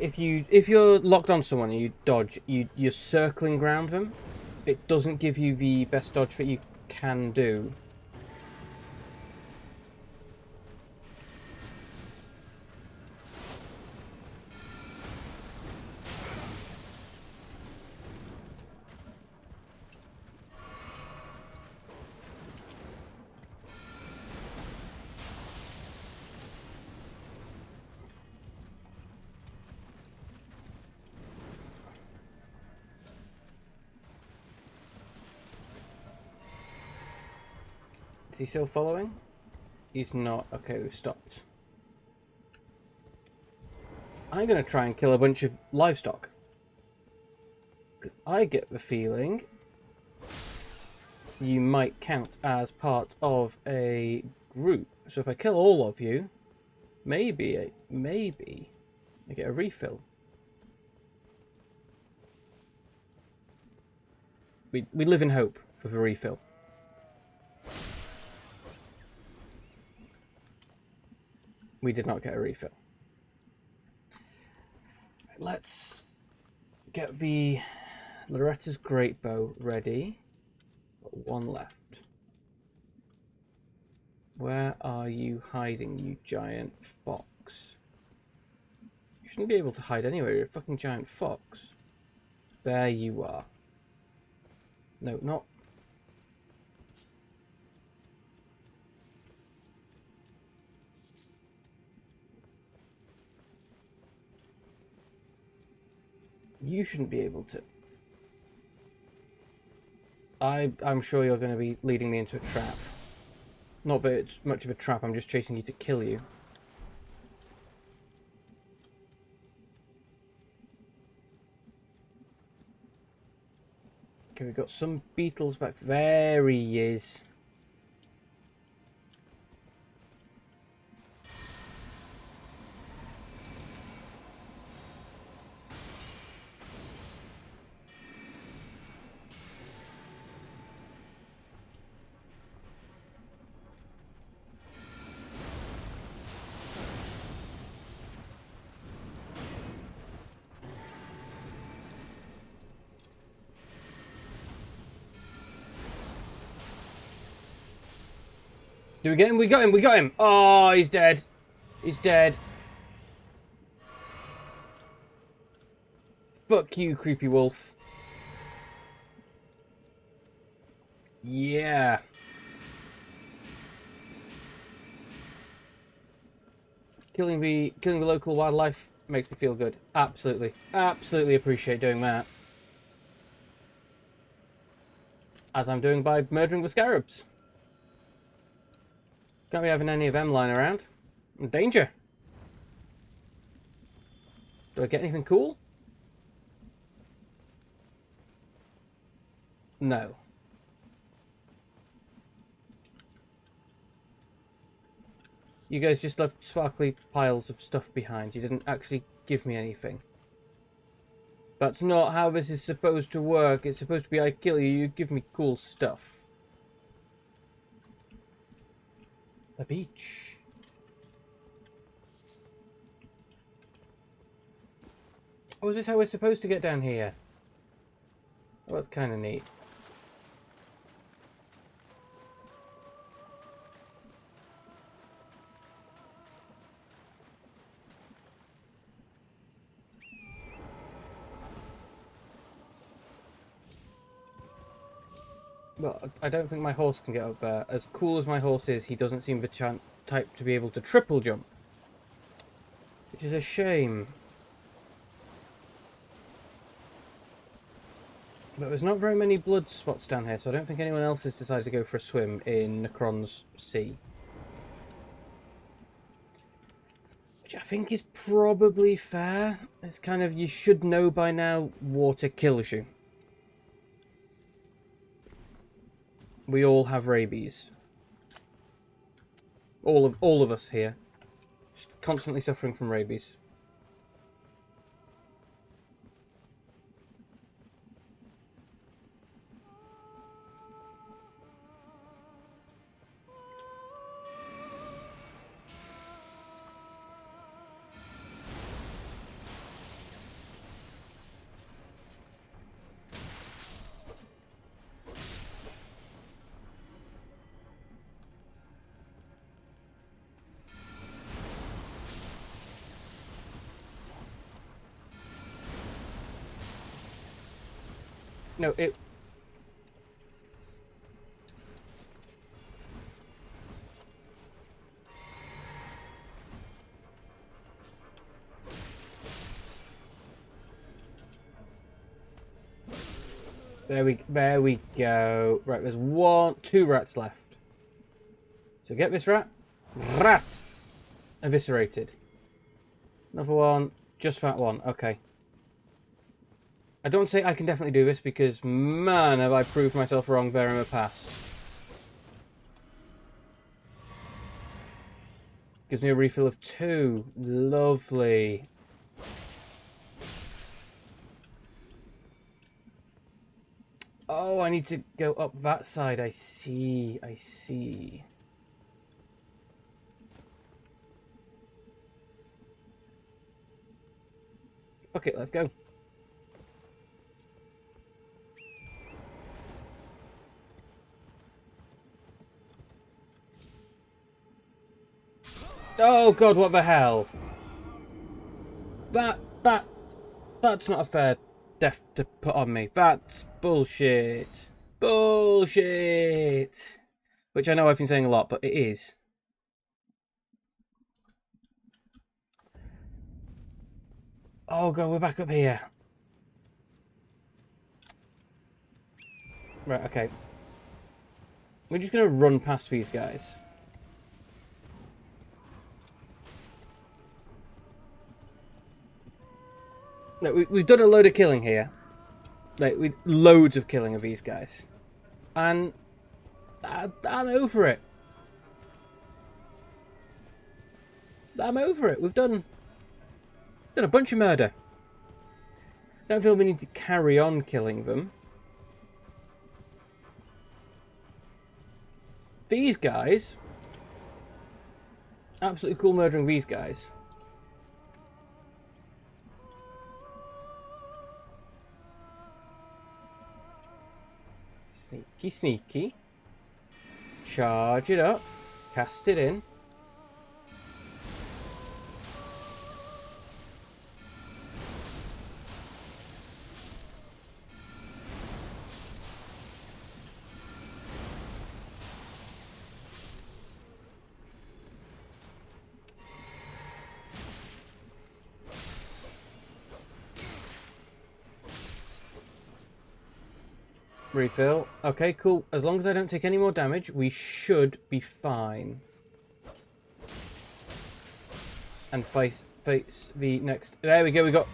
If you're locked on someone and you dodge, you're circling around them. It doesn't give you the best dodge that you can do. Is he still following? He's not. Okay, we've stopped. I'm going to try and kill a bunch of livestock. Because I get the feeling you might count as part of a group. So if I kill all of you, maybe I get a refill. We live in hope for the refill. We did not get a refill. Let's get the Loretta's great bow ready. Got one left. Where are you hiding, you giant fox? You shouldn't be able to hide anywhere. You're a fucking giant fox. There you are. No, not. You shouldn't be able to. I'm sure you're going to be leading me into a trap. Not that it's much of a trap, I'm just chasing you to kill you. Okay, we've got some beetles back. There he is. Do we get him? We got him! We got him! Oh, he's dead. He's dead. Fuck you, creepy wolf. Yeah. Killing the local wildlife makes me feel good. Absolutely. Absolutely appreciate doing that. As I'm doing by murdering the scarabs. Can't be having any of them lying around. Danger. Do I get anything cool? No. You guys just left sparkly piles of stuff behind. You didn't actually give me anything. That's not how this is supposed to work. It's supposed to be I kill you, you give me cool stuff. A beach. Oh, is this how we're supposed to get down here? Oh, that's kind of neat. Well, I don't think my horse can get up there. As cool as my horse is, he doesn't seem the type to be able to triple jump. Which is a shame. But there's not very many blood spots down here, so I don't think anyone else has decided to go for a swim in Necron's Sea. Which I think is probably fair. It's kind of, you should know by now, water kills you. We all have rabies. All of us here. Just constantly suffering from rabies. No, it... There we go. Right, there's two rats left. So get this rat. Rat! Eviscerated. Another one. Just that one. Okay. I don't say I can definitely do this because, man, have I proved myself wrong there in the past. Gives me a refill of 2. Lovely. Oh, I need to go up that side. I see. I see. Okay, let's go. Oh god, what the hell? That's not a fair death to put on me. That's bullshit. Bullshit. Which I know I've been saying a lot, but it is. Oh god, we're back up here. Right, okay. We're just gonna run past these guys. Look, we've done a load of killing here. Like, loads of killing of these guys. And I'm over it. I'm over it. We've done a bunch of murder. Don't feel we need to carry on killing them. These guys, absolutely cool murdering these guys. Sneaky, sneaky. Charge it up. Cast it in. Refill. Okay, cool. As long as I don't take any more damage, we should be fine. And face the next... There we go,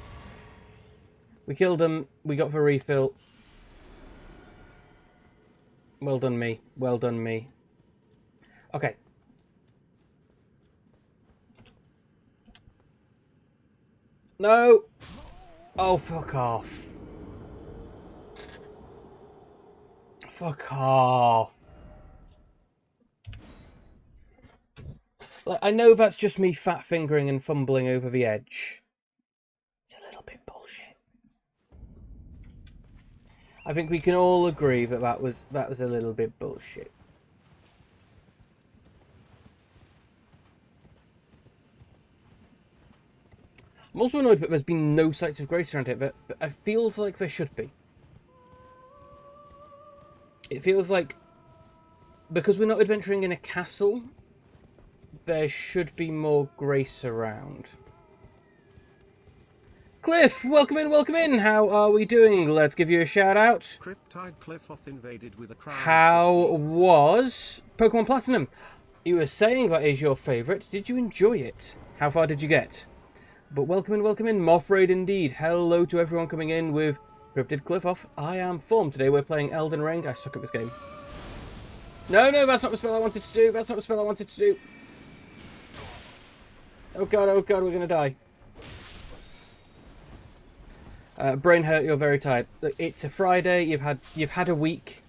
we killed them. We got the refill. Well done, me. Well done, me. Okay. No! Oh, fuck off. Fuck off. Like, I know that's just me fat fingering and fumbling over the edge. It's a little bit bullshit. I think we can all agree that that was a little bit bullshit. I'm also annoyed that there's been no sights of grace around it, but it feels like there should be. It feels like, because we're not adventuring in a castle, there should be more grace around. Cliff, welcome in. How are we doing? Let's give you a shout out. Cryptide Cliffoth invaded with a crowd. How was Pokemon Platinum? You were saying that is your favourite. Did you enjoy it? How far did you get? But welcome in, Moth Raid indeed. Hello to everyone coming in with Cryptid Cliffoth. I am Form. Today we're playing Elden Ring. I suck at this game. No, that's not the spell I wanted to do. Oh god, we're gonna die. Brain hurt, you're very tired. It's a Friday, you've had a week.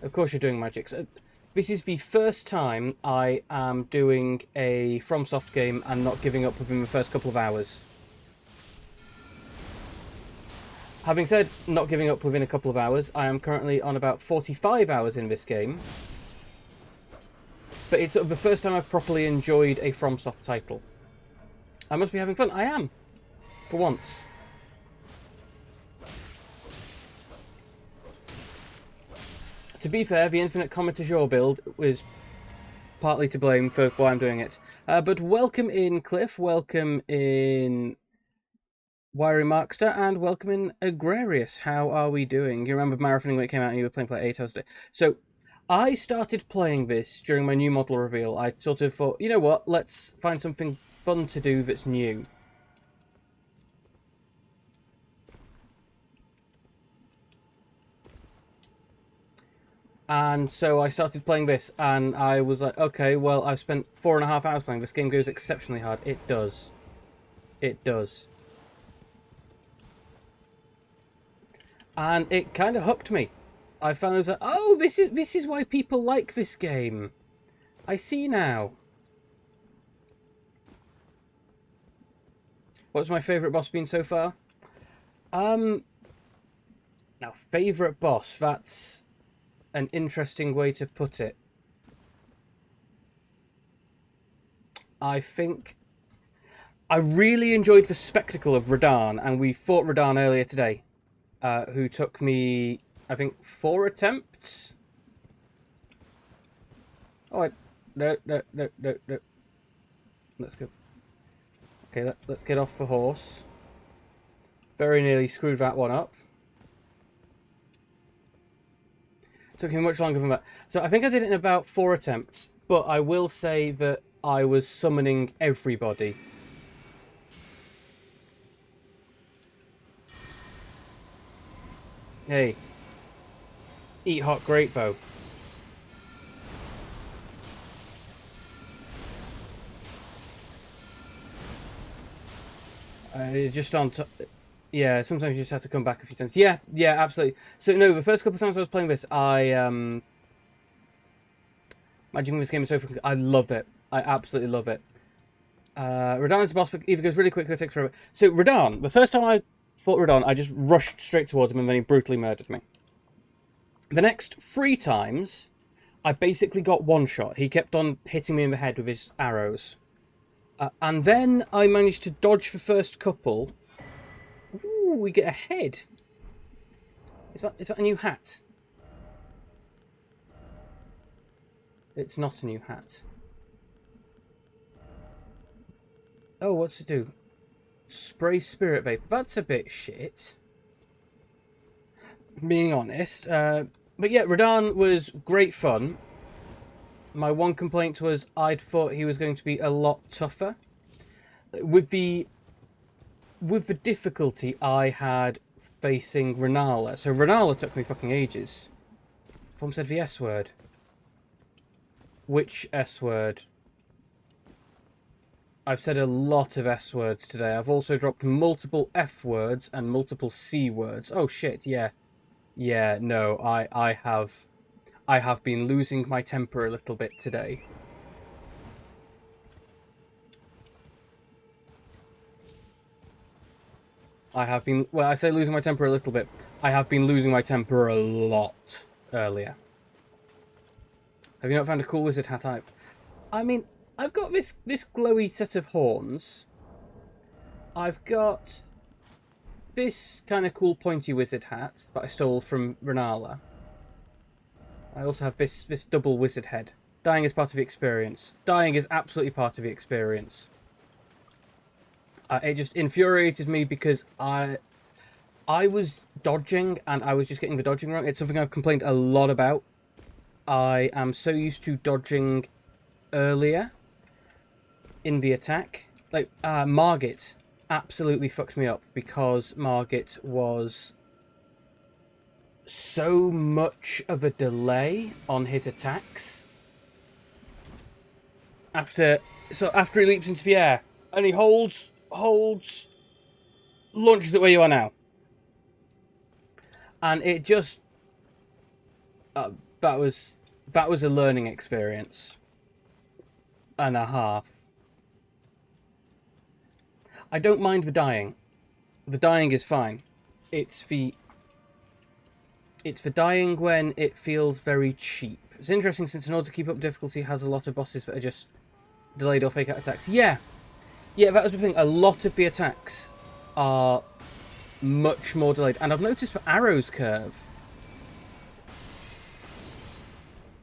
Of course you're doing magic. So, this is the first time I am doing a FromSoft game and not giving up within the first couple of hours. Having said not giving up within a couple of hours, I am currently on about 45 hours in this game. But it's sort of the first time I've properly enjoyed a FromSoft title. I must be having fun. I am. For once. To be fair, the Infinite Comet du Jour build was partly to blame for why I'm doing it. But welcome in, Cliff. Welcome in, Wiry Markster. And welcome in, Agrarius. How are we doing? You remember marathoning when it came out and you were playing for like 8 hours a day. So, I started playing this during my new model reveal. I sort of thought, you know what, let's find something fun to do that's new. And so I started playing this, and I was like, okay, well, I've spent 4.5 hours playing. This game goes exceptionally hard. It does. It does. And it kind of hooked me. I found I was like, oh, this is why people like this game. I see now. What's my favourite boss been so far? Now, favourite boss, that's an interesting way to put it. I think I really enjoyed the spectacle of Radahn, and we fought Radahn earlier today, who took me, I think, 4 attempts. Oh, no. Let's go. Okay, let's get off the horse. Very nearly screwed that one up. Took me much longer than that. So I think I did it in about 4 attempts, but I will say that I was summoning everybody. Hey. Eat hot great bow. Just on top. Yeah, sometimes you just have to come back a few times. Yeah, absolutely. So no, the first couple of times I was playing this, Magic this game is so freaking. I love it. I absolutely love it. Radahn's boss either goes really quickly or takes forever. So Radahn, the first time I fought Radahn, I just rushed straight towards him and then he brutally murdered me. The next 3 times, I basically got one shot. He kept on hitting me in the head with his arrows. And then I managed to dodge the first couple. Ooh, we get a head. Is that a new hat? It's not a new hat. Oh, what's it do? Spray spirit vapor. That's a bit shit. Being honest. But yeah, Radahn was great fun. My one complaint was I'd thought he was going to be a lot tougher. With the difficulty I had facing Rennala. So Rennala took me fucking ages. Form said the S word. Which S word? I've said a lot of S words today. I've also dropped multiple F words and multiple C words. Oh shit, yeah. Yeah, no, I have been losing my temper a little bit today. I have been, well, I say losing my temper a little bit. I have been losing my temper a lot earlier. Have you not found a cool wizard hat type? I mean, I've got this glowy set of horns. I've got this kind of cool pointy wizard hat that I stole from Rennala. I also have this double wizard head. Dying is part of the experience. Dying is absolutely part of the experience. It just infuriated me because I was dodging and I was just getting the dodging wrong. It's something I've complained a lot about. I am so used to dodging earlier in the attack. Like, Margit absolutely fucked me up because Margit was so much of a delay on his attacks. After he leaps into the air and he holds, launches it where you are now. And it just that was a learning experience and a half. I don't mind the dying. The dying is fine. It's the dying when it feels very cheap. It's interesting since in order to keep up difficulty has a lot of bosses that are just delayed or fake out attacks. Yeah, that was the thing. A lot of the attacks are much more delayed. And I've noticed for Arrow's curve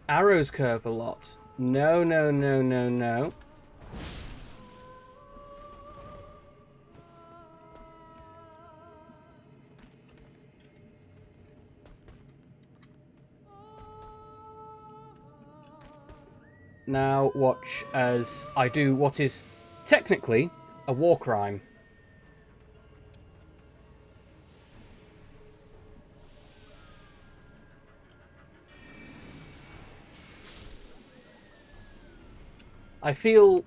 a lot. No. Now watch as I do what is technically a war crime. I feel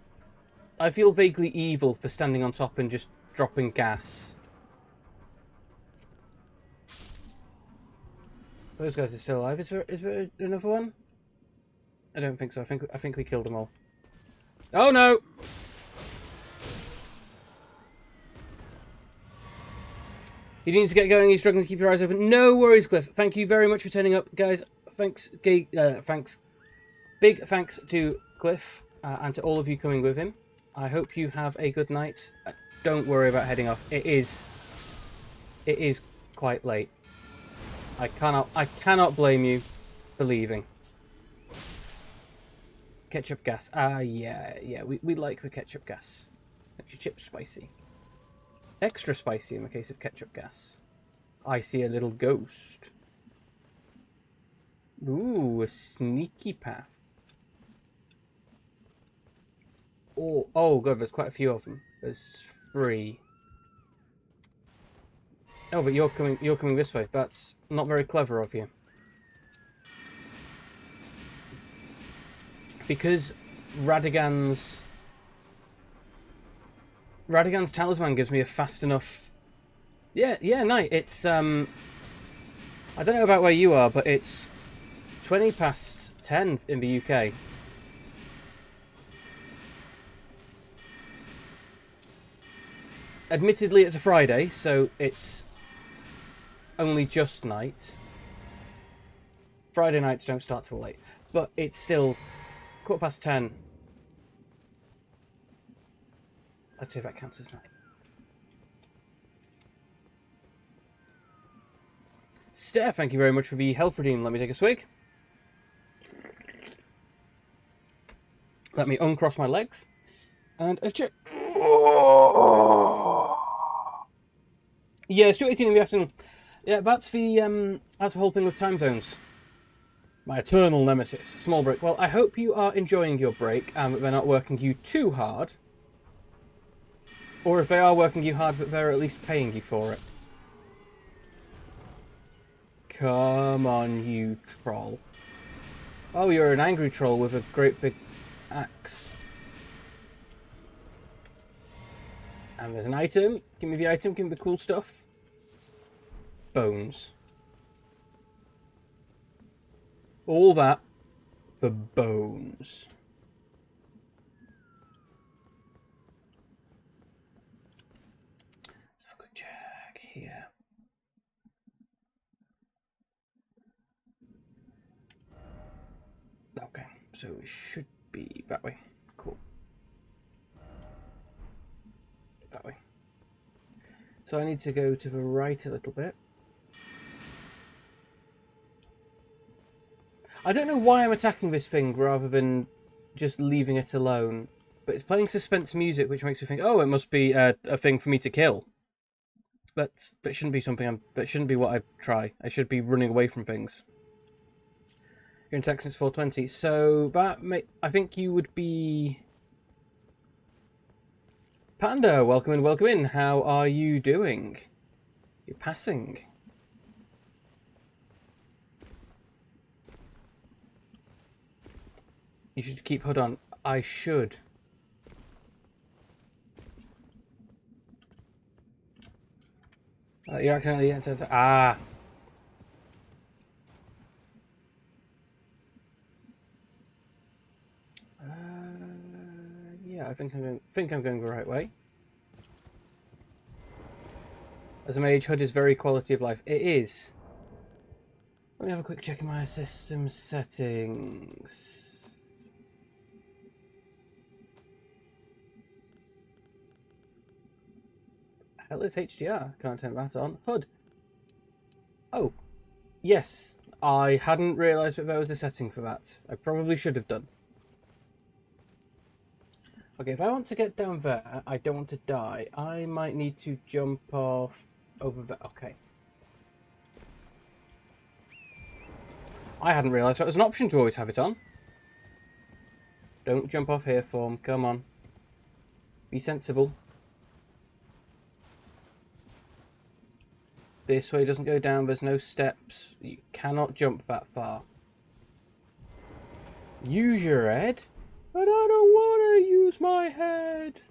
vaguely evil for standing on top and just dropping gas. Those guys are still alive. Is there another one? I don't think so. I think we killed them all. Oh no! You need to get going. You're struggling to keep your eyes open. No worries, Cliff. Thank you very much for turning up, guys. Thanks, thanks. Big thanks to Cliff and to all of you coming with him. I hope you have a good night. Don't worry about heading off. It is quite late. I cannot blame you for leaving. Ketchup gas. Yeah. We like the ketchup gas. Makes your chips spicy. Extra spicy in the case of ketchup gas. I see a little ghost. Ooh, a sneaky path. Oh god, there's quite a few of them. There's 3. Oh, but you're coming this way. That's not very clever of you. Because Radagon's talisman gives me a fast enough. Yeah, night. It's I don't know about where you are, but it's 20 past 10 in the UK. Admittedly, it's a Friday, so it's only just night. Friday nights don't start till late, but it's still 10:15. Let's see if that counts as night. Steph, thank you very much for the health redeem. Let me take a swig. Let me uncross my legs. And a check. Yeah, it's 2:18 in the afternoon. Yeah, that's the whole thing with time zones. My eternal nemesis, small break. Well, I hope you are enjoying your break and that they're not working you too hard. Or if they are working you hard, that they're at least paying you for it. Come on, you troll. Oh, you're an angry troll with a great big axe. And there's an item. Give me the item. Give me the cool stuff. Bones. All that for bones. So quick check here. Okay, so it should be that way. Cool. That way. So I need to go to the right a little bit. I don't know why I'm attacking this thing rather than just leaving it alone. But it's playing suspense music, which makes me think, oh, it must be a thing for me to kill. But that shouldn't be something that shouldn't be what I try. I should be running away from things. You're in Texas since 420, so that I think you would be Panda. Welcome in. How are you doing? You're passing. You should keep hood on. I should. You accidentally entered. Ah. Yeah, I think I'm going the right way. As a mage, hood is very quality of life. It is. Let me have a quick check in my system settings. Hell is HDR. Can't turn that on. Hood. Oh. Yes. I hadn't realised that there was a setting for that. I probably should have done. Okay, if I want to get down there, I don't want to die. I might need to jump off over there. Okay. I hadn't realised that was an option to always have it on. Don't jump off here, Form. Come on. Be sensible. This way doesn't go down. There's no steps. You cannot jump that far. Use your head. But I don't want to use my head.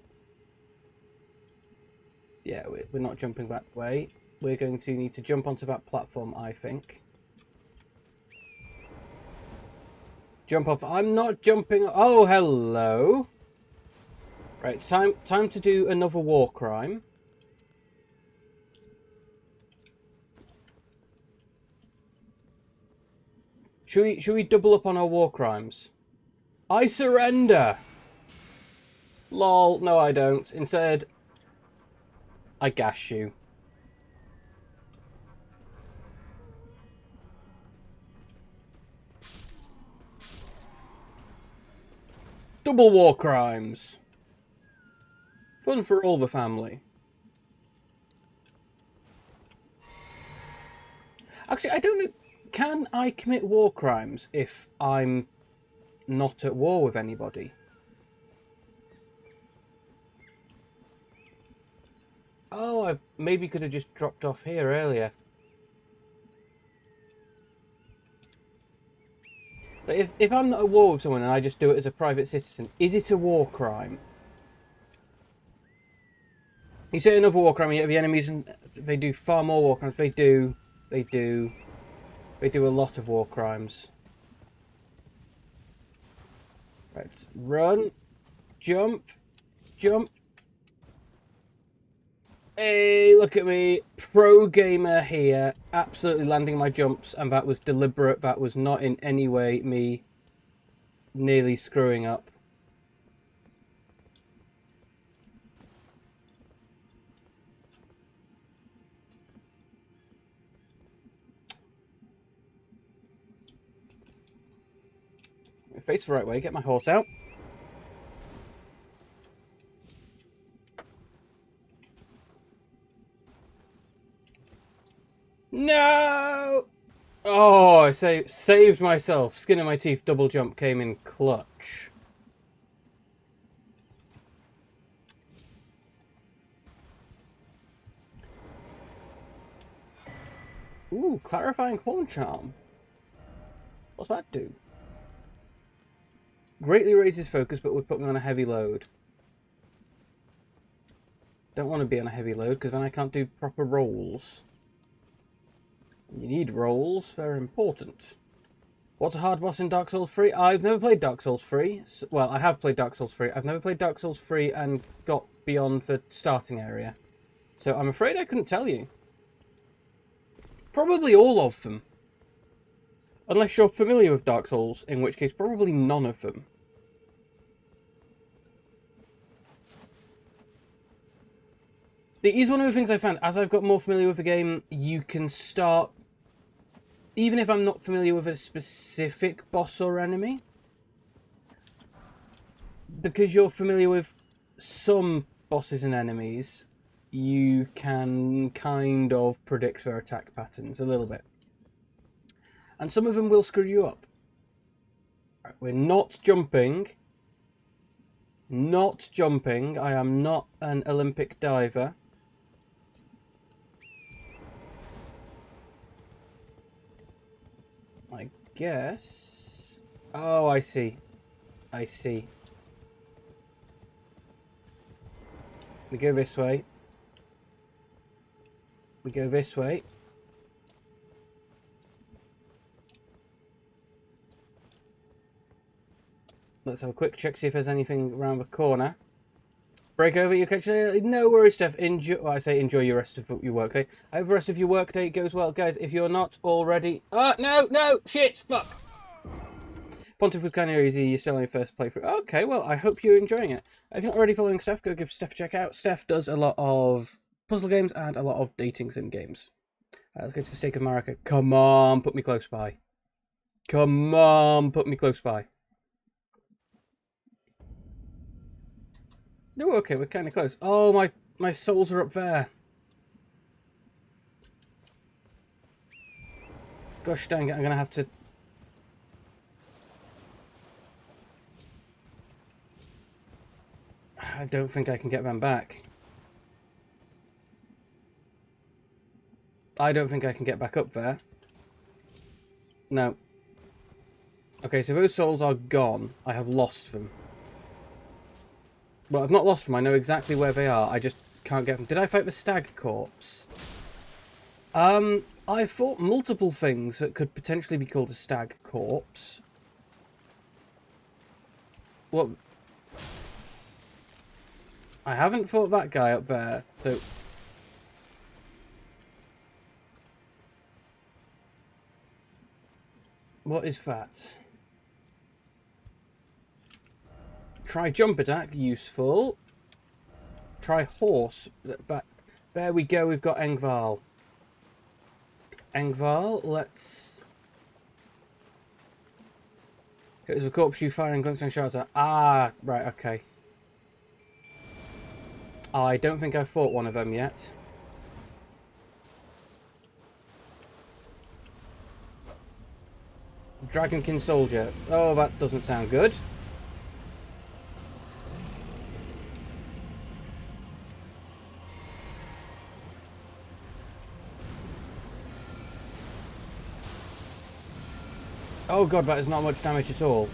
Yeah, we're not jumping that way. We're going to need to jump onto that platform, I think. Jump off. I'm not jumping. Oh, hello. Right, it's time to do another war crime. Should we double up on our war crimes? I surrender. Lol. No, I don't. Instead, I gash you. Double war crimes. Fun for all the family. Actually, I don't know. Can I commit war crimes if I'm not at war with anybody? Oh, I maybe could have just dropped off here earlier. But if I'm not at war with someone and I just do it as a private citizen, is it a war crime? You say another war crime, yet the enemies, they do far more war crimes. They do a lot of war crimes. Right, run, jump, jump. Hey, look at me, pro gamer here, absolutely landing my jumps, and that was deliberate. That was not in any way me nearly screwing up. Face the right way, get my horse out. No! Oh, I saved myself. Skin of my teeth, double jump came in clutch. Ooh, clarifying horn charm. What's that do? Greatly raises focus, but would put me on a heavy load. Don't want to be on a heavy load, because then I can't do proper rolls. You need rolls, they're important. What's a hard boss in Dark Souls 3? I've never played Dark Souls 3. Well, I have played Dark Souls 3. I've never played Dark Souls 3 and got beyond the starting area. So I'm afraid I couldn't tell you. Probably all of them. Unless you're familiar with Dark Souls, in which case probably none of them. It is one of the things I found. As I've got more familiar with the game, you can start... Even if I'm not familiar with a specific boss or enemy, because you're familiar with some bosses and enemies, you can kind of predict their attack patterns a little bit. And some of them will screw you up. Right, we're not jumping. Not jumping. I am not an Olympic diver. I guess... Oh, I see. I see. We go this way. We go this way. Let's have a quick check, see if there's anything around the corner. Break over your kitchen. No worries, Steph. Enjoy. Well, I say enjoy your rest of your workday. I hope the rest of your workday goes well, guys. If you're not already, no, shit, fuck. Pontiff was kind of easy. You're still on your first playthrough. Okay, well, I hope you're enjoying it. If you're not already following Steph, go give Steph a check out. Steph does a lot of puzzle games and a lot of dating sim games. Let's go to the Stake of Marika. Come on, put me close by. Come on, put me close by. No, okay, we're kind of close. Oh, my souls are up there. Gosh dang it, I'm going to have to... I don't think I can get them back. I don't think I can get back up there. No. Okay, so those souls are gone. I have lost them. Well, I've not lost them. I know exactly where they are. I just can't get them. Did I fight the stag corpse? I fought multiple things that could potentially be called a stag corpse. What? I haven't fought that guy up there, so... What is that? Try jump attack, useful. Try horse. There we go, we've got Engvall. Engvall, let's... It was a corpse you fire and glancing shots at. Ah, right, okay. I don't think I've fought one of them yet. Dragonkin soldier. Oh, that doesn't sound good. Oh god, that is not much damage at all.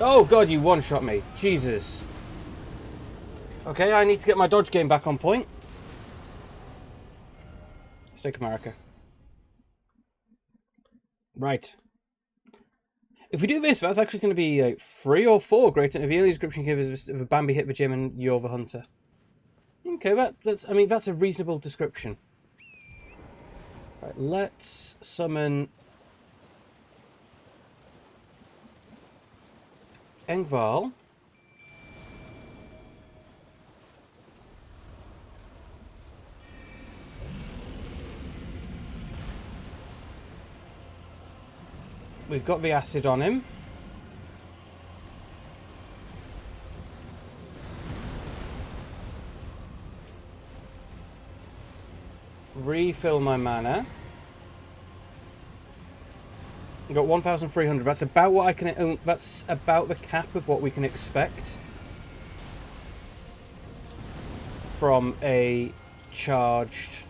Oh god, you one-shot me. Jesus. Okay, I need to get my dodge game back on point. Stick America. Right. If we do this, that's actually going to be like 3 or 4 great. If the only description here is if Bambi hit the gym and you're the hunter. Okay, that's I mean that's a reasonable description. Right, let's summon Engvall. We've got the acid on him. Refill my mana. I've got 1,300. That's about what I can. That's about the cap of what we can expect from a charged.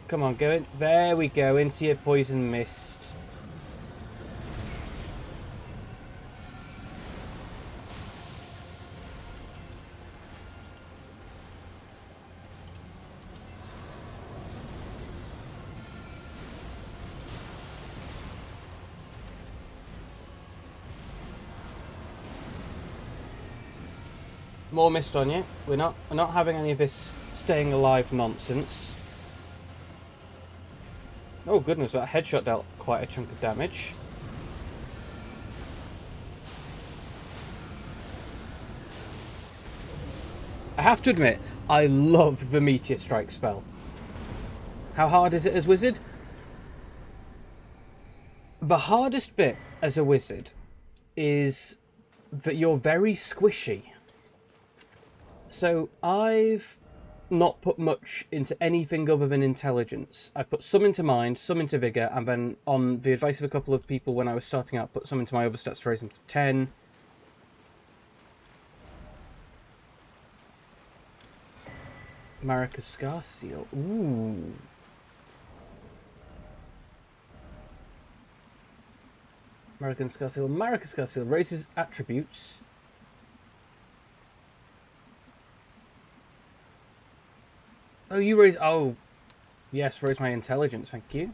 Come on, go in. There we go. Into your poison mist. More mist on you. We're not having any of this staying alive nonsense. Oh goodness, that headshot dealt quite a chunk of damage. I have to admit, I love the Meteor Strike spell. How hard is it as wizard? The hardest bit as a wizard is that you're very squishy. So I've not put much into anything other than intelligence. I've put some into mind, some into vigor, and then on the advice of a couple of people when I was starting out, put some into my other stats to raise them to 10. Marika's Scar Seal. Ooh. Marika's Scar Seal. Marika's Scar Seal raises attributes. Oh, you raise... Oh, yes, raise my intelligence, thank you.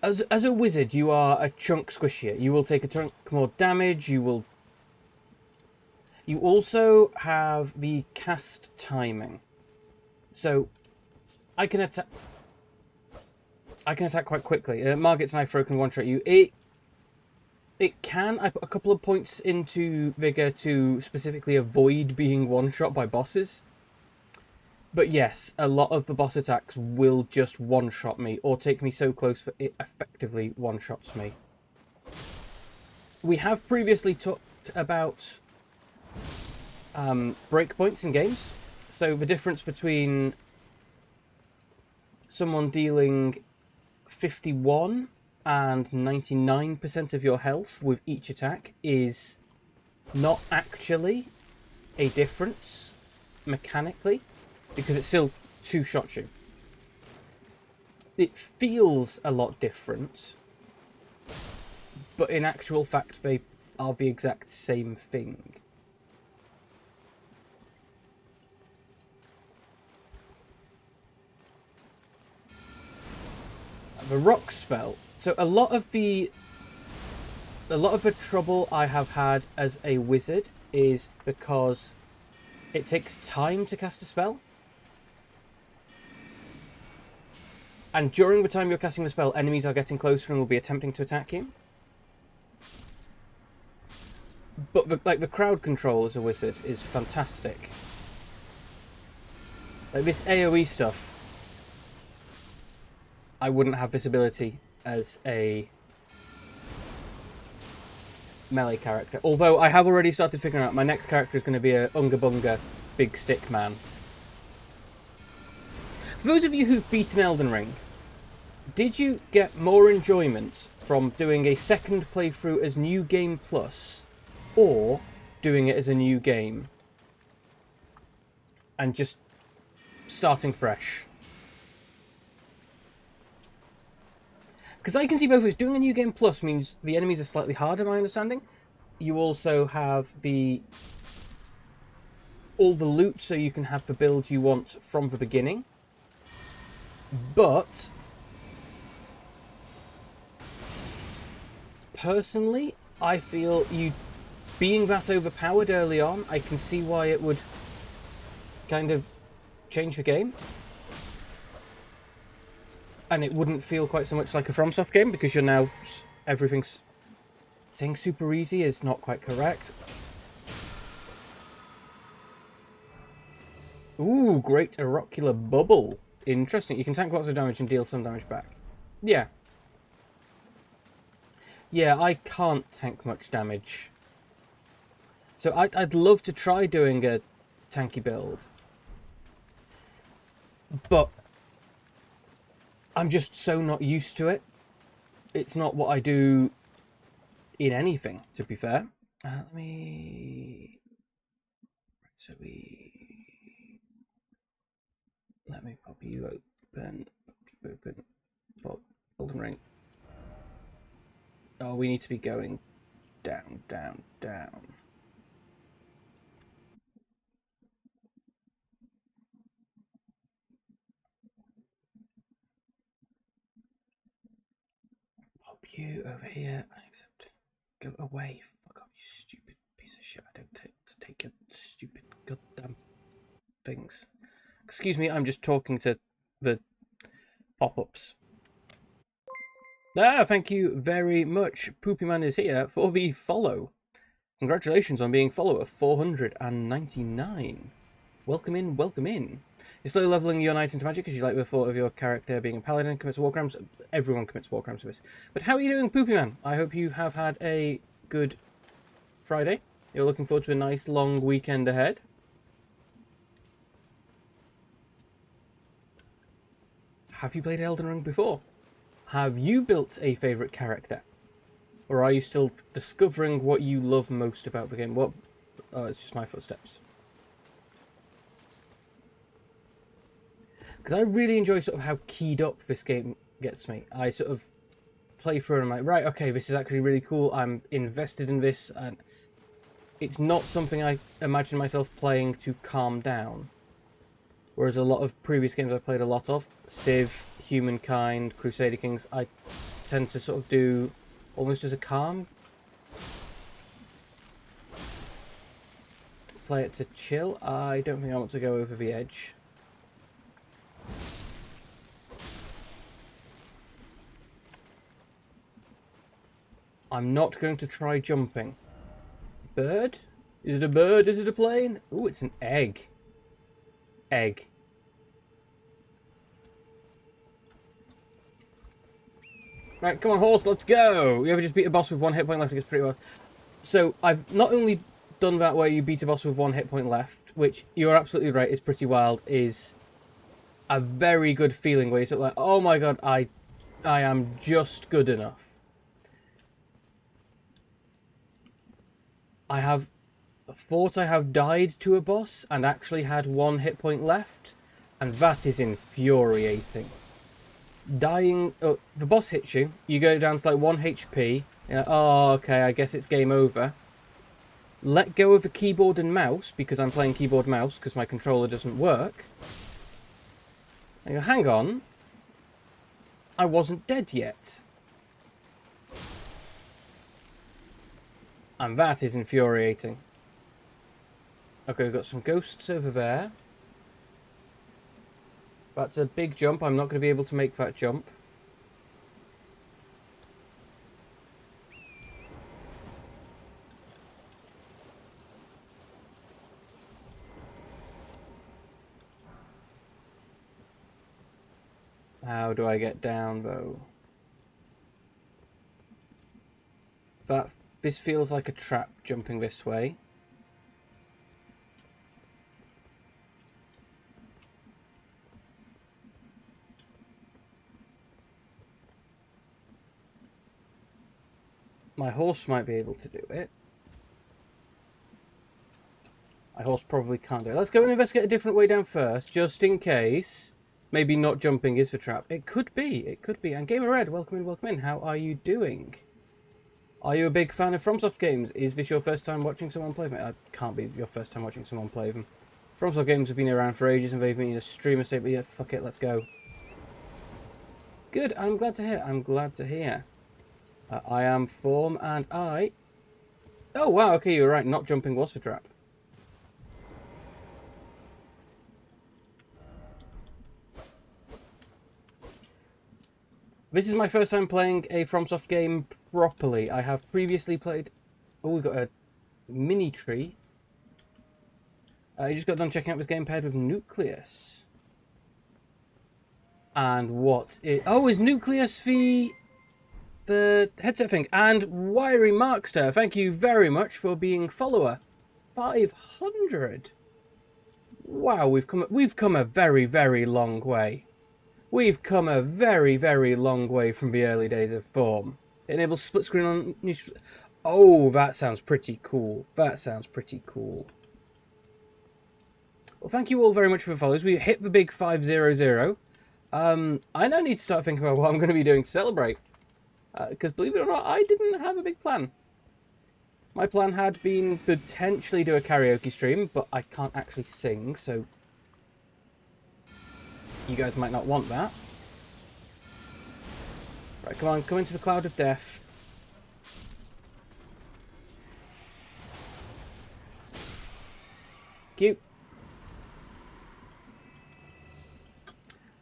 As a wizard, you are a chunk squishier. You will take a chunk more damage, you will... You also have the cast timing. So, I can attack quite quickly. Margit's Knife Throw can one-shot you. It can. I put a couple of points into Vigor to specifically avoid being one-shot by bosses. But yes, a lot of the boss attacks will just one-shot me, or take me so close that it effectively one-shots me. We have previously talked about breakpoints in games. So the difference between someone dealing 51 and 99% of your health with each attack is not actually a difference mechanically, because it's still two-shot you. It feels a lot different, but in actual fact they are the exact same thing. The rock spell. So a lot of the trouble I have had as a wizard is because it takes time to cast a spell. And during the time you're casting the spell, enemies are getting closer and will be attempting to attack you. But the crowd control as a wizard is fantastic. Like this AoE stuff, I wouldn't have this ability as a melee character. Although I have already started figuring out my next character is going to be a Unga Bunga big stick man. For those of you who've beaten Elden Ring, did you get more enjoyment from doing a second playthrough as New Game Plus, or doing it as a new game and just starting fresh? Because I can see both ways. Doing a New Game Plus means the enemies are slightly harder, my understanding. You also have all the loot, so you can have the build you want from the beginning. But personally, I feel you being that overpowered early on, I can see why it would kind of change the game. And it wouldn't feel quite so much like a FromSoft game, because you're now... everything's... saying super easy is not quite correct. Ooh, great Oracular Bubble. Interesting. You can tank lots of damage and deal some damage back. Yeah. Yeah, I can't tank much damage. So I'd love to try doing a tanky build. But I'm just so not used to it. It's not what I do in anything, to be fair. Let me pop you open. Elden Ring. Oh, we need to be going down, down, down. Pop you over here. Accept. Go away. Fuck off, you stupid piece of shit. I don't take your stupid goddamn things. Excuse me, I'm just talking to the pop-ups. Thank you very much. Poopyman is here for the follow. Congratulations on being follower 499. Welcome in, welcome in. You're slowly leveling your knight into magic because you like the thought of your character being a paladin, commits war crimes. Everyone commits war crimes to this. But how are you doing, Poopyman? I hope you have had a good Friday. You're looking forward to a nice long weekend ahead. Have you played Elden Ring before? Have you built a favourite character? Or are you still discovering what you love most about the game? What? Oh, it's just my footsteps. Because I really enjoy sort of how keyed up this game gets me. I sort of play through and I'm like, right, okay, this is actually really cool. I'm invested in this. And it's not something I imagine myself playing to calm down. Whereas a lot of previous games I've played a lot of, Civ, Humankind, Crusader Kings, I tend to sort of do almost as a calm. Play it to chill. I don't think I want to go over the edge. I'm not going to try jumping. Bird? Is it a bird? Is it a plane? Ooh, it's an egg. Egg. Right, come on, horse, let's go! You ever just beat a boss with one hit point left? It gets pretty well. So, I've not only done that where you beat a boss with one hit point left, which you're absolutely right is pretty wild, is a very good feeling where you're sort of like, oh my god, I am just good enough. I have thought I have died to a boss and actually had 1 hit point left, and that is infuriating. Dying, oh, the boss hits you, you go down to like 1 HP, you're like, oh okay, I guess it's game over. Let go of the keyboard and mouse, because I'm playing keyboard mouse because my controller doesn't work. And you go, hang on, I wasn't dead yet. And that is infuriating. Okay, we've got some ghosts over there. That's a big jump. I'm not going to be able to make that jump. How do I get down, though? This feels like a trap, jumping this way. My horse might be able to do it. My horse probably can't do it. Let's go and investigate a different way down first, just in case. Maybe not jumping is the trap. It could be. It could be. And Gamer Red, welcome in, welcome in. How are you doing? Are you a big fan of FromSoft games? Is this your first time watching someone play them? It can't be your first time watching someone play them. FromSoft games have been around for ages and they've been a streamer staple. Yeah, fuck it, let's go. Good, I'm glad to hear. I'm glad to hear. I am Form and I... Oh wow, okay, you were right. Not jumping was the trap. This is my first time playing a FromSoft game properly. I have previously played... Oh, we've got a mini tree. I just got done checking out this game paired with Nucleus. And what is... Oh, is Nucleus the headset thing? And Wiry Markster, thank you very much for being follower. 500. Wow, we've come a very, very long way. We've come a very, very long way from the early days of Form. It enables split screen on new... Oh, that sounds pretty cool. That sounds pretty cool. Well, thank you all very much for the follows. We hit the big 500. I now need to start thinking about what I'm going to be doing to celebrate. Because believe it or not, I didn't have a big plan. My plan had been potentially do a karaoke stream, but I can't actually sing, so... You guys might not want that. Right, come on, come into the cloud of death. Cute.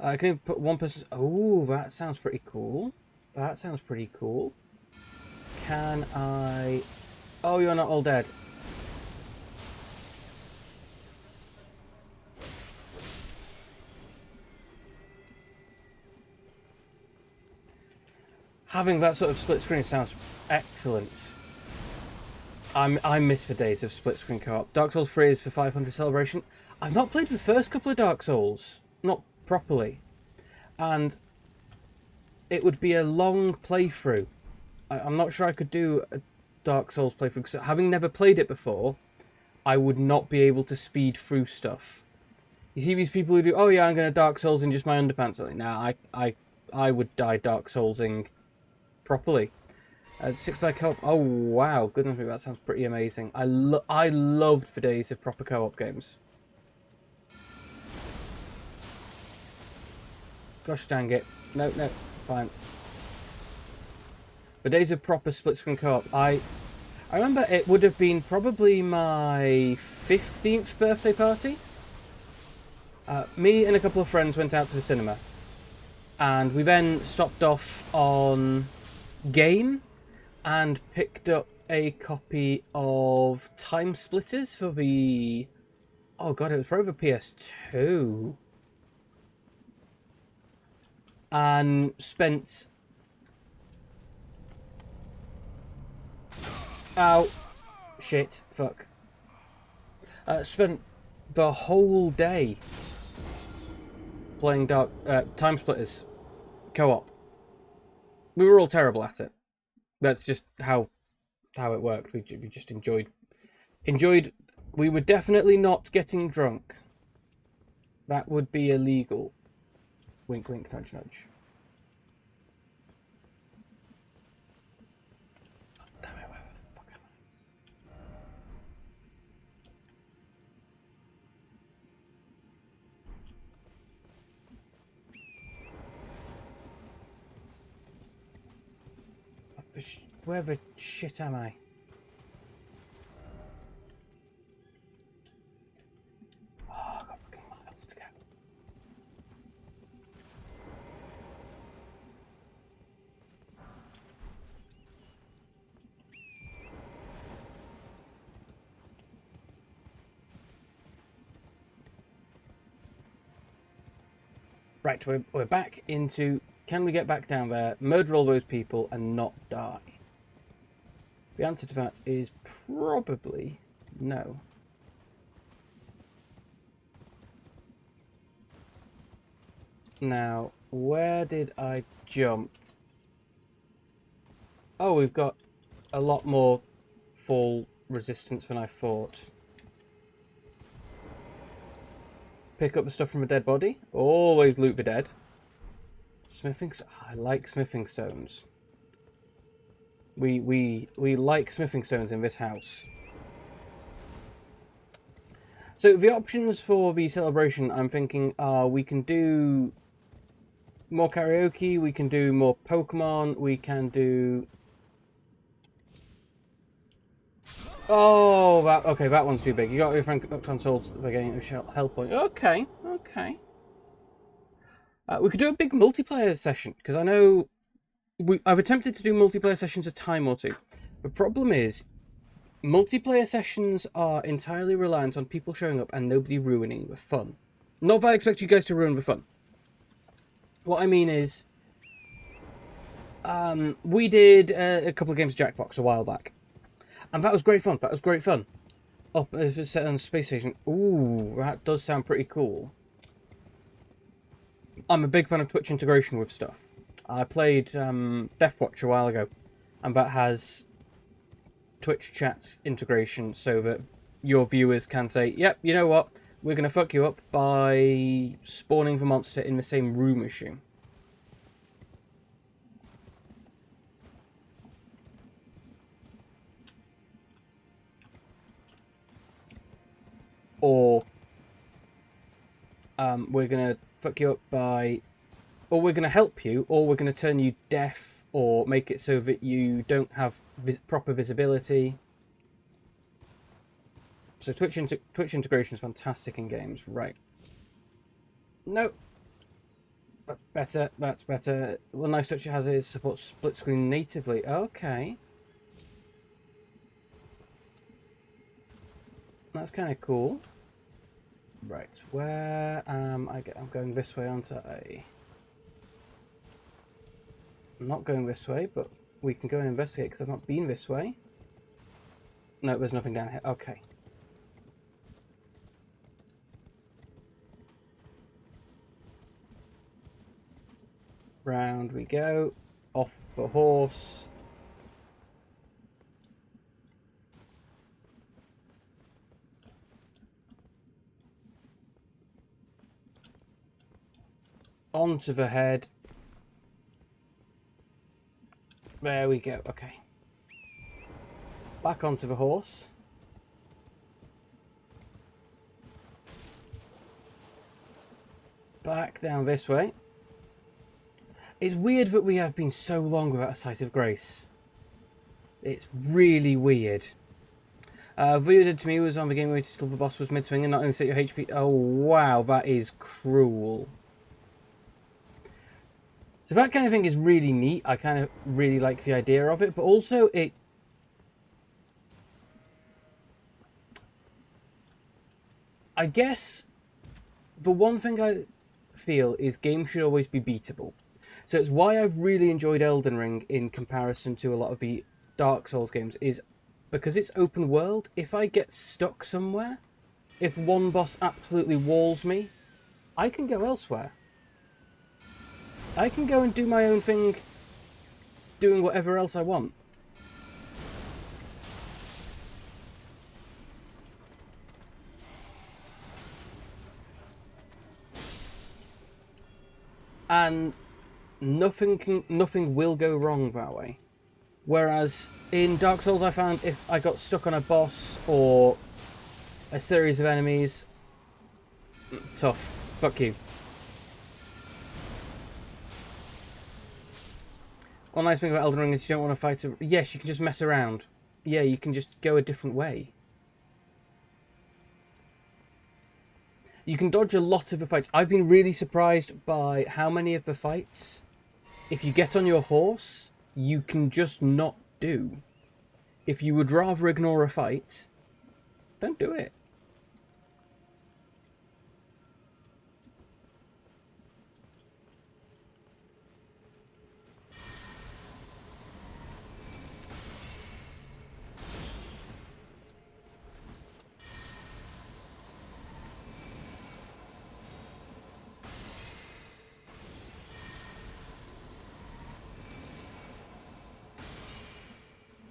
Can you put one person... Oh, that sounds pretty cool. That sounds pretty cool. Can I... Oh, you're not all dead. Having that sort of split screen sounds excellent. I miss the days of split screen co-op. Dark Souls 3 is for 500 celebration. I've not played the first couple of Dark Souls, not properly, and it would be a long playthrough. I'm not sure I could do a Dark Souls playthrough because having never played it before, I would not be able to speed through stuff. You see these people who do, oh yeah, I'm going to Dark Souls in just my underpants. Like, nah, I would die Dark Soulsing properly. 6-player co-op. Oh wow, goodness me, that sounds pretty amazing. I loved the days of proper co-op games. Gosh dang it. No, fine. The days of proper split screen co-op. I remember it would have been probably my 15th birthday party. Me and a couple of friends went out to the cinema. And we then stopped off on Game and picked up a copy of Time Splitters for the... Oh god, it was for the PS2. And spent... Ow. Shit. Fuck. Spent the whole day playing Time Splitters co-op. We were all terrible at it. That's just how it worked. We just enjoyed. We were definitely not getting drunk. That would be illegal. Wink, wink, nudge, nudge. Oh, damn it, where the fuck am I? Where the shit am I? Oh, I've got fucking miles to go. Right, we're back into... Can we get back down there, murder all those people, and not die? The answer to that is probably no. Now, where did I jump? Oh, we've got a lot more fall resistance than I thought. Pick up the stuff from a dead body. Always loot the dead. Smithing. I like smithing stones. We like smithing stones in this house. So the options for the celebration, I'm thinking, are we can do more karaoke, we can do more Pokemon, we can do... Oh, okay, that one's too big. You got your friend hooked on souls by getting a health point. Okay. We could do a big multiplayer session, because I know I've attempted to do multiplayer sessions a time or two. The problem is, multiplayer sessions are entirely reliant on people showing up and nobody ruining the fun. Not that I expect you guys to ruin the fun. What I mean is, we did a couple of games of Jackbox a while back. And that was great fun. Up set on the space station. Ooh, that does sound pretty cool. I'm a big fan of Twitch integration with stuff. I played Deathwatch a while ago, and that has Twitch chat integration so that your viewers can say, yep, you know what, we're going to fuck you up by spawning the monster in the same room as you. Or we're going to fuck you up by... Or we're going to help you, or we're going to turn you deaf, or make it so that you don't have proper visibility. So Twitch integration is fantastic in games, right? No. But better, that's better. Well, nice Twitch has is supports split screen natively. Okay. That's kind of cool. Right, where am I? I'm going this way, aren't I? I'm not going this way, but we can go and investigate because I've not been this way. No, there's nothing down here. Okay. Round we go. Off the horse. Onto the head. There we go. Okay. Back onto the horse. Back down this way. It's weird that we have been so long without a Sight of Grace. It's really weird. What you did to me was on the game where till the boss was mid-swing and not only set your HP... Oh, wow, that is cruel. So that kind of thing is really neat. I kind of really like the idea of it, but also it... I guess the one thing I feel is games should always be beatable. So it's why I've really enjoyed Elden Ring in comparison to a lot of the Dark Souls games, is because it's open world. If I get stuck somewhere, if one boss absolutely walls me, I can go elsewhere. I can go and do my own thing, doing whatever else I want. And nothing will go wrong that way. Whereas in Dark Souls, I found if I got stuck on a boss or a series of enemies, tough. Fuck you. One nice thing about Elden Ring is you don't want to fight. Yes, you can just mess around. Yeah, you can just go a different way. You can dodge a lot of the fights. I've been really surprised by how many of the fights, if you get on your horse, you can just not do. If you would rather ignore a fight, don't do it.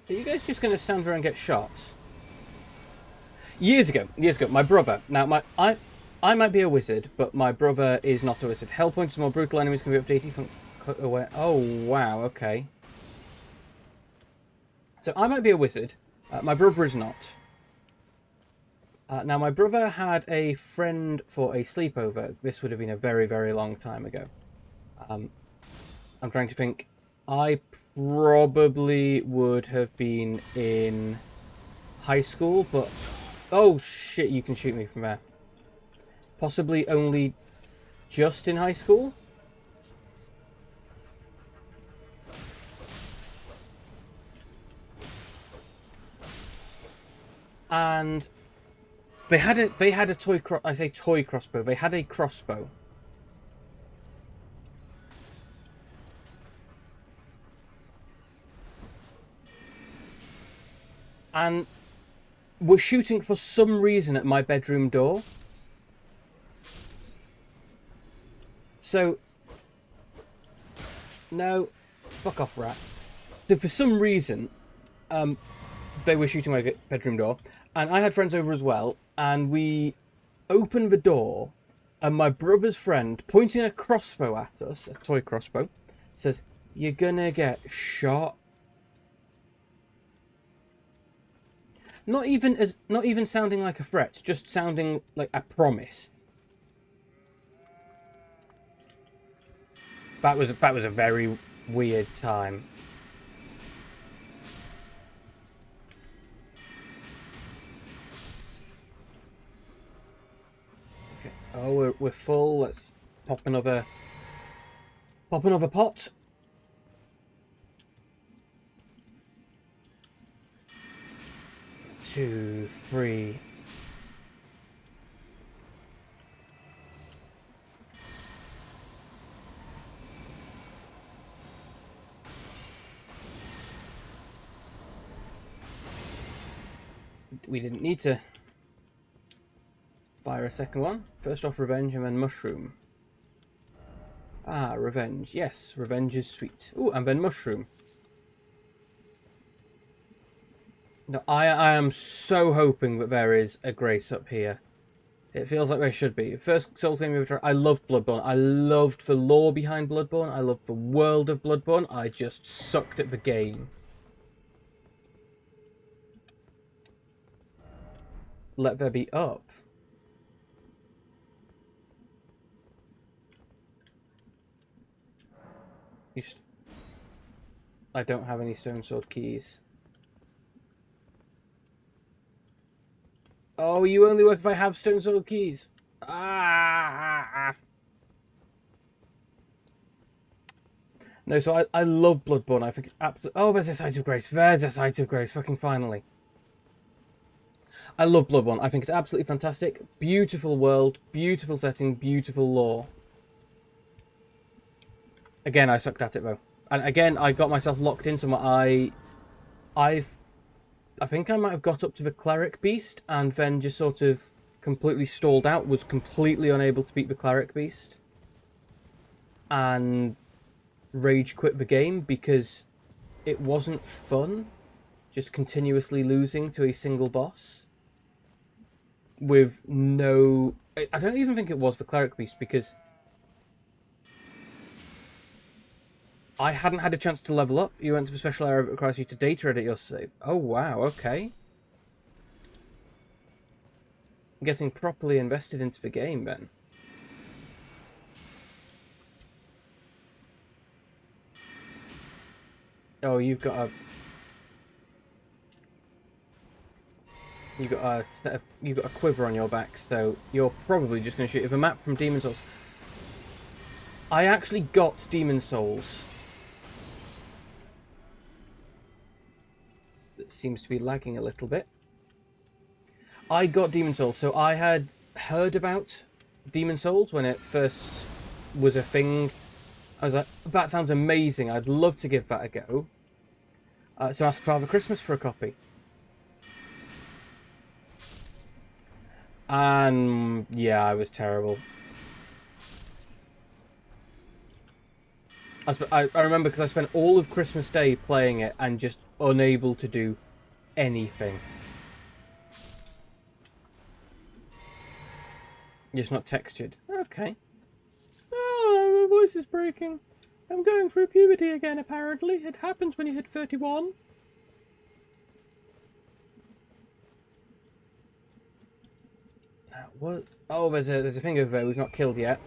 Are you guys just going to stand there and get shot? Years ago, my brother. Now, I might be a wizard, but my brother is not a wizard. Hell points to more brutal enemies can be up to 80 from away. Oh, wow, okay. So I might be a wizard. My brother is not. Now, my brother had a friend for a sleepover. This would have been a very, very long time ago. I'm trying to think. I probably would have been in high school, but... Oh, shit, you can shoot me from there. Possibly only just in high school? And they had a toy crossbow. They had a crossbow. And were shooting for some reason at my bedroom door. So, no, fuck off, rat. So for some reason, they were shooting my bedroom door, and I had friends over as well, and we opened the door, and my brother's friend, pointing a crossbow at us, a toy crossbow, says, "You're gonna get shot." Not even sounding like a threat, just sounding like a promise. That was a very weird time. Okay. Oh, we're full. Let's pop another pot. 2, 3. We didn't need to fire a second one. First off, revenge and then mushroom. Ah, revenge. Yes, revenge is sweet. Ooh, and then mushroom. No, I am so hoping that there is a grace up here. It feels like there should be. First Souls game we ever tried. I loved Bloodborne. I loved the lore behind Bloodborne. I loved the world of Bloodborne. I just sucked at the game. Let there be up. I don't have any stone sword keys. Oh, you only work if I have stone sword keys. Ah. No, so I love Bloodborne. I think it's absolutely... Oh, there's a Sight of Grace. There's a Sight of Grace. Fucking finally. I love Bloodborne. I think it's absolutely fantastic. Beautiful world, beautiful setting, beautiful lore. Again, I sucked at it though. And again, I got myself locked into my... I think I might have got up to the Cleric Beast and then just sort of completely stalled out, was completely unable to beat the Cleric Beast. And rage quit the game because it wasn't fun just continuously losing to a single boss with no... I don't even think it was the Cleric Beast, because I hadn't had a chance to level up. You went to the special area that requires you to data edit your save. Oh wow, okay. Getting properly invested into the game then. Oh, you've got a quiver on your back, so you're probably just going to shoot. If a map from Demon Souls, I actually got Demon Souls. That seems to be lagging a little bit. I got Demon Souls, so I had heard about Demon Souls when it first was a thing. I was like, that sounds amazing. I'd love to give that a go. So ask Father Christmas for a copy. And yeah, I was terrible. I remember because I spent all of Christmas Day playing it and just unable to do anything. Just not textured. Okay. Oh, my voice is breaking. I'm going through puberty again, apparently. It happens when you hit 31. What? Oh, there's a thing over there we've not killed yet.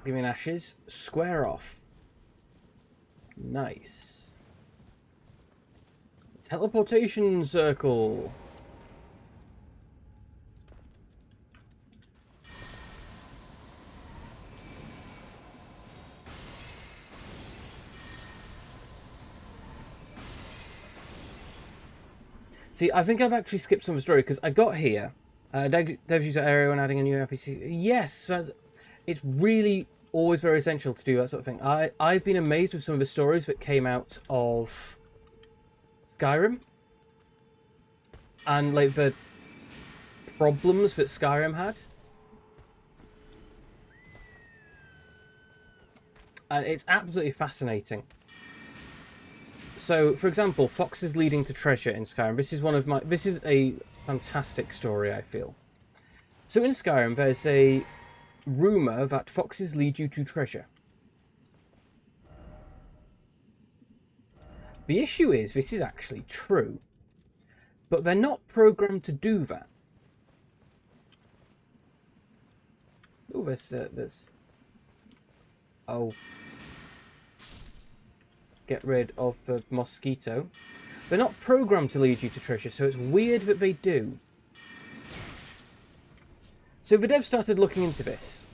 Give me an ashes. Square off. Nice. Teleportation circle. See, I think I've actually skipped some of the story because I got here. Devs use that area when adding a new NPC. Yes, it's really always very essential to do that sort of thing. I've been amazed with some of the stories that came out of Skyrim. And like the problems that Skyrim had. And it's absolutely fascinating. So, for example, foxes leading to treasure in Skyrim. This is a fantastic story, I feel. So in Skyrim, there's a rumour that foxes lead you to treasure. The issue is, this is actually true. But they're not programmed to do that. Oh, there's... Oh... Get rid of the mosquito. They're not programmed to lead you to treasure, so it's weird that they do. So the devs started looking into this.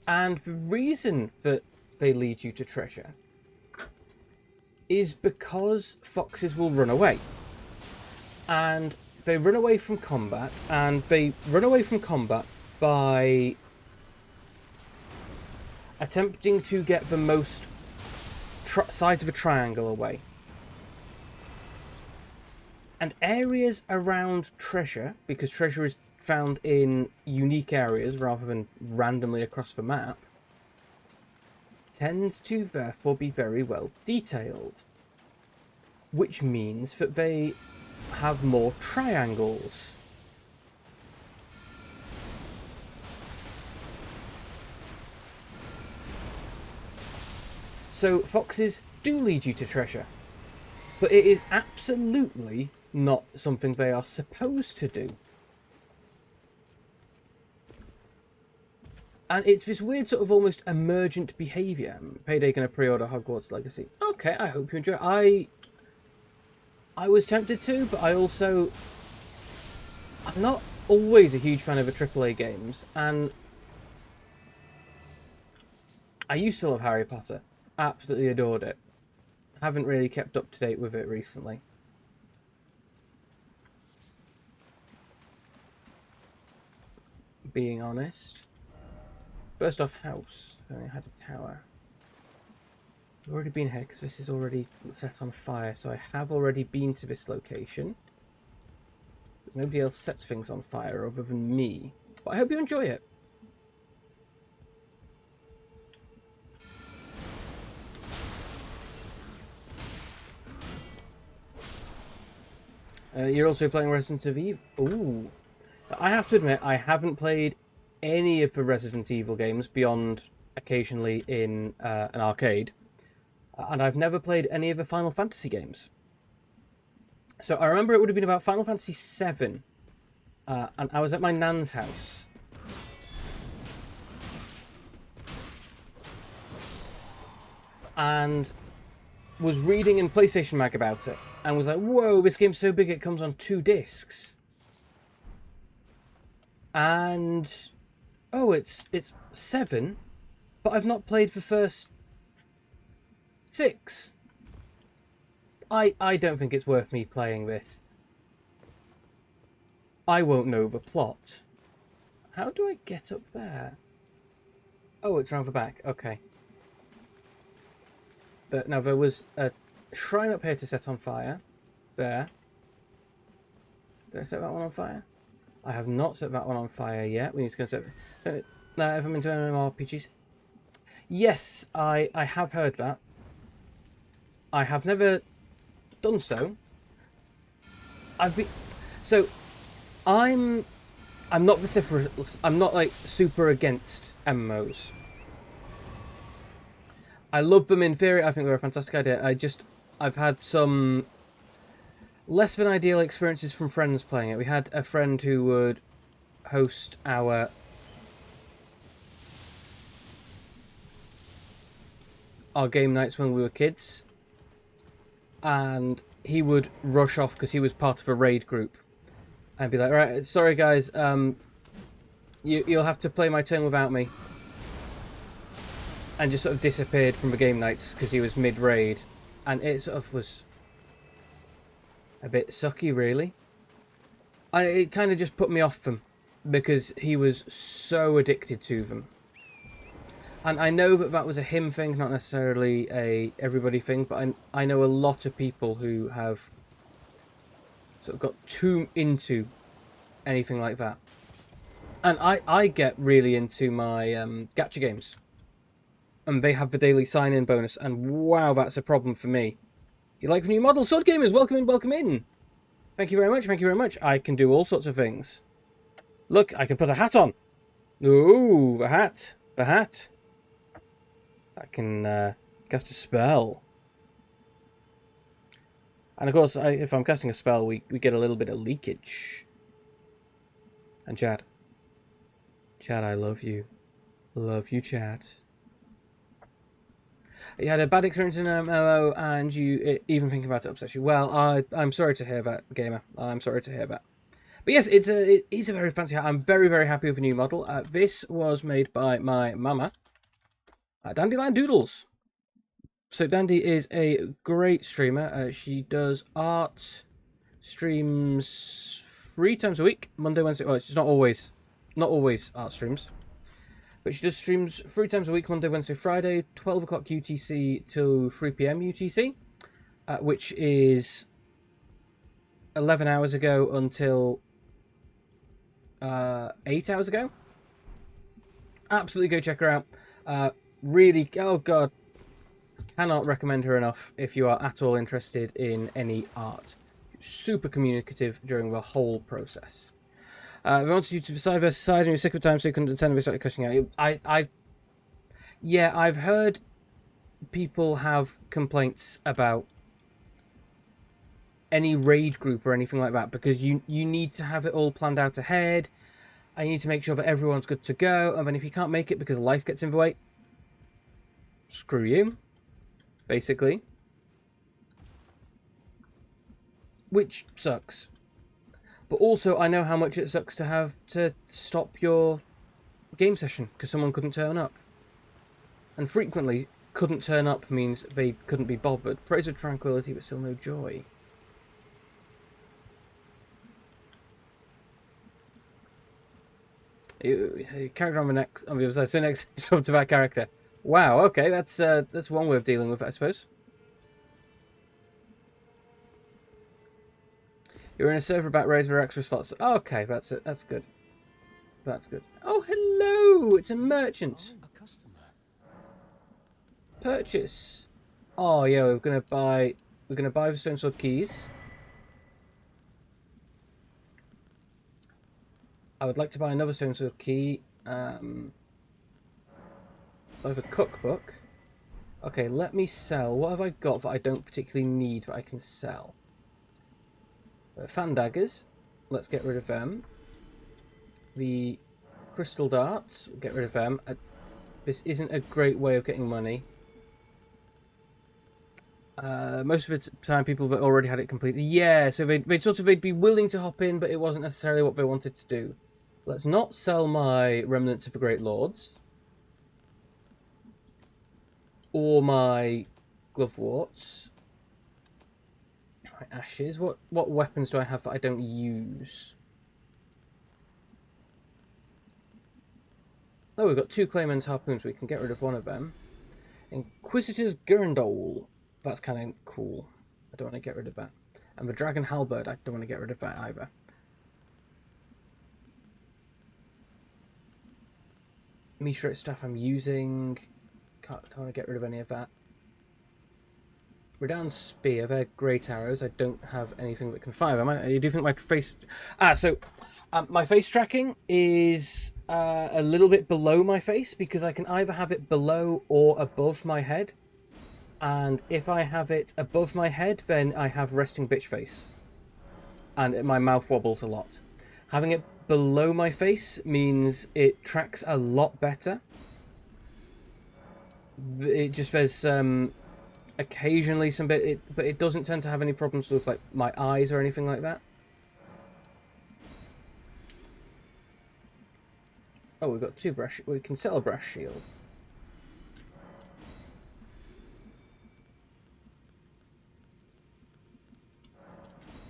And the reason that they lead you to treasure is because foxes will run away. And they run away from combat, and they run away from combat by attempting to get the most sides of a triangle away. And areas around treasure, because treasure is found in unique areas rather than randomly across the map, tends to therefore be very well detailed. Which means that they have more triangles. So foxes do lead you to treasure, but it is absolutely not something they are supposed to do. And it's this weird sort of almost emergent behaviour. Payday gonna pre-order Hogwarts Legacy. Okay, I hope you enjoy it. I was tempted to, but I'm not always a huge fan of the AAA games, and I used to love Harry Potter. Absolutely adored it. Haven't really kept up to date with it recently. Being honest. First off, house. I had a tower. I've already been here because this is already set on fire, so I have already been to this location. Nobody else sets things on fire other than me. But I hope you enjoy it. You're also playing Resident Evil? Ooh. I have to admit, I haven't played any of the Resident Evil games beyond occasionally in an arcade. And I've never played any of the Final Fantasy games. So I remember it would have been about Final Fantasy VII. And I was at my nan's house. And was reading in PlayStation Mag about it. And was like, whoa, this game's so big it comes on 2 discs. And... oh, it's 7. But I've not played the first 6. I don't think it's worth me playing this. I won't know the plot. How do I get up there? Oh, it's around the back. Okay. But now there was a shrine up here to set on fire. There. Did I set that one on fire? I have not set that one on fire yet. We need to go set... no, have I been to MMORPGs? Yes, I have heard that. I have never done so. I've been... so, I'm not vociferous. I'm not, like, super against MMOs. I love them in theory. I think they're a fantastic idea. I've had some less than ideal experiences from friends playing it. We had a friend who would host our game nights when we were kids, and he would rush off because he was part of a raid group and be like, right, sorry guys, you'll have to play my turn without me. And just sort of disappeared from the game nights because he was mid-raid. And it sort of was a bit sucky, really. And it kind of just put me off them because he was so addicted to them. And I know that was a him thing, not necessarily a everybody thing, but I know a lot of people who have sort of got too into anything like that. And I get really into my gacha games. And they have the daily sign-in bonus, and wow, that's a problem for me. You like the new model? Sword Gamers, welcome in, welcome in! Thank you very much, thank you very much. I can do all sorts of things. Look, I can put a hat on! Ooh, the hat. The hat. I can cast a spell. And of course, if I'm casting a spell, we get a little bit of leakage. And Chad. Chad, I love you. Love you, Chad. You had a bad experience in MMO and you even thinking about it upsets you. Well, I'm sorry to hear that, gamer. I'm sorry to hear that. But yes, it is a very fancy hat. I'm very, very happy with the new model. This was made by my mama, Dandelion Doodles. So Dandy is a great streamer. She does art streams 3 times a week, Monday, Wednesday. Oh, it's not always art streams. But she does streams 3 times a week, Monday, Wednesday, Friday, 12 o'clock UTC to 3 PM UTC, which is 11 hours ago until 8 hours ago. Absolutely go check her out. Really, oh god, cannot recommend her enough if you are at all interested in any art. Super communicative during the whole process. I wanted you to decide versus side and you're sick of time so you couldn't attend and started cussing out. Yeah, I've heard people have complaints about any raid group or anything like that because you need to have it all planned out ahead and you need to make sure that everyone's good to go, and then if you can't make it because life gets in the way, screw you, basically. Which sucks. But also, I know how much it sucks to have to stop your game session because someone couldn't turn up. And frequently, couldn't turn up means they couldn't be bothered. Praise of tranquility, but still no joy. Character on the other side. So next, talk to that character. Wow, okay, that's one way of dealing with it, I suppose. You're in a server about raise for extra slots. Oh, okay, that's it. That's good. That's good. Oh, hello! It's a merchant. A customer. Purchase. Oh yeah, we're gonna buy the stone sword keys. I would like to buy another stone sword key. I have a cookbook. Okay, let me sell. What have I got that I don't particularly need that I can sell? Fan daggers. Let's get rid of them. The crystal darts. We'll get rid of them. This isn't a great way of getting money. Most of the time people that already had it completed. Yeah, so they'd be willing to hop in, but it wasn't necessarily what they wanted to do. Let's not sell my Remnants of the Great Lords. Or my Gloveworts. My ashes. What weapons do I have that I don't use? Oh, we've got 2 Clayman's harpoons. We can get rid of one of them. Inquisitor's Gurndole. That's kind of cool. I don't want to get rid of that. And the Dragon Halberd. I don't want to get rid of that either. Meteorite stuff I'm using. Don't want to get rid of any of that. Redown Spear. They're great arrows. I don't have anything that can fire them. You do think my face... my face tracking is a little bit below my face because I can either have it below or above my head. And if I have it above my head, then I have resting bitch face. And my mouth wobbles a lot. Having it below my face means it tracks a lot better. It just, there's occasionally some bit, but it doesn't tend to have any problems with like my eyes or anything like that. Oh, we've got 2 brush. We can sell a brush shield.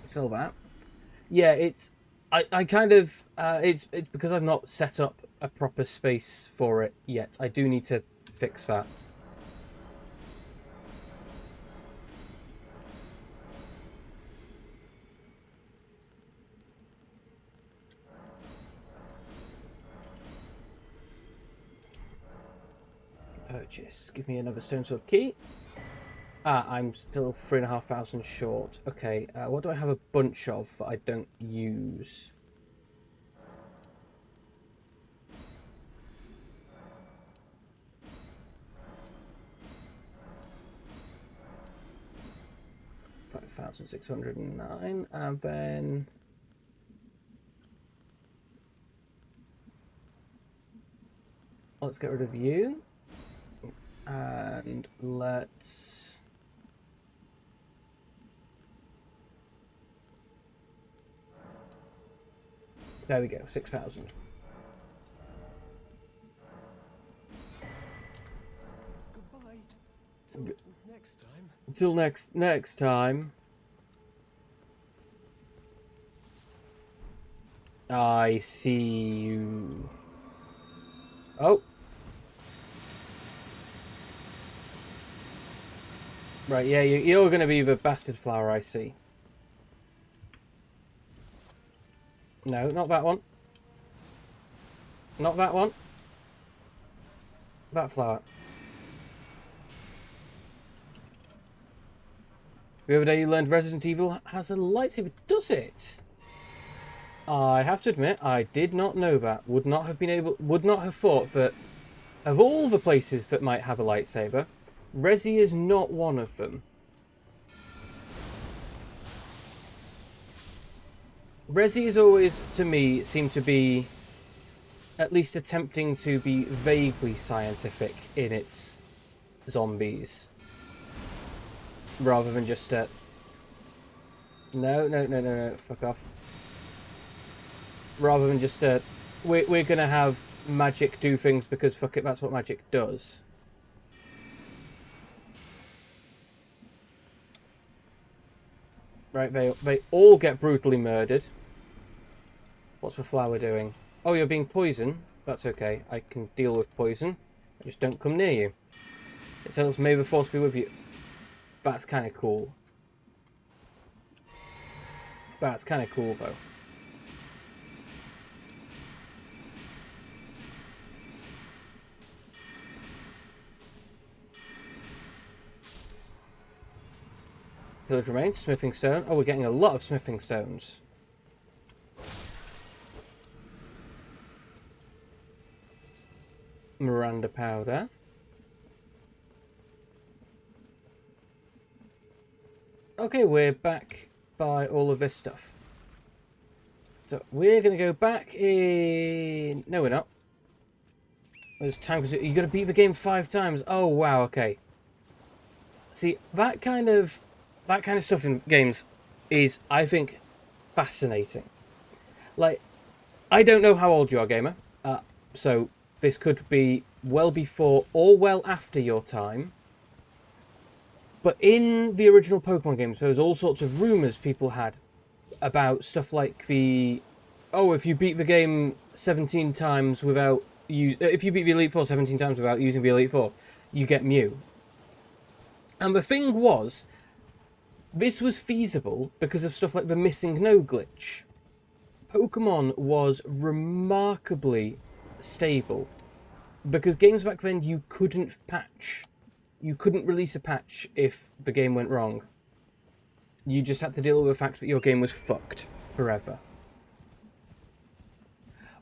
Sell that. Yeah, it's. I kind of. It's because I've not set up a proper space for it yet. I do need to fix that. Purchase. Give me another stone sword key. I'm still 3,500 short. Okay, what do I have a bunch of that I don't use? $5,609, and then let's get rid of you, and let's there we go, 6,000. Goodbye. Till next time. Until next time. I see you. Oh. Right, yeah, you're going to be the bastard flower, I see. No, not that one. Not that one. That flower. The other day you learned Resident Evil has a lightsaber. Does it? I have to admit, I did not know that. Would not have thought that of all the places that might have a lightsaber, Resi is not one of them. Resi has always, to me, seemed to be at least attempting to be vaguely scientific in its zombies. Rather than just no, fuck off. Rather than just we're gonna have magic do things because fuck it, that's what magic does. Right, they all get brutally murdered. What's the flower doing? Oh, you're being poisoned? That's okay, I can deal with poison. I just don't come near you. It says, may the force be with you. That's kind of cool. That's kind of cool, though. Village remains, smithing stone. Oh, we're getting a lot of smithing stones. Miranda powder. Okay, we're back by all of this stuff. So we're going to go back in... No, we're not. There's time. You've got to beat the game 5 times. Oh, wow, okay. See, that kind of stuff in games is, I think, fascinating. Like, I don't know how old you are, gamer. So this could be well before or well after your time. But in the original Pokemon games, there was all sorts of rumours people had about stuff like the... Oh, if you beat the game 17 times without... if you beat the Elite Four 17 times without using the Elite Four, you get Mew. And the thing was, this was feasible because of stuff like the Missing No glitch. Pokemon was remarkably stable because games back then you couldn't patch. You couldn't release a patch if the game went wrong. You just had to deal with the fact that your game was fucked forever.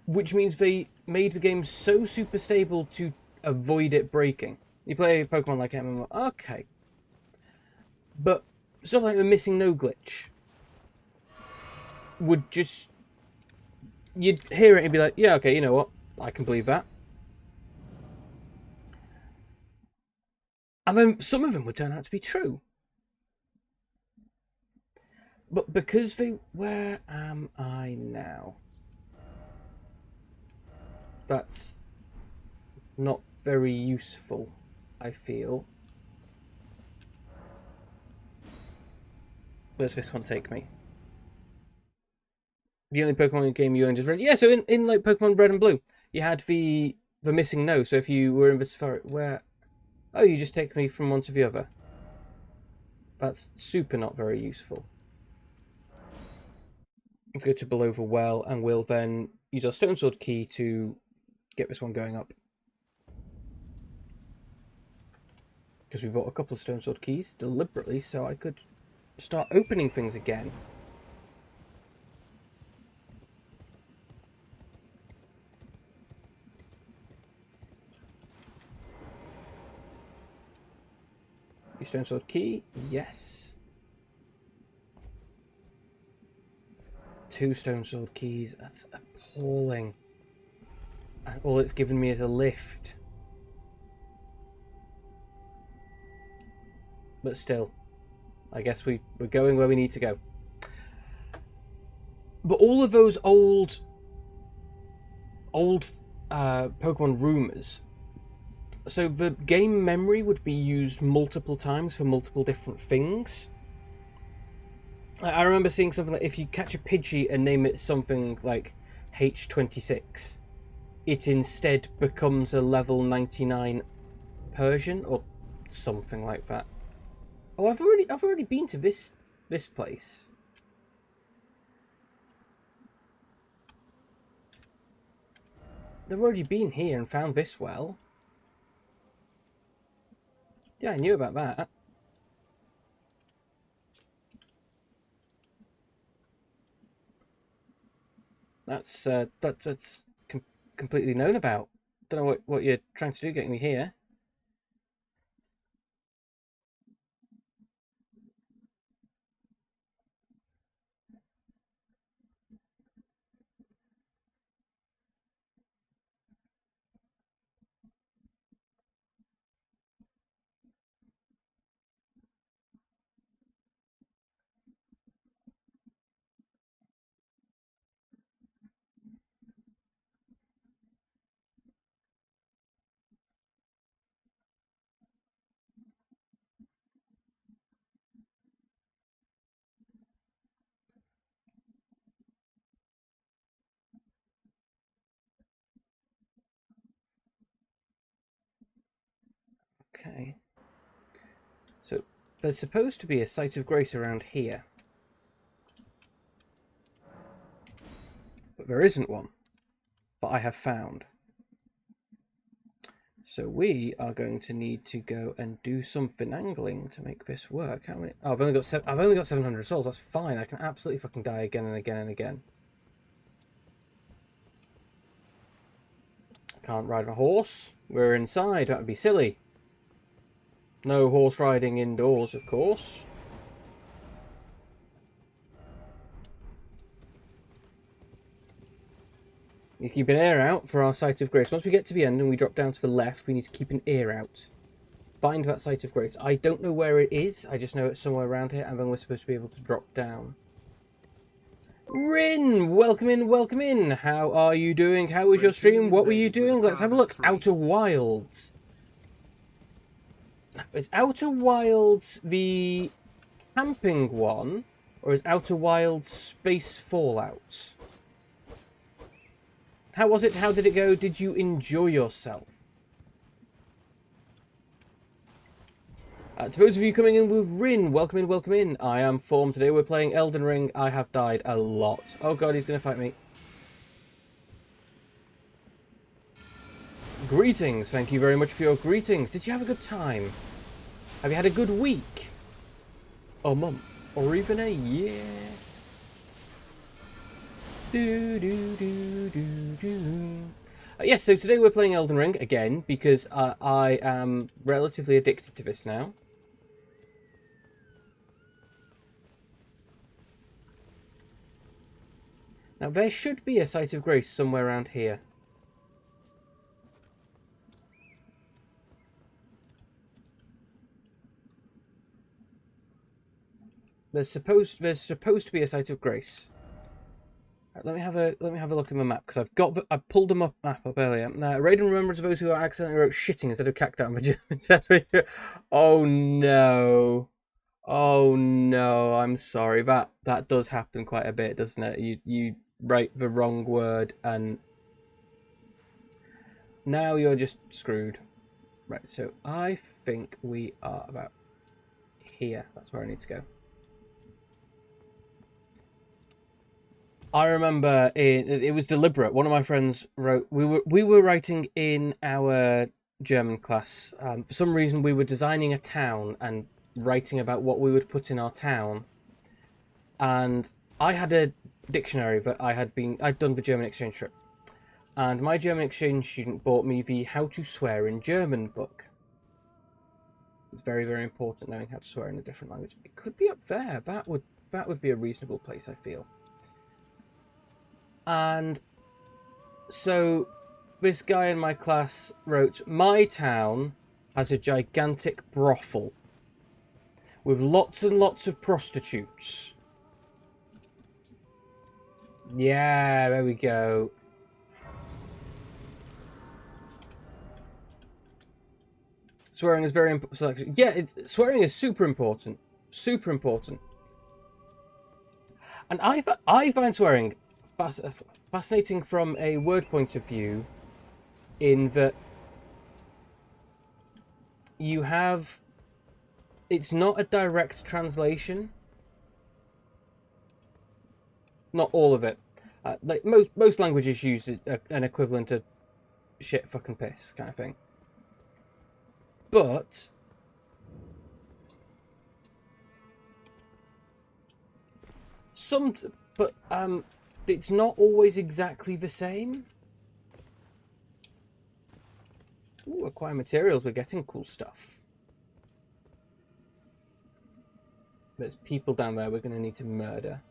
Which means they made the game so super stable to avoid it breaking. You play Pokemon like MMO, okay. But stuff like the Missing No glitch would just... You'd hear it and be like, yeah, okay, you know what? I can believe that. And then some of them would turn out to be true. But because they... Where am I now? That's not very useful, I feel. Where's this one take me? The only Pokemon game you owned is Red. Yeah, so in like Pokemon Red and Blue, you had the Missing No. So if you were in the Safari, where... Oh, you just take me from one to the other. That's super not very useful. Let's go to below the well, and we'll then use our Stone Sword key to get this one going up. Because we bought a couple of Stone Sword keys deliberately, so I could start opening things again. Your Stone Sword key, yes. 2 Stone Sword keys, that's appalling. And all it's given me is a lift. But still, I guess we're going where we need to go. But all of those old Pokemon rumors. So the game memory would be used multiple times for multiple different things. I remember seeing something like if you catch a Pidgey and name it something like H26, it instead becomes a level 99 Persian or something like that. Oh, I've already been to this place. They've already been here and found this well. Yeah, I knew about that. That's completely known about. Don't know what you're trying to do getting me here. Okay. So, there's supposed to be a site of grace around here. But there isn't one. But I have found. So we are going to need to go and do some finagling to make this work. How many? Oh, I've only got 700 souls. That's fine. I can absolutely fucking die again and again and again. I can't ride a horse. We're inside. That would be silly. No horse riding indoors, of course. You keep an ear out for our site of grace. Once we get to the end and we drop down to the left, we need to keep an ear out. Find that site of grace. I don't know where it is. I just know it's somewhere around here, and then we're supposed to be able to drop down. Rin, welcome in, welcome in. How are you doing? How was your stream? What were you doing? Let's have a look. Outer Wilds. Is Outer Wilds the camping one, or is Outer Wilds Space Fallout? How was it? How did it go? Did you enjoy yourself? To those of you coming in with Rin, welcome in, welcome in. I am Form. Today we're playing Elden Ring. I have died a lot. Oh god, he's going to fight me. Greetings. Thank you very much for your greetings. Did you have a good time? Have you had a good week? Or month? Or even a year? Yes, so today we're playing Elden Ring again because I am relatively addicted to this now. Now there should be a site of grace somewhere around here. There's supposed to be a site of grace. Let me have a look at my map because I pulled the map up earlier. Raiden remembers those who accidentally wrote shitting instead of cacti on the German test. Oh no! Oh no! I'm sorry. That does happen quite a bit, doesn't it? You write the wrong word and now you're just screwed. Right. So I think we are about here. That's where I need to go. I remember it was deliberate. One of my friends wrote. We were writing in our German class. For some reason, we were designing a town and writing about what we would put in our town. And I had a dictionary that I'd done the German exchange trip, and my German exchange student bought me the How to Swear in German book. It's very, very important knowing how to swear in a different language. It could be up there. That would be a reasonable place, I feel. And so this guy in my class wrote, "My town has a gigantic brothel with lots and lots of prostitutes." Yeah, there we go. Swearing is very important. Yeah, swearing is super important. Super important. And I find swearing fascinating from a word point of view, in that you have, it's not a direct translation. Not all of it. Like most languages use an equivalent of shit, fucking piss kind of thing. But it's not always exactly the same. Ooh, acquire materials, we're getting cool stuff. There's people down there we're going to need to murder.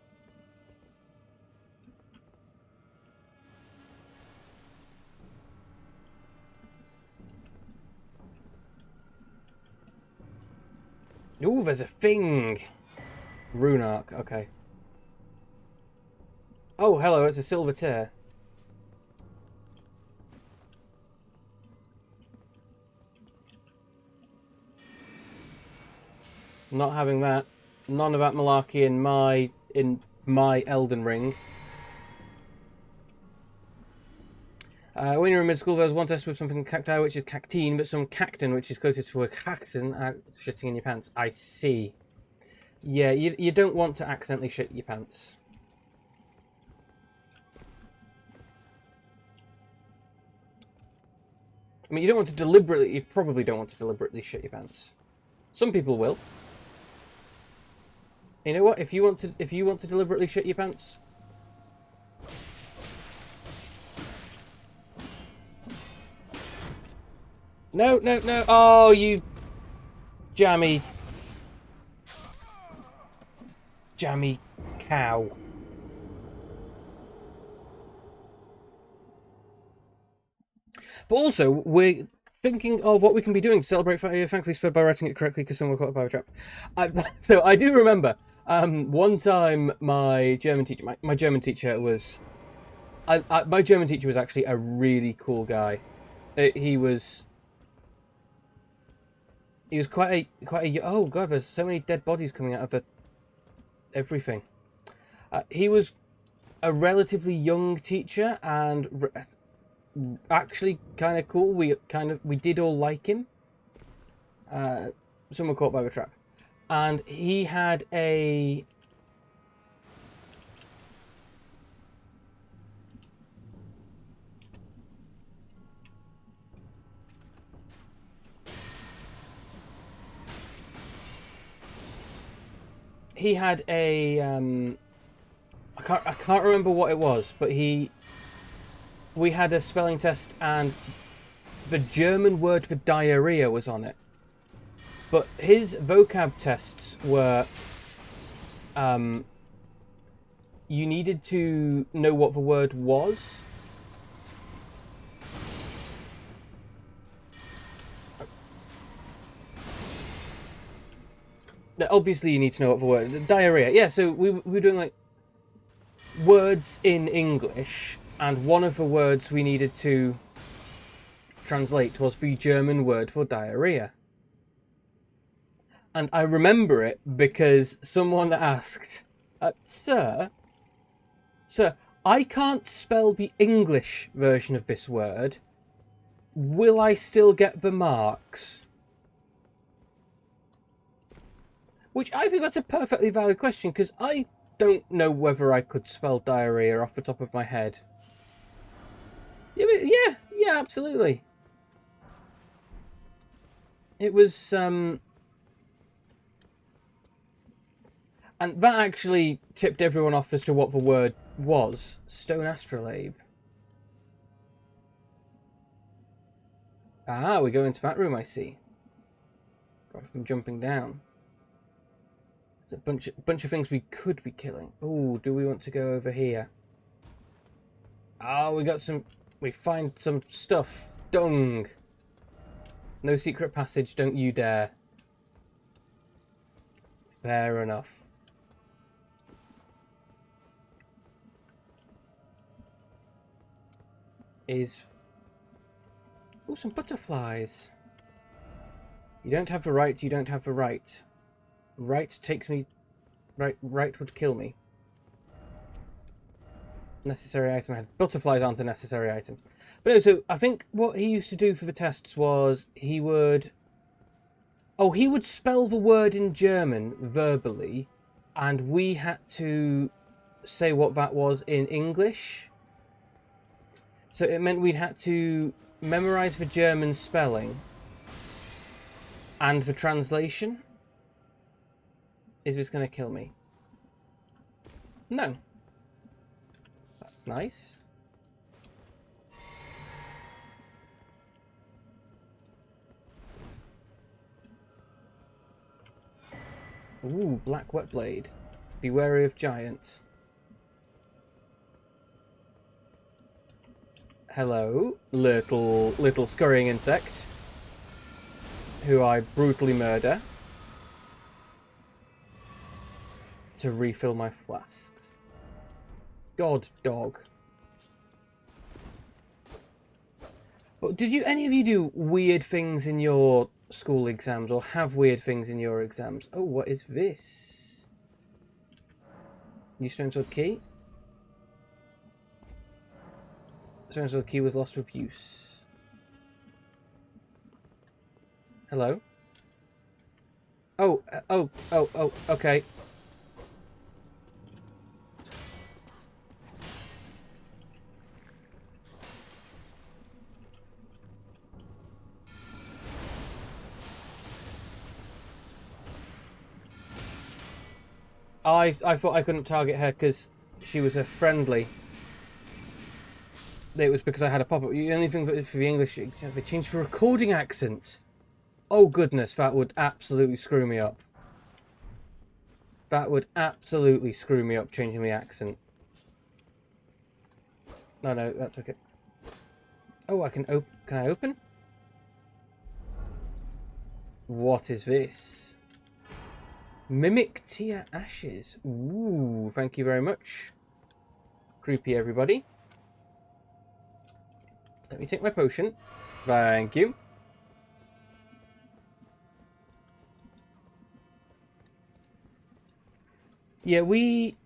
Ooh, there's a thing! Rune Arc, okay. Oh, hello, it's a silver tear. Not having that. None of that malarkey in my Elden Ring. When you were in mid-school, there was one test with something cacti, which is cactine, but some cactin, which is closest to a cactin, shitting in your pants. I see. Yeah, you don't want to accidentally shit your pants. I mean, you don't want to deliberately... You probably don't want to deliberately shit your pants. Some people will. You know what? If you want to deliberately shit your pants... No, no, no. Oh, you jammy cow. But also, we're thinking of what we can be doing to celebrate Thankfully Sped by writing it correctly because someone caught a power trap. So I do remember one time my German teacher, my German teacher was... my German teacher was actually a really cool guy. He was quite a... Oh god, there's so many dead bodies coming out of everything. He was a relatively young teacher and actually kind of cool. We did all like him. Someone caught by the trap, and he had a... He had a I can't remember what it was, but we had a spelling test and the German word for diarrhea was on it. But his vocab tests were you needed to know what the word was. Obviously, you need to know what the word... Diarrhea. Yeah, so we were doing, like, words in English, and one of the words we needed to translate was the German word for diarrhea. And I remember it because someone asked, Sir, I can't spell the English version of this word. Will I still get the marks? Which I think that's a perfectly valid question, because I don't know whether I could spell diarrhea off the top of my head. Yeah, absolutely. It was, and that actually tipped everyone off as to what the word was. Stone astrolabe. Ah, we go into that room, I see. Rather than jumping down. There's a bunch of things we could be killing. Oh, do we want to go over here? Oh, we find some stuff. Dung. No secret passage, don't you dare. Fair enough. Oh, some butterflies. You don't have the right, you don't have the right. Right takes me... Right would kill me. Necessary item I had. Butterflies aren't a necessary item. But no, so I think what he used to do for the tests was he would spell the word in German verbally, and we had to say what that was in English. So it meant we'd had to memorize the German spelling and the translation. Is this going to kill me? No. That's nice. Ooh, black wet blade. Be wary of giants. Hello, little scurrying insect, who I brutally murder to refill my flasks. God dog. But did any of you do weird things in your school exams, or have weird things in your exams? Oh, what is this? New stone sword key? So key was lost with use. Hello? Oh, okay. I thought I couldn't target her because she was a friendly. It was because I had a pop-up. The only thing for the English, they changed the recording accent. Oh goodness, that would absolutely screw me up. That would absolutely screw me up, changing the accent. No, that's okay. Oh, I can open. Can I open? What is this? Mimic Tia Ashes. Ooh, thank you very much. Creepy, everybody. Let me take my potion. Thank you. Yeah, we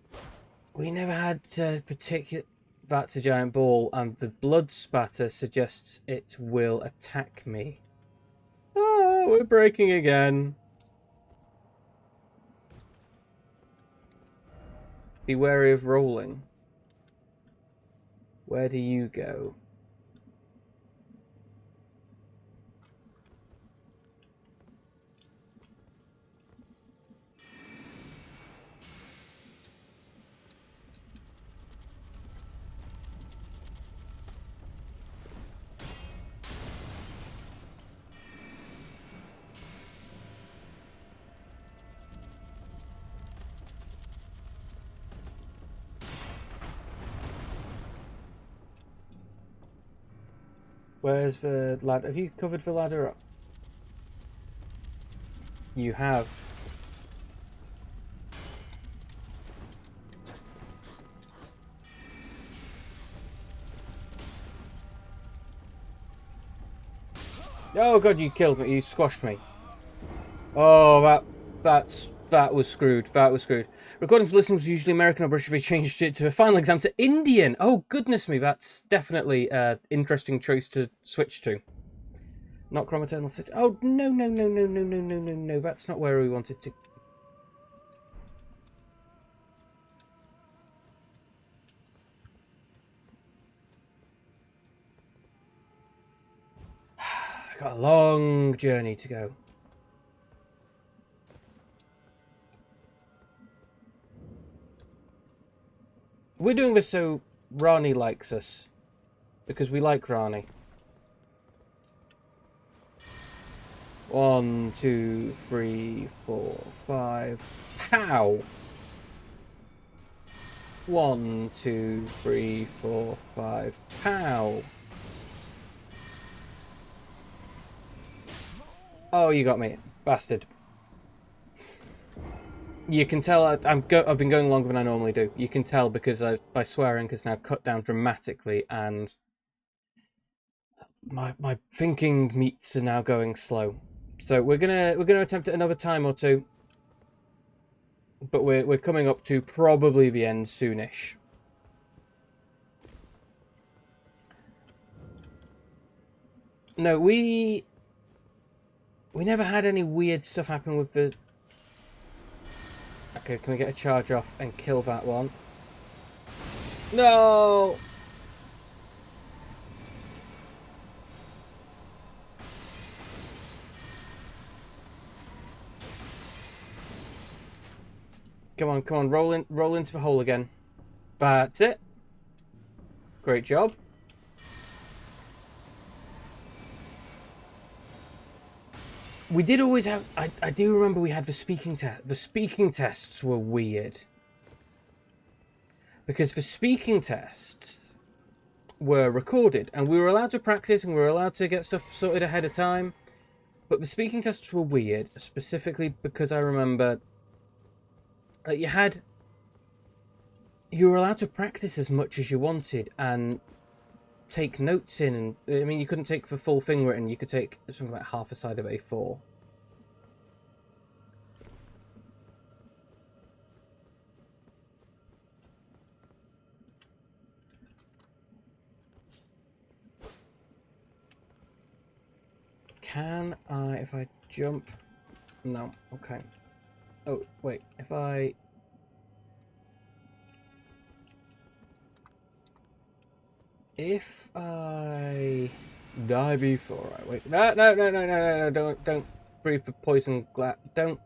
never had particular. That's a giant ball, and the blood spatter suggests it will attack me. Oh, we're breaking again. Be wary of rolling. Where do you go? Where's the ladder? Have you covered the ladder up? You have. Oh god, you killed me. You squashed me. Oh, that was screwed. That was screwed. Recording for listeners was usually American or British. They changed it to a final exam to Indian. Oh goodness me, that's definitely an interesting choice to switch to. Not Chromaternal City. Oh no! That's not where we wanted to. I got a long journey to go. We're doing this so Rani likes us. Because we like Rani. 1, 2, 3, 4, 5. Pow! 1, 2, 3, 4, 5. Pow! Oh, you got me, bastard. You can tell I've been going longer than I normally do. You can tell because my swearing has now cut down dramatically, and my thinking meats are now going slow. So we're gonna attempt it another time or two, but we're coming up to probably the end soonish. No, we never had any weird stuff happen with the. Okay, can we get a charge off and kill that one? No! Come on, roll into the hole again. That's it. Great job. We did always have. I do remember we had the speaking test. The speaking tests were weird. Because the speaking tests were recorded, and we were allowed to practice, and we were allowed to get stuff sorted ahead of time. But the speaking tests were weird, specifically because I remember that you were allowed to practice as much as you wanted and take notes in, and I mean, you couldn't take the full thing written. You could take something like half a side of A4. can I, if I jump... No, okay. Oh, wait, if I... If I die before I wait... No, don't breathe the poison glass. Don't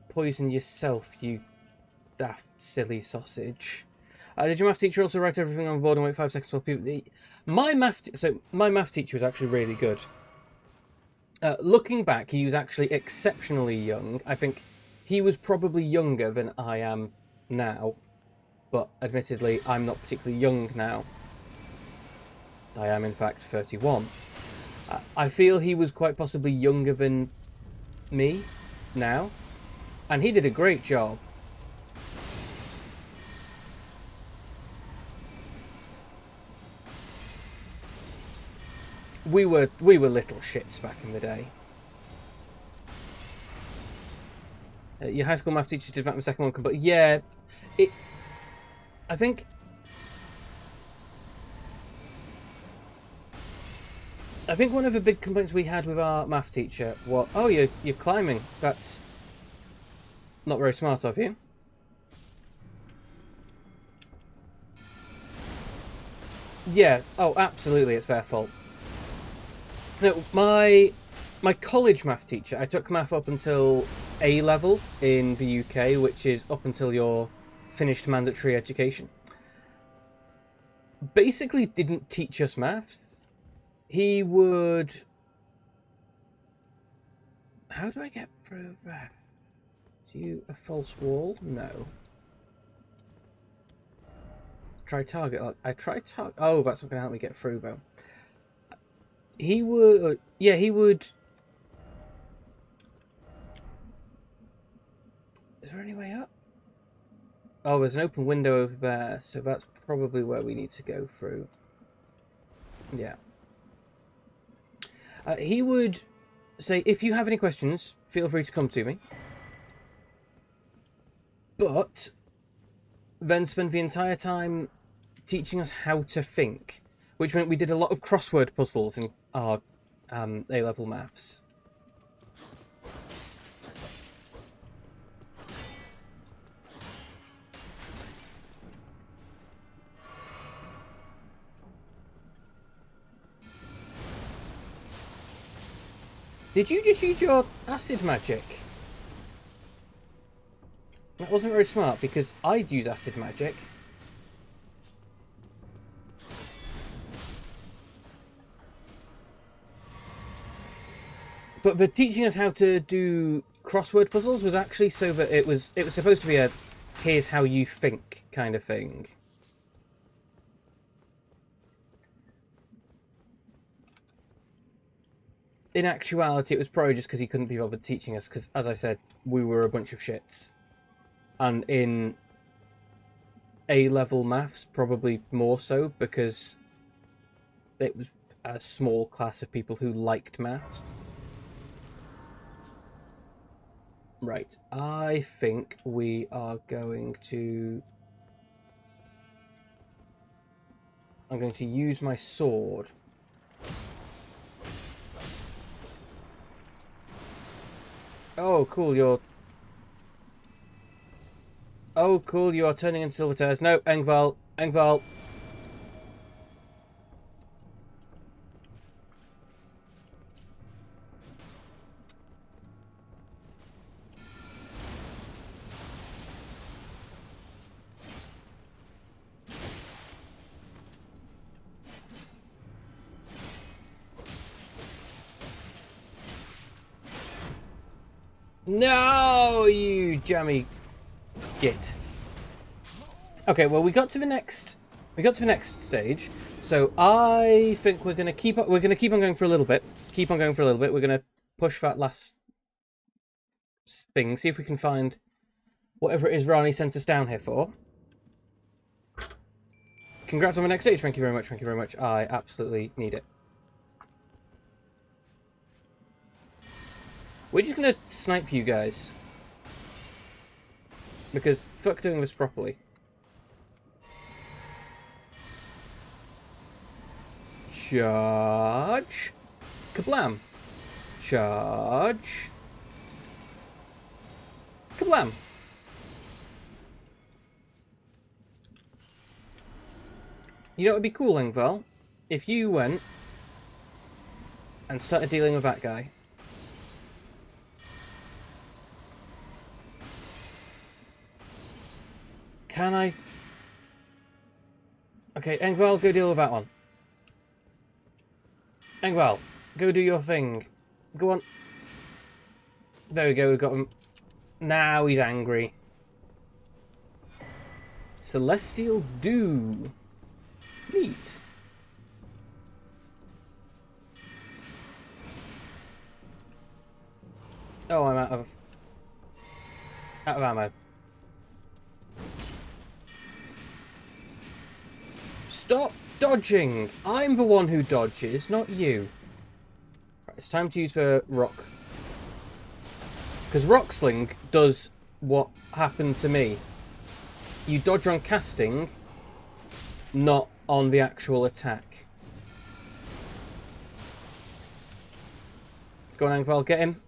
poison yourself, you daft, silly sausage. Did your math teacher also write everything on the board and wait 5 seconds while people... My math teacher was actually really good. Looking back, he was actually exceptionally young. I think he was probably younger than I am now. But admittedly, I'm not particularly young now. I am, in fact, 31. I feel he was quite possibly younger than me now. And he did a great job. We were little shits back in the day. Your high school math teachers did that in the second one, but yeah, I think one of the big complaints we had with our math teacher was, oh, you're climbing. That's not very smart of you. Yeah. Oh, absolutely, it's their fault. No, my college math teacher, I took math up until A level in the UK, which is up until your finished mandatory education. Basically didn't teach us maths. He would... How do I get through that? Is you a false wall? No. Try target lock. I tried target... Oh, that's not going to help me get through, though. He would... Yeah, he would... Is there any way up? Oh, there's an open window over there, so that's probably where we need to go through. Yeah. He would say, if you have any questions, feel free to come to me. But then spend the entire time teaching us how to think, which meant we did a lot of crossword puzzles in our A-level maths. Did you just use your acid magic? That wasn't very smart, because I'd use acid magic. But the teaching us how to do crossword puzzles was actually so that it was supposed to be a here's how you think kind of thing. In actuality, it was probably just because he couldn't be bothered teaching us, because, as I said, we were a bunch of shits. And in A-level maths, probably more so, because it was a small class of people who liked maths. Right, I think we are going to... I'm going to use my sword. Oh, cool, you're... Oh, cool, you are turning into Silver Tears. No, Engvall. Engvall. No, you jammy git. Okay, well, we got to the next stage. So I think we're gonna keep on going for a little bit. Keep on going for a little bit. We're gonna push that last thing. See if we can find whatever it is Rani sent us down here for. Congrats on the next stage. Thank you very much. Thank you very much. I absolutely need it. We're just gonna snipe you guys. Because fuck doing this properly. Charge. Kablam. Charge. Kablam! You know what would be cool, Engval? If you went and started dealing with that guy. Can I? Okay, Engval, go deal with that one. Engval, go do your thing. Go on. There we go, we got him. Now he's angry. Celestial Dew. Neat. Oh, I'm out of ammo. Stop dodging! I'm the one who dodges, not you. Right, it's time to use the rock. Because Rock Sling does what happened to me. You dodge on casting, not on the actual attack. Go on, Engval, get him.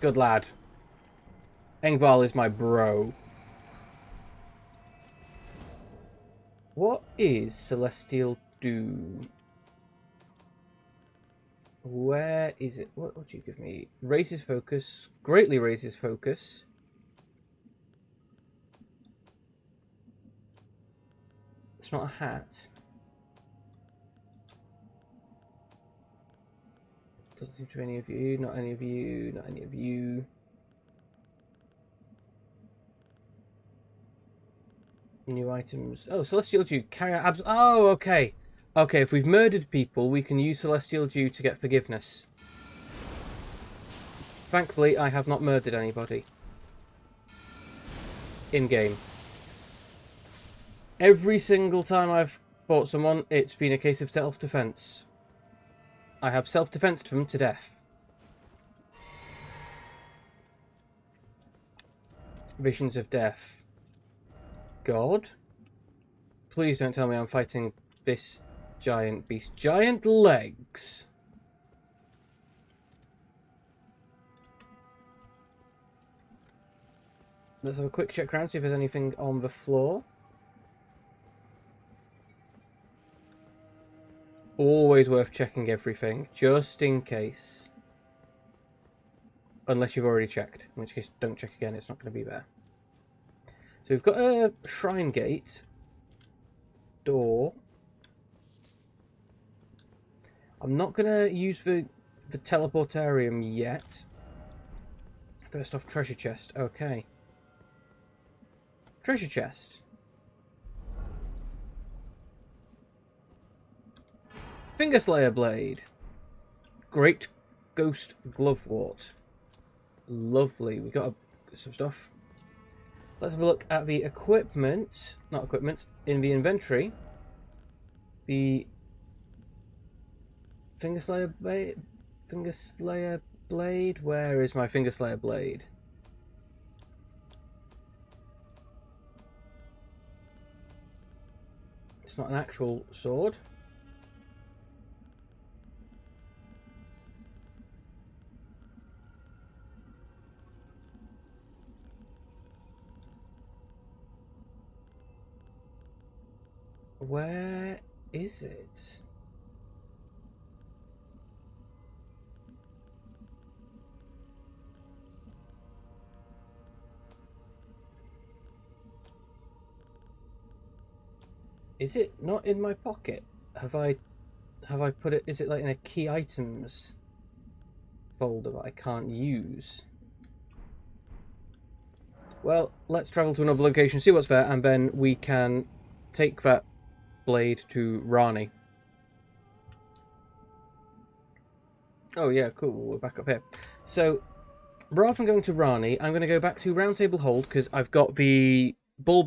Good lad. Engval is my bro. What is Celestial Dew? Where is it? What do you give me? Raises focus. Greatly raises focus. It's not a hat. Doesn't seem to be any of you. Not any of you. Not any of you. New items. Oh, Celestial Dew. Carry out abs. Oh, okay. Okay, if we've murdered people, we can use Celestial Dew to get forgiveness. Thankfully, I have not murdered anybody. In-game. Every single time I've fought someone, it's been a case of self-defense. I have self-defensed them to death. Visions of death. God? Please don't tell me I'm fighting this giant beast. Giant legs. Let's have a quick check around, see if there's anything on the floor. Always worth checking everything, just in case. Unless you've already checked, in which case don't check again, it's not going to be there. So we've got a shrine gate. Door. I'm not going to use the teleportarium yet. First off, treasure chest. Okay. Treasure chest. Fingerslayer blade. Great ghost glovewort. Lovely. We got some stuff. Let's have a look at the equipment. Not equipment. In the inventory. The Fingerslayer blade. Fingerslayer blade. Where is my Fingerslayer blade? It's not an actual sword. Where is it? Is it not in my pocket? Have I put it, is it like in a key items folder that I can't use? Well, let's travel to another location, see what's there, and then we can take that blade to Ranni. Oh yeah, cool, we're back up here. So, rather than going to Ranni, I'm going to go back to Roundtable Hold, because I've got the bell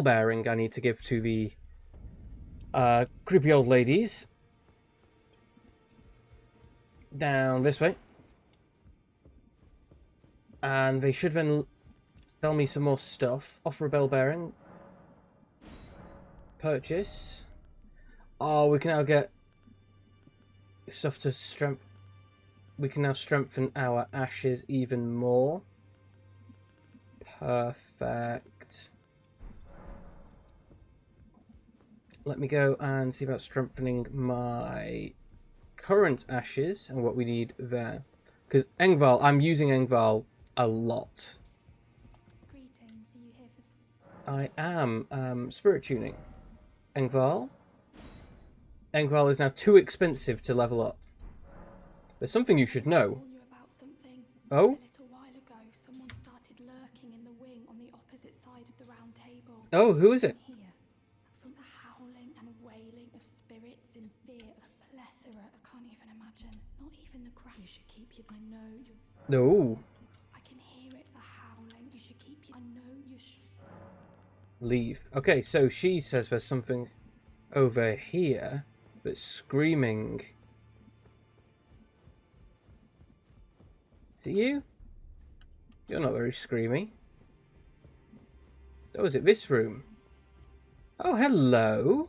bearing I need to give to the creepy old ladies. Down this way. And they should then sell me some more stuff. Offer a bell bearing. Purchase. Oh, we can now get stuff to strength. we can now strengthen our ashes even more. Perfect. Let me go and see about strengthening my current ashes and what we need there. Because Engvall, I'm using Engvall a lot. Greetings, are you here for... I am spirit tuning. Engvall? Engvall is now too expensive to level up. There's something you should know. warn you about something. Oh? A little while ago, someone started lurking in the wing on the opposite side of the round table. Oh, who is it? Here, from the howling and wailing of spirits in fear, a plethora, I can't even imagine. Not even the ground. You should keep your... I know you... No. I can hear it, the howling. You should keep your... I know you should... Leave. Okay, so she says there's something over here that's screaming. Is it you? You're not very screamy. Oh, is it this room? Oh, hello.